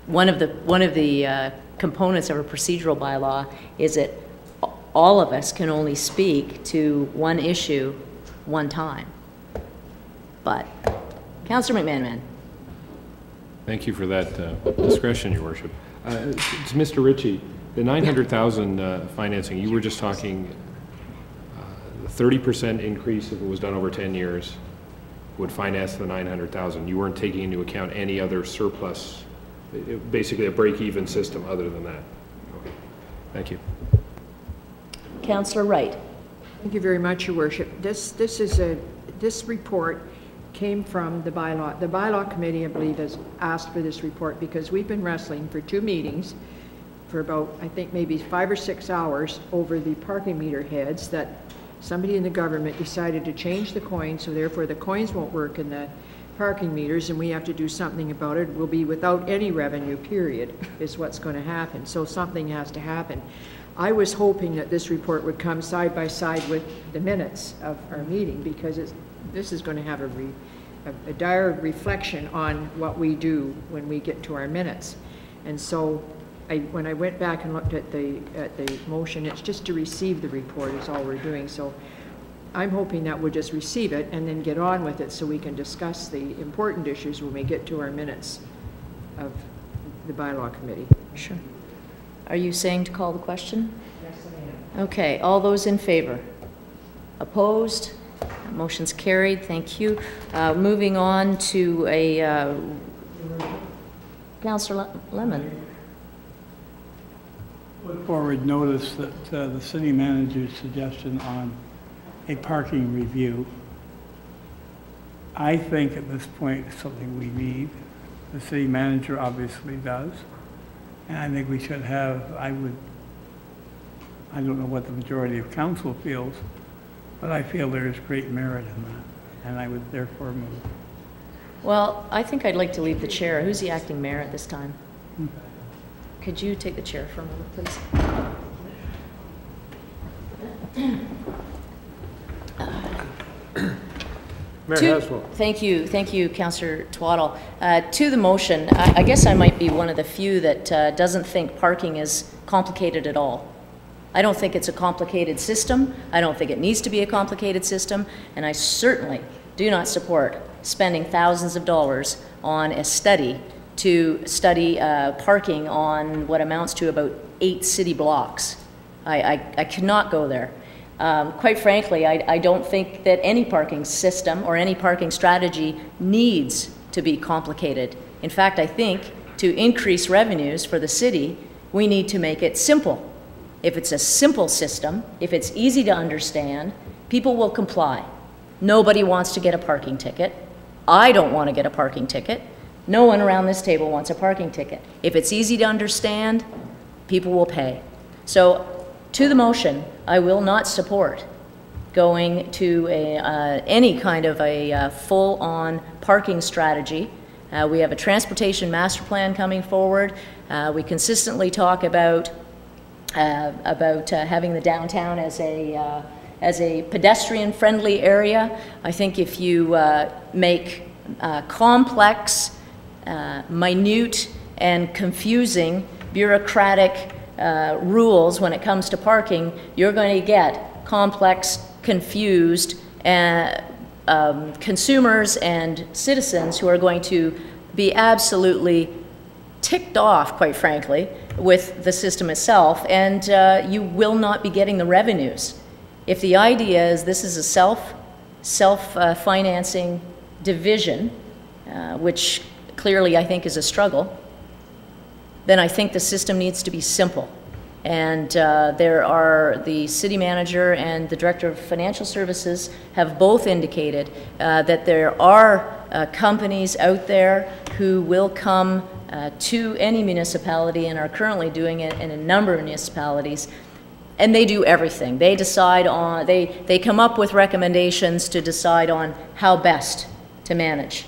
Speaker 1: one of the components of our procedural bylaw is that all of us can only speak to one issue one time. But, Councillor McMahon.
Speaker 2: Thank you for that discretion, Your Worship. To Mr. Ritchie, the 900,000 financing, you were just talking the 30% increase if it was done over 10 years would finance the 900,000. You weren't taking into account any other surplus, basically a break-even system other than that. Okay. Thank you.
Speaker 1: Councillor Wright.
Speaker 18: Thank you very much, Your Worship. This report came from the bylaw. The bylaw committee, I believe, has asked for this report because we've been wrestling for 2 meetings for about, I think, maybe 5 or 6 hours over the parking meter heads that somebody in the government decided to change the coins, so therefore the coins won't work in the parking meters and we have to do something about it. We'll be without any revenue, period, is what's going to happen. So something has to happen. I was hoping that this report would come side by side with the minutes of our meeting, because this is going to have a dire reflection on what we do when we get to our minutes. And so when I went back and looked at the motion, it's just to receive the report is all we're doing. So I'm hoping that we'll just receive it and then get on with it so we can discuss the important issues when we get to our minutes of the bylaw committee.
Speaker 1: Sure. Are you saying to call the question?
Speaker 18: Yes, I am. Okay.
Speaker 1: All those in favor? Opposed? That motion's carried. Thank you. Moving on to a Councillor Lemon.
Speaker 10: Put forward notice that the city manager's suggestion on a parking review. I think at this point it's something we need. The city manager obviously does. And I think we should have, I don't know what the majority of council feels, but I feel there is great merit in that. And I would therefore move.
Speaker 1: Well, I think I'd like to leave the chair. Who's the acting mayor at this time? Could you take the chair for a moment, please?
Speaker 3: Mayor Haswell.
Speaker 1: Thank you, Councillor Twaddle. To the motion, I guess I might be one of the few that doesn't think parking is complicated at all. I don't think it's a complicated system. I don't think it needs to be a complicated system, and I certainly do not support spending thousands of dollars on a study to study parking on what amounts to about 8 city blocks. I cannot go there. Quite frankly, I don't think that any parking system or any parking strategy needs to be complicated. In fact, I think to increase revenues for the city, we need to make it simple. If it's a simple system, if it's easy to understand, people will comply. Nobody wants to get a parking ticket. I don't want to get a parking ticket. No one around this table wants a parking ticket. If it's easy to understand, people will pay. So, to the motion, I will not support going to any kind of a full-on parking strategy. We have a transportation master plan coming forward. We consistently talk about having the downtown as a pedestrian-friendly area. I think if you make complex, minute, and confusing bureaucratic rules when it comes to parking, you're going to get complex, confused consumers and citizens who are going to be absolutely ticked off, quite frankly, with the system itself, and you will not be getting the revenues. If the idea is this is a self-financing division, which clearly I think is a struggle, then I think the system needs to be simple. And the city manager and the director of financial services have both indicated that there are companies out there who will come to any municipality and are currently doing it in a number of municipalities, and they do everything. They decide on, they come up with recommendations to decide on how best to manage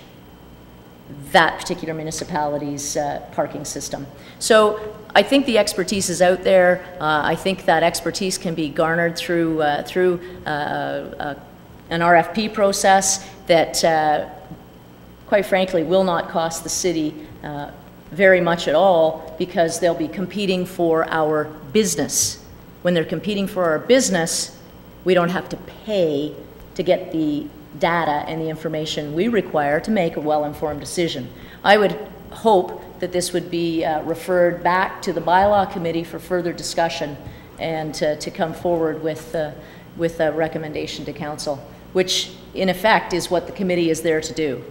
Speaker 1: that particular municipality's parking system. So I think the expertise is out there. I think that expertise can be garnered through an RFP process that, quite frankly, will not cost the city very much at all, because they'll be competing for our business. When they're competing for our business, we don't have to pay to get the data and the information we require to make a well-informed decision. I would hope that this would be referred back to the bylaw committee for further discussion and to come forward with a recommendation to council, which in effect is what the committee is there to do.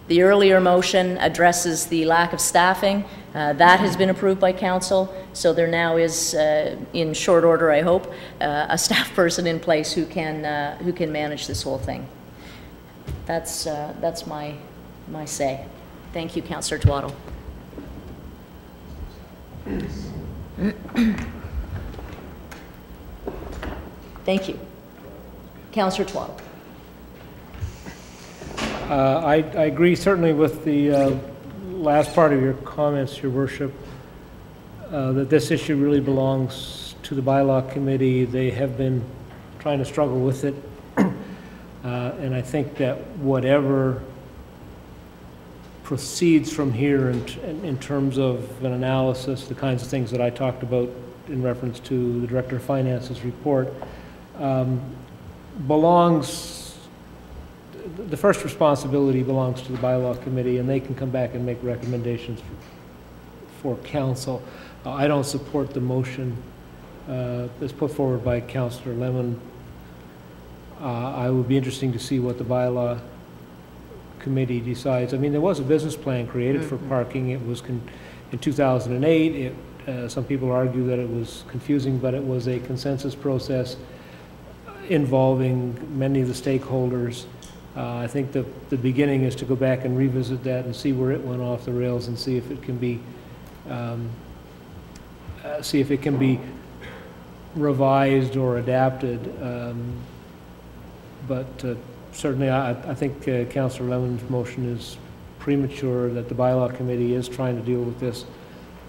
Speaker 1: The earlier motion addresses the lack of staffing. That has been approved by council, so there now is, in short order I hope, a staff person in place who can manage this whole thing. That's my say. Thank you, Councillor Twaddle. Thank you. Councillor Twaddle.
Speaker 3: I agree certainly with the last part of your comments, Your Worship, that this issue really belongs to the bylaw committee. They have been trying to struggle with it. And I think that whatever proceeds from here in terms of an analysis, the kinds of things that I talked about in reference to the Director of Finance's report, the first responsibility belongs to the bylaw committee, and they can come back and make recommendations for council. I don't support the motion that's put forward by Councillor Lemon. I would be interesting to see what the bylaw committee decides. I mean, there was a business plan created for parking. It was in 2008. Some people argue that it was confusing, but it was a consensus process involving many of the stakeholders. I think the beginning is to go back and revisit that and see where it went off the rails and see if it can be revised or adapted. But certainly I think Councillor Lemon's motion is premature, that the bylaw committee is trying to deal with this.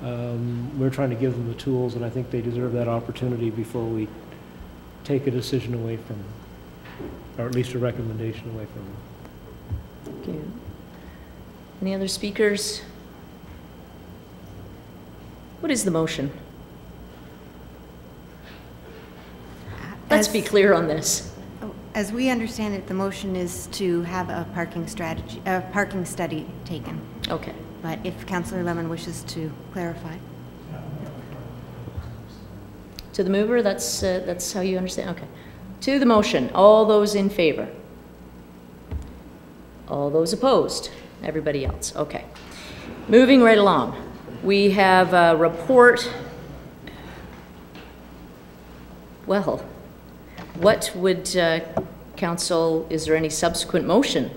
Speaker 3: We're trying to give them the tools, and I think they deserve that opportunity before we take a decision away from them, or at least a recommendation away from them.
Speaker 1: Thank you. Any other speakers? What is the motion? Let's be clear on this.
Speaker 6: As we understand it, the motion is to have a parking study taken.
Speaker 1: Okay.
Speaker 6: But if Councillor Lemon wishes to clarify.
Speaker 1: To the mover, that's how you understand? Okay. To the motion, all those in favor? All those opposed? Everybody else? Okay. Moving right along. We have a report. Well, what would council, is there any subsequent motion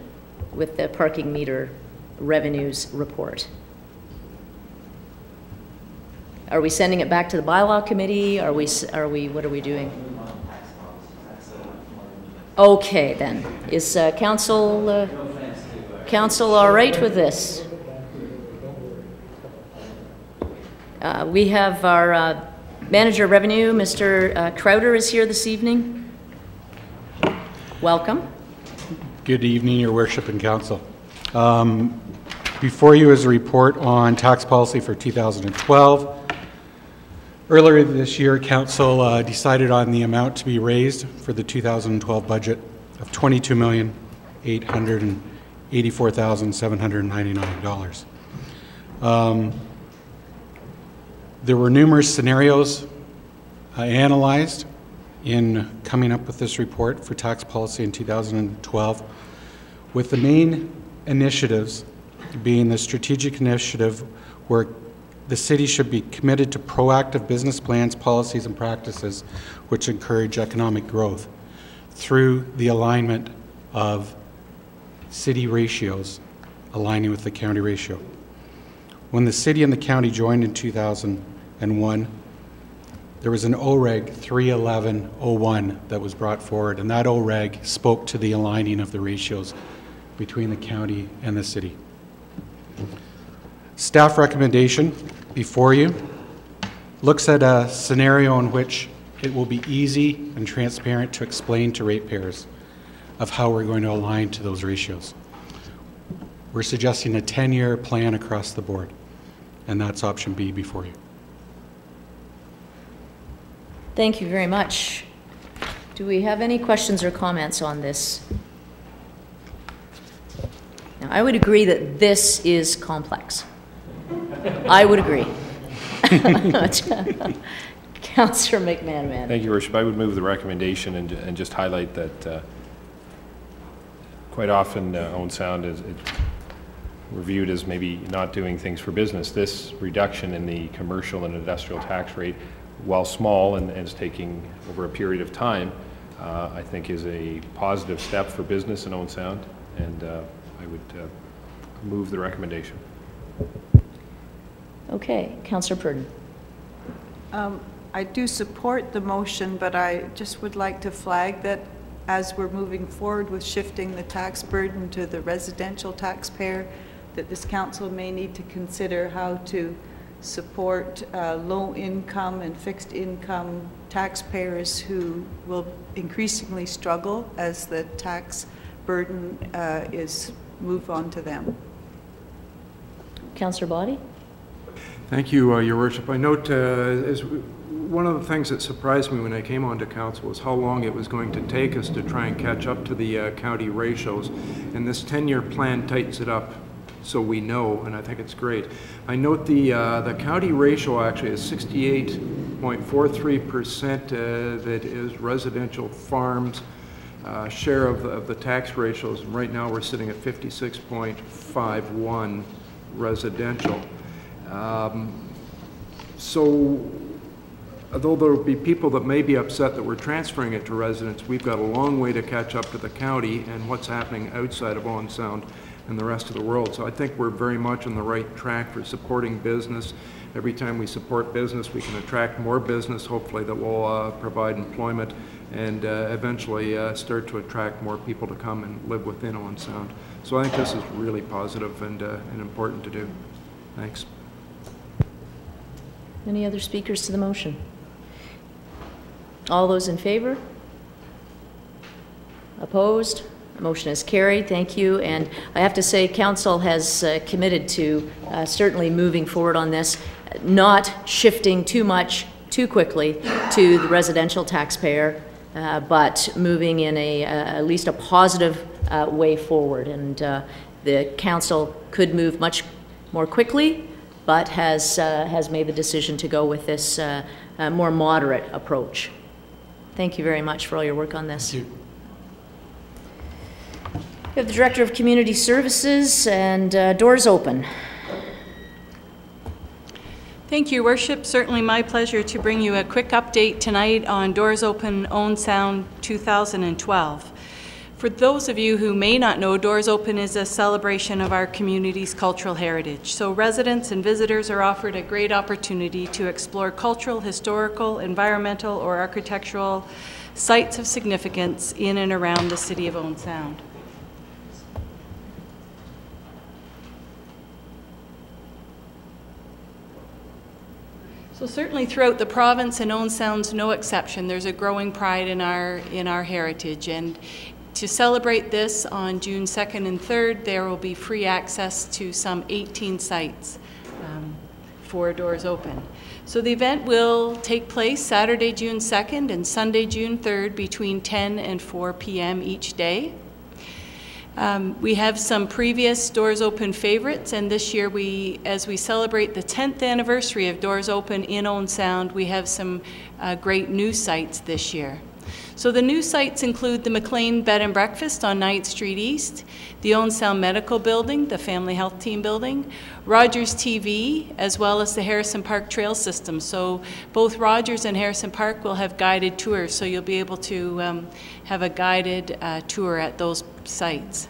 Speaker 1: with the parking meter revenues report? Are we sending it back to the bylaw committee? What are we doing? Okay, then. Is council all right with this? We have our manager of revenue, Mr. Crowder, is here this evening. Welcome.
Speaker 7: Good evening, Your Worship and Council. Before you is a report on tax policy for 2012. Earlier this year, Council decided on the amount to be raised for the 2012 budget of $22,884,799. There were numerous scenarios analyzed in coming up with this report for tax policy in 2012, with the main initiatives being the strategic initiative where the city should be committed to proactive business plans, policies, and practices which encourage economic growth through the alignment of city ratios aligning with the county ratio. When the city and the county joined in 2001, there was an OREG 31101 that was brought forward, and that OREG spoke to the aligning of the ratios between the county and the city. Staff recommendation before you looks at a scenario in which it will be easy and transparent to explain to ratepayers of how we're going to align to those ratios. We're suggesting a 10-year plan across the board, and that's option B before you.
Speaker 1: Thank you very much. Do we have any questions or comments on this? Now, I would agree that this is complex. I would agree. Councillor McMahon.
Speaker 2: Thank you, Worship. I would move the recommendation and just highlight that quite often Owen Sound is reviewed as maybe not doing things for business. This reduction in the commercial and industrial tax rate, while small and is taking over a period of time, I think is a positive step for business in Owen Sound, and I would move the recommendation.
Speaker 1: Okay, Councillor Purdon.
Speaker 11: I do support the motion, but I just would like to flag that as we're moving forward with shifting the tax burden to the residential taxpayer, that this council may need to consider how to support low income and fixed income taxpayers who will increasingly struggle as the tax burden is moved on to them.
Speaker 1: Councillor Boddy.
Speaker 17: Thank you, Your Worship. I note as one of the things that surprised me when I came onto council was how long it was going to take us to try and catch up to the county ratios, and this 10-year plan tightens it up so we know, and I think it's great. I note the county ratio actually is 68.43% that is residential farms share of the tax ratios, and right now we're sitting at 56.51 residential. So although there will be people that may be upset that we're transferring it to residents, we've got a long way to catch up to the county and what's happening outside of Owen Sound and the rest of the world. So I think we're very much on the right track for supporting business. Every time we support business, we can attract more business, hopefully, that will provide employment and eventually start to attract more people to come and live within Owen Sound. So I think this is really positive and important to do. Thanks.
Speaker 1: Any other speakers to the motion? All those in favor? Opposed? The motion is carried. Thank you. And I have to say, Council has committed to certainly moving forward on this, not shifting too much too quickly to the residential taxpayer, but moving in at least a positive way forward. And the Council could move much more quickly, but has made the decision to go with this more moderate approach. Thank you very much for all your work on this.
Speaker 7: Thank you.
Speaker 1: We have the Director of Community Services and Doors Open.
Speaker 5: Thank you, Your Worship. Certainly my pleasure to bring you a quick update tonight on Doors Open Owen Sound 2012. For those of you who may not know, Doors Open is a celebration of our community's cultural heritage. So residents and visitors are offered a great opportunity to explore cultural, historical, environmental, or architectural sites of significance in and around the city of Owen Sound. So certainly throughout the province, and Owen Sound's no exception, there's a growing pride in our heritage. And to celebrate this on June 2nd and 3rd, there will be free access to some 18 sites for Doors Open. So the event will take place Saturday, June 2nd and Sunday, June 3rd between 10 and 4 p.m. each day. We have some previous Doors Open favorites, and this year as we celebrate the 10th anniversary of Doors Open in Owen Sound, we have some great new sites this year. So the new sites include the McLean Bed and Breakfast on 9th Street East, the Owen Sound Medical Building, the Family Health Team Building, Rogers TV, as well as the Harrison Park Trail System. So both Rogers and Harrison Park will have guided tours, so you'll be able to have a guided tour at those sites.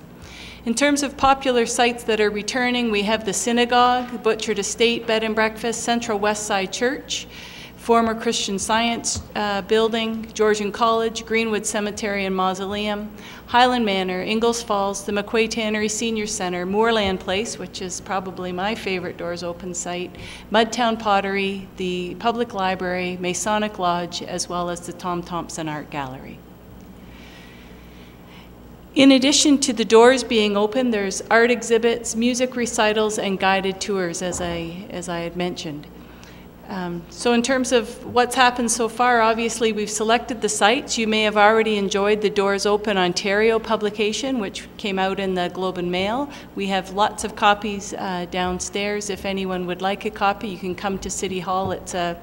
Speaker 5: In terms of popular sites that are returning, we have the Synagogue, Butchert Estate Bed and Breakfast, Central West Side Church, former Christian Science Building, Georgian College, Greenwood Cemetery and Mausoleum, Highland Manor, Ingalls Falls, the McQuay Tannery Senior Center, Moorland Place, which is probably my favorite Doors Open site, Mudtown Pottery, the Public Library, Masonic Lodge, as well as the Tom Thompson Art Gallery. In addition to the doors being open, there's art exhibits, music recitals, and guided tours, as I had mentioned. So in terms of what's happened so far, obviously we've selected the sites. You may have already enjoyed the Doors Open Ontario publication, which came out in the Globe and Mail. We have lots of copies downstairs. If anyone would like a copy, you can come to City Hall. It's a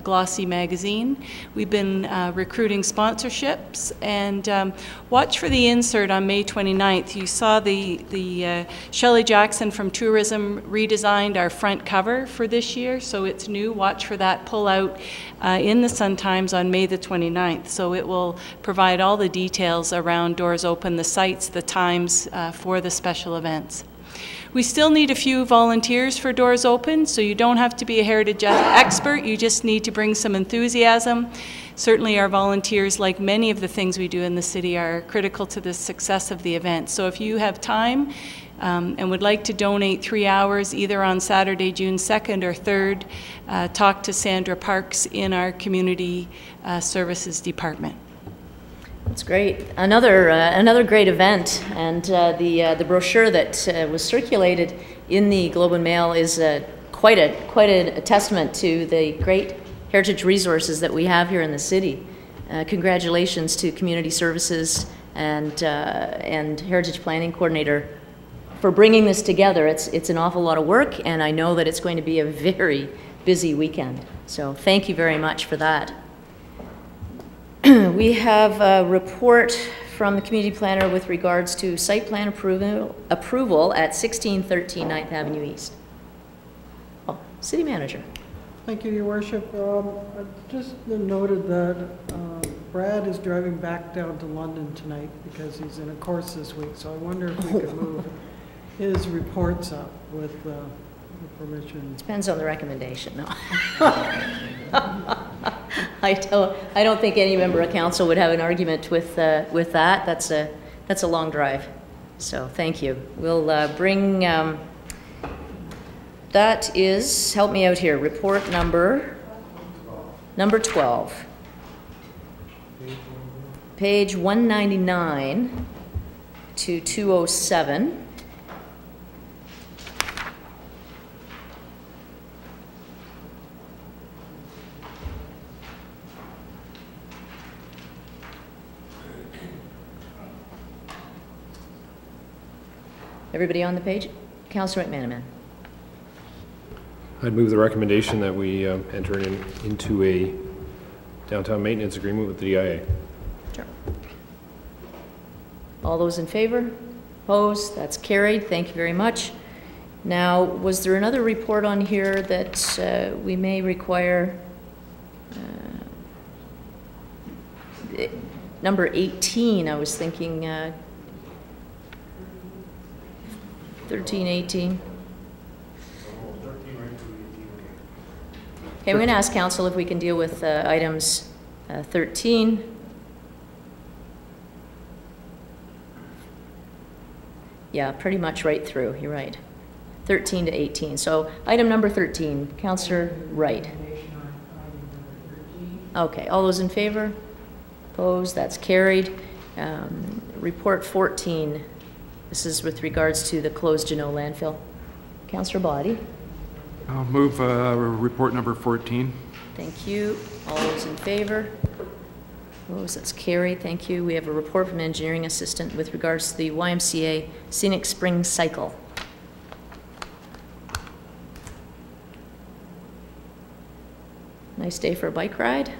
Speaker 5: glossy magazine. We've been recruiting sponsorships, and watch for the insert on May 29th. You saw the Shelley Jackson from Tourism redesigned our front cover for this year, so it's new. Watch for that pull out in the Sun-Times on May the 29th. So it will provide all the details around Doors Open, the sites, the times for the special events. We still need a few volunteers for Doors Open, so you don't have to be a heritage expert, you just need to bring some enthusiasm. Certainly our volunteers, like many of the things we do in the city, are critical to the success of the event. So if you have time and would like to donate 3 hours, either on Saturday, June 2nd or 3rd, talk to Sandra Parks in our Community Services Department.
Speaker 1: That's great. Another great event, and the brochure that was circulated in the Globe and Mail is quite a testament to the great heritage resources that we have here in the city. Congratulations to Community Services and Heritage Planning Coordinator for bringing this together. It's an awful lot of work, and I know that it's going to be a very busy weekend. So thank you very much for that. We have a report from the community planner with regards to site plan approval at 1613 9th Avenue East. Oh, City Manager.
Speaker 19: Thank you, Your Worship. I just noted that Brad is driving back down to London tonight because he's in a course this week, so I wonder if we could move his reports up with permission.
Speaker 1: Depends on the recommendation, no. I don't think any member of council would have an argument with that. That's a long drive. So thank you. We'll bring, that is, help me out here, report number 12. Page 199. to 207. Everybody on the page? Councillor McManaman.
Speaker 2: I'd move the recommendation that we enter into a downtown maintenance agreement with the DIA.
Speaker 1: Sure. All those in favor? Opposed? That's carried. Thank you very much. Now, was there another report on here that we may require? Number 18, I was thinking 13, 18. Okay, I'm going to ask council if we can deal with items 13. Yeah, pretty much right through, you're right. 13 to 18. So item number 13, Councillor Wright. Okay, all those in favor? Opposed? That's carried. Report 14. This is with regards to the closed Juneau landfill. Councillor Body.
Speaker 17: I'll move report number 14.
Speaker 1: Thank you. All those in favor? Opposed? That's carried. Thank you. We have a report from engineering assistant with regards to the YMCA Scenic Spring Cycle. Nice day for a bike ride.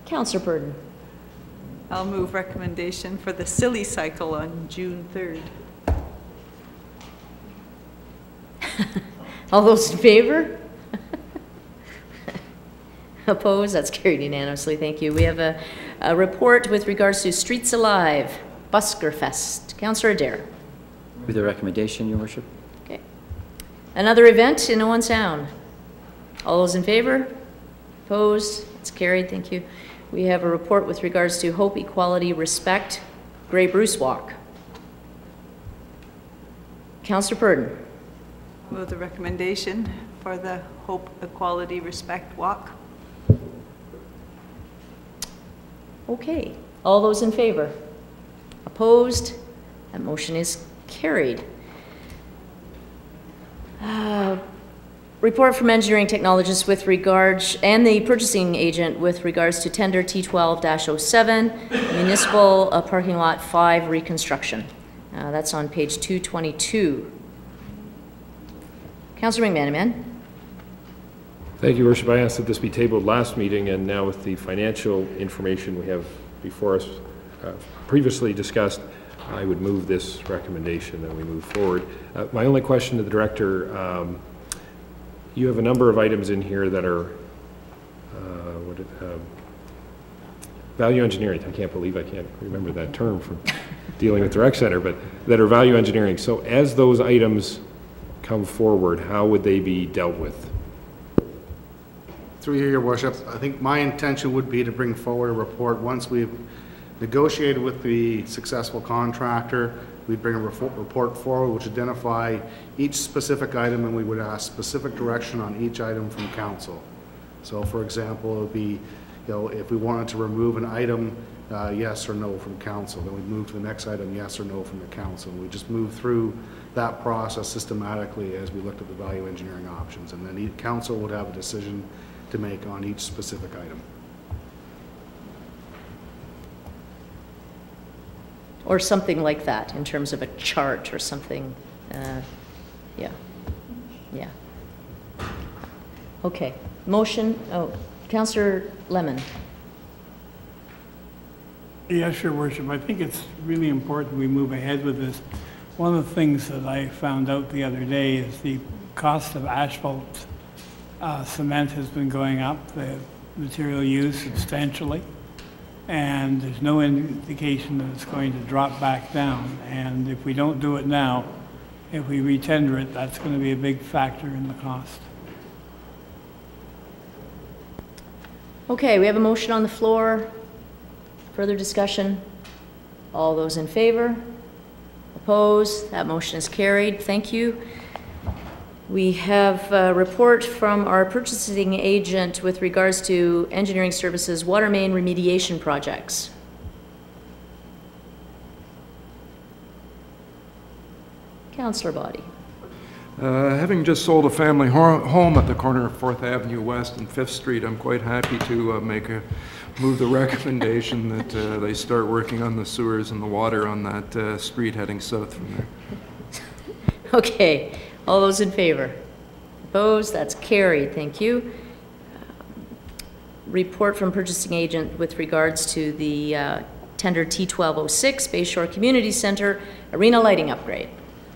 Speaker 1: Councillor Purdon.
Speaker 11: I'll move recommendation for the Silly Cycle on June 3rd.
Speaker 1: All those in favor? Opposed? That's carried unanimously. Thank you. We have a report with regards to Streets Alive, Busker Fest. Councillor Adair.
Speaker 9: With the recommendation, Your Worship.
Speaker 1: Okay. Another event in Owen Sound. All those in favor? Opposed? That's carried. Thank you. We have a report with regards to Hope, Equality, Respect, Grey Bruce Walk. Councillor Purdon.
Speaker 11: Move the recommendation for the Hope, Equality, Respect Walk.
Speaker 1: Okay. All those in favor? Opposed? That motion is carried. Report from engineering technologists with regards, and the purchasing agent with regards to tender T12-07, Municipal Parking Lot 5 Reconstruction. That's on page 222. Councillor McManaman.
Speaker 2: Thank you, Worship. I asked that this be tabled last meeting, and now with the financial information we have before us previously discussed, I would move this recommendation and we move forward. My only question to the director, you have a number of items in here that are value engineering. I can't believe I can't remember that term from dealing with the rec center, but that are value engineering. So as those items come forward, how would they be dealt with?
Speaker 8: Through you, Your Worship, I think my intention would be to bring forward a report once we've negotiated with the successful contractor. We'd bring a report forward which identify each specific item, and we would ask specific direction on each item from council. So for example, it would be, if we wanted to remove an item, yes or no from council, then we'd move to the next item, yes or no from the council. We just move through that process systematically as we looked at the value engineering options, and then each council would have a decision to make on each specific item.
Speaker 1: Or something like that in terms of a chart or something. Yeah. Okay. Motion. Oh, Councillor Lemon.
Speaker 10: Yes, Your Worship. I think it's really important we move ahead with this. One of the things that I found out the other day is the cost of asphalt cement has been going up, the material used substantially, and there's no indication that it's going to drop back down. And if we don't do it now, if we retender it, that's going to be a big factor in the cost.
Speaker 1: Okay, we have a motion on the floor. Further discussion? All those in favor? Opposed? That motion is carried. Thank you. We have a report from our purchasing agent with regards to engineering services water main remediation projects. Councillor Body.
Speaker 17: Having just sold a family home at the corner of 4th Avenue West and 5th Street, I'm quite happy to move the recommendation that they start working on the sewers and the water on that street heading south from there.
Speaker 1: Okay, all those in favor? Opposed? That's carried. Thank you. Report from purchasing agent with regards to the tender T1206 Bayshore Community Center arena lighting upgrade.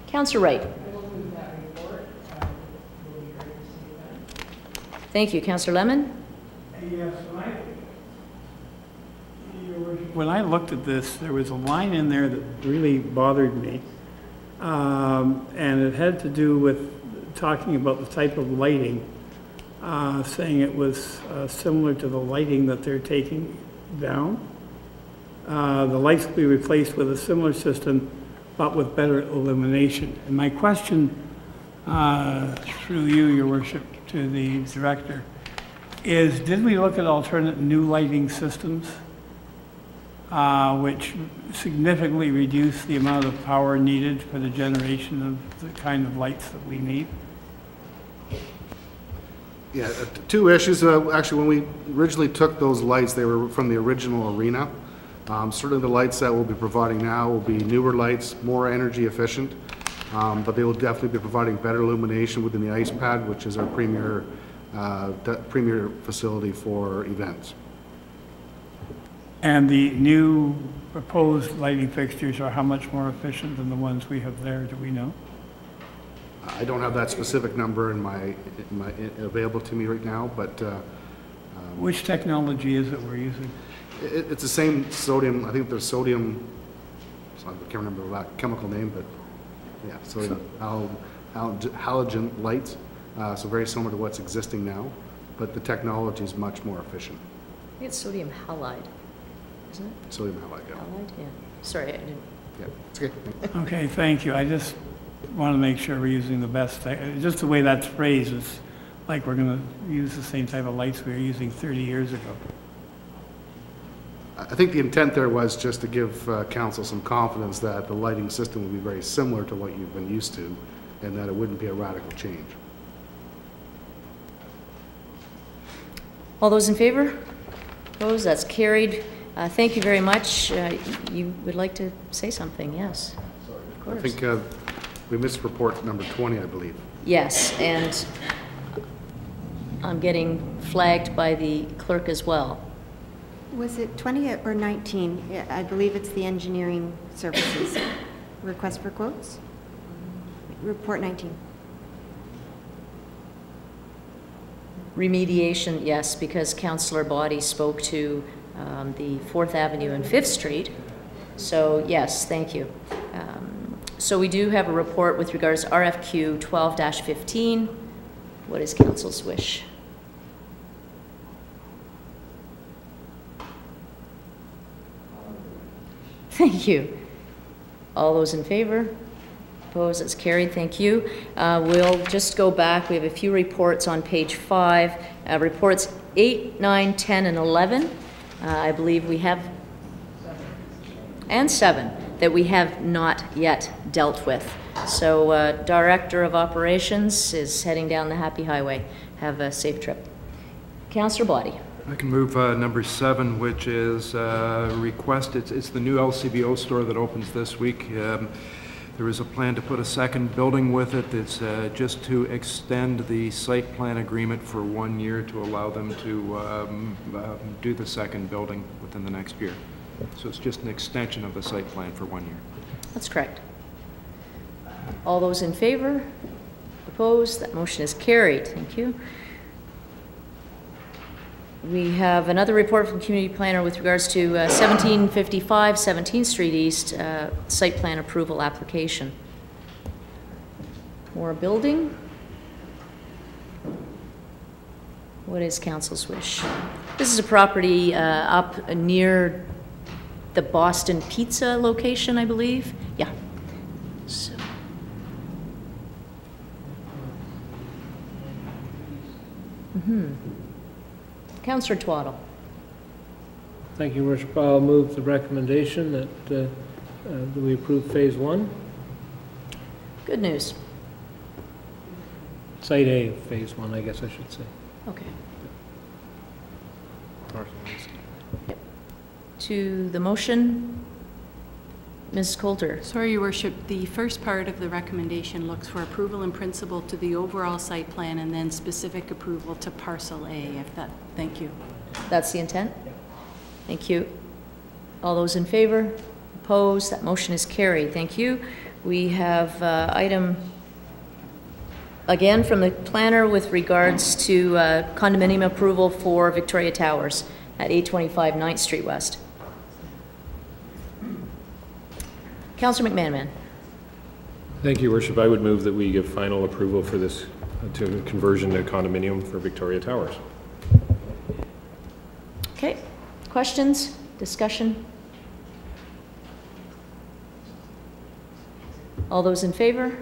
Speaker 1: Councillor Wright. Thank you. Councillor Lemon?
Speaker 10: Yes, when I looked at this, there was a line in there that really bothered me. And it had to do with talking about the type of lighting, saying it was similar to the lighting that they're taking down. The lights will be replaced with a similar system, but with better illumination. And my question, through you, Your Worship, to the director, is did we look at alternate new lighting systems which significantly reduce the amount of power needed for the generation of the kind of lights that we need?
Speaker 8: Yeah, two issues. Actually, when we originally took those lights, they were from the original arena. Certainly the lights that we'll be providing now will be newer lights, more energy efficient, but they will definitely be providing better illumination within the ice pad, which is our premier facility for events.
Speaker 10: And the new proposed lighting fixtures are how much more efficient than the ones we have there, do we know?
Speaker 8: I don't have that specific number in my available to me right now, but
Speaker 10: which technology is it we're using?
Speaker 8: It's the same sodium. I think there's sodium. I can't remember that chemical name, but yeah, sodium halogen lights. So very similar to what's existing now, but the technology is much more efficient.
Speaker 1: I think it's sodium halide, isn't it?
Speaker 8: Sodium halide, yeah.
Speaker 1: Halide, yeah. Sorry, I didn't.
Speaker 8: Yeah, it's okay.
Speaker 10: Okay, thank you. I just want to make sure we're using the best. Just the way that's phrased is like we're going to use the same type of lights we were using 30 years ago.
Speaker 8: I think the intent there was just to give council some confidence that the lighting system would be very similar to what you've been used to, and that it wouldn't be a radical change.
Speaker 1: All those in favor? Opposed? That's carried. Thank you very much. You would like to say something? Yes. Of course.
Speaker 8: I think we missed report number 20, I believe.
Speaker 1: Yes, and I'm getting flagged by the clerk as well.
Speaker 6: Was it 20 or 19? Yeah, I believe it's the engineering services. Request for quotes? Report 19.
Speaker 1: Remediation, yes, because Councillor Body spoke to the 4th Avenue and 5th Street. So yes, thank you. So we do have a report with regards to RFQ 12-15. What is council's wish? Thank you. All those in favor? Opposed? It's carried. Thank you. We'll just go back. We have a few reports on page 5. Reports 8, 9, 10, and 11. I believe we have, and 7, that we have not yet dealt with. So Director of Operations is heading down the happy highway. Have a safe trip. Councillor Body.
Speaker 17: I can move number 7, which is request. It's the new LCBO store that opens this week. There is a plan to put a second building with it. It's just to extend the site plan agreement for 1 year to allow them to do the second building within the next year. So it's just an extension of the site plan for 1 year.
Speaker 1: That's correct. All those in favor? Opposed? That motion is carried. Thank you. We have another report from Community Planner with regards to 1755 17th Street East site plan approval application. More building? What is council's wish? This is a property up near the Boston Pizza location, I believe. Yeah. So. Councillor Twaddle.
Speaker 3: Thank you, Your Worship. I'll move the recommendation that we approve Phase 1.
Speaker 1: Good news.
Speaker 3: Site A of Phase 1, I guess I should say.
Speaker 1: Okay. Yep. To the motion, Ms. Coulter.
Speaker 5: Sorry, Your Worship, the first part of the recommendation looks for approval in principle to the overall site plan and then specific approval to parcel A, thank you.
Speaker 1: That's the intent? Thank you. All those in favor? Opposed? That motion is carried. Thank you. We have item, again, from the planner with regards to condominium approval for Victoria Towers at 825 9th Street West. Councillor McManaman.
Speaker 2: Thank you, Your Worship. I would move that we give final approval for this to conversion to condominium for Victoria Towers.
Speaker 1: Okay. Questions? Discussion? All those in favor?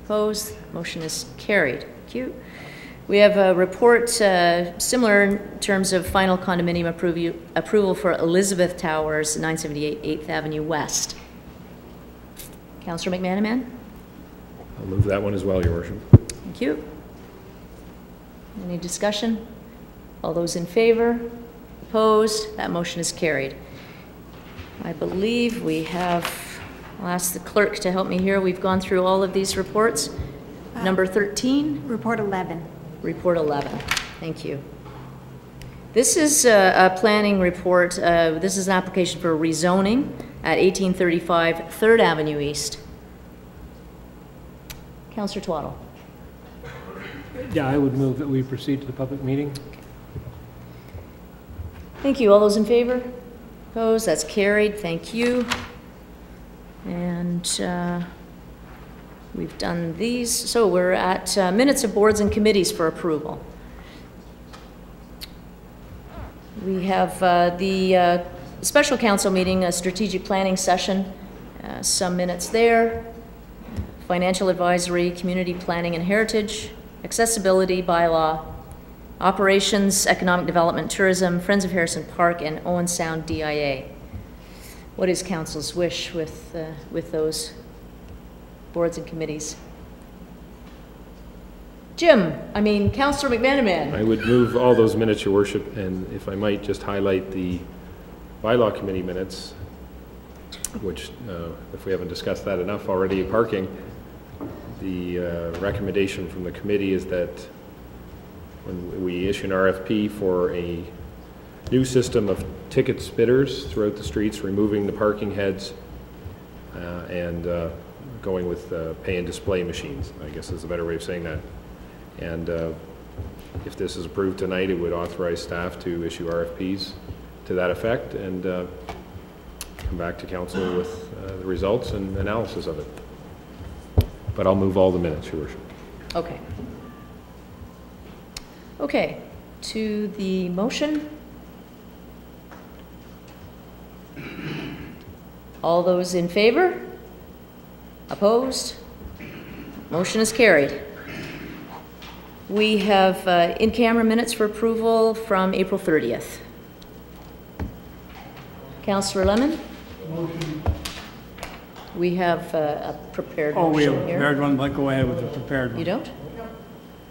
Speaker 1: Opposed? Motion is carried. Thank you. We have a report similar in terms of final condominium approval for Elizabeth Towers, 978 8th Avenue West. Councillor McManaman?
Speaker 2: I'll move that one as well, Your Worship.
Speaker 1: Thank you. Any discussion? All those in favor? Opposed? That motion is carried. I believe we have, I'll ask the clerk to help me here. We've gone through all of these reports. Number 13?
Speaker 6: Report 11.
Speaker 1: Report 11. Thank you. This is a planning report. This is an application for rezoning at 1835 3rd Avenue East. Councillor Twaddle.
Speaker 3: Yeah, I would move that we proceed to the public meeting.
Speaker 1: Thank you. All those in favor? Opposed? That's carried. Thank you. And we've done these. So we're at minutes of boards and committees for approval. We have the special council meeting, a strategic planning session, some minutes there, financial advisory, community planning and heritage, accessibility bylaw, operations, economic development, tourism, Friends of Harrison Park, and Owen Sound DIA. What is council's wish with those boards and committees? Councillor McManaman.
Speaker 2: I would move all those minutes, Your Worship, and if I might just highlight the bylaw committee minutes, which, if we haven't discussed that enough already, parking, the recommendation from the committee is that when we issue an RFP for a new system of ticket spitters throughout the streets, removing the parking heads and going with pay and display machines, I guess is a better way of saying that. And if this is approved tonight, it would authorize staff to issue RFPs to that effect and come back to council with the results and analysis of it. But I'll move all the minutes, Your Worship.
Speaker 1: Okay. Okay, to the motion. All those in favor? Opposed? Motion is carried. We have in-camera minutes for approval from April 30th. Councillor Lemon?
Speaker 10: Motion.
Speaker 1: We have a prepared
Speaker 10: Oh, we have a
Speaker 1: motion here.
Speaker 10: prepared one, but go ahead with the prepared one.
Speaker 1: You don't?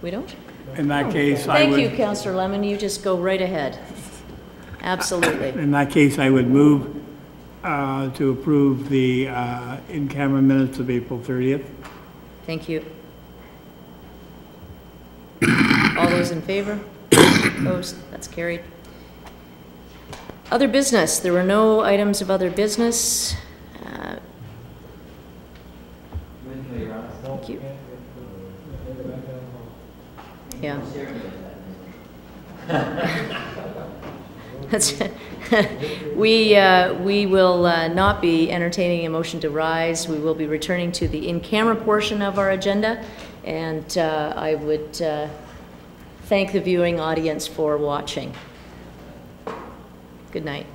Speaker 1: We don't?
Speaker 10: In that case, I would...
Speaker 1: Thank you, Councillor Lemon. You just go right ahead. Absolutely.
Speaker 10: In that case, I would move to approve the in-camera minutes of April 30th.
Speaker 1: Thank you. All those in favor? Opposed? That's carried. Other business. There were no items of other business. Thank you. Yeah. We will not be entertaining a motion to rise. We will be returning to the in-camera portion of our agenda, and I would thank the viewing audience for watching. Good night.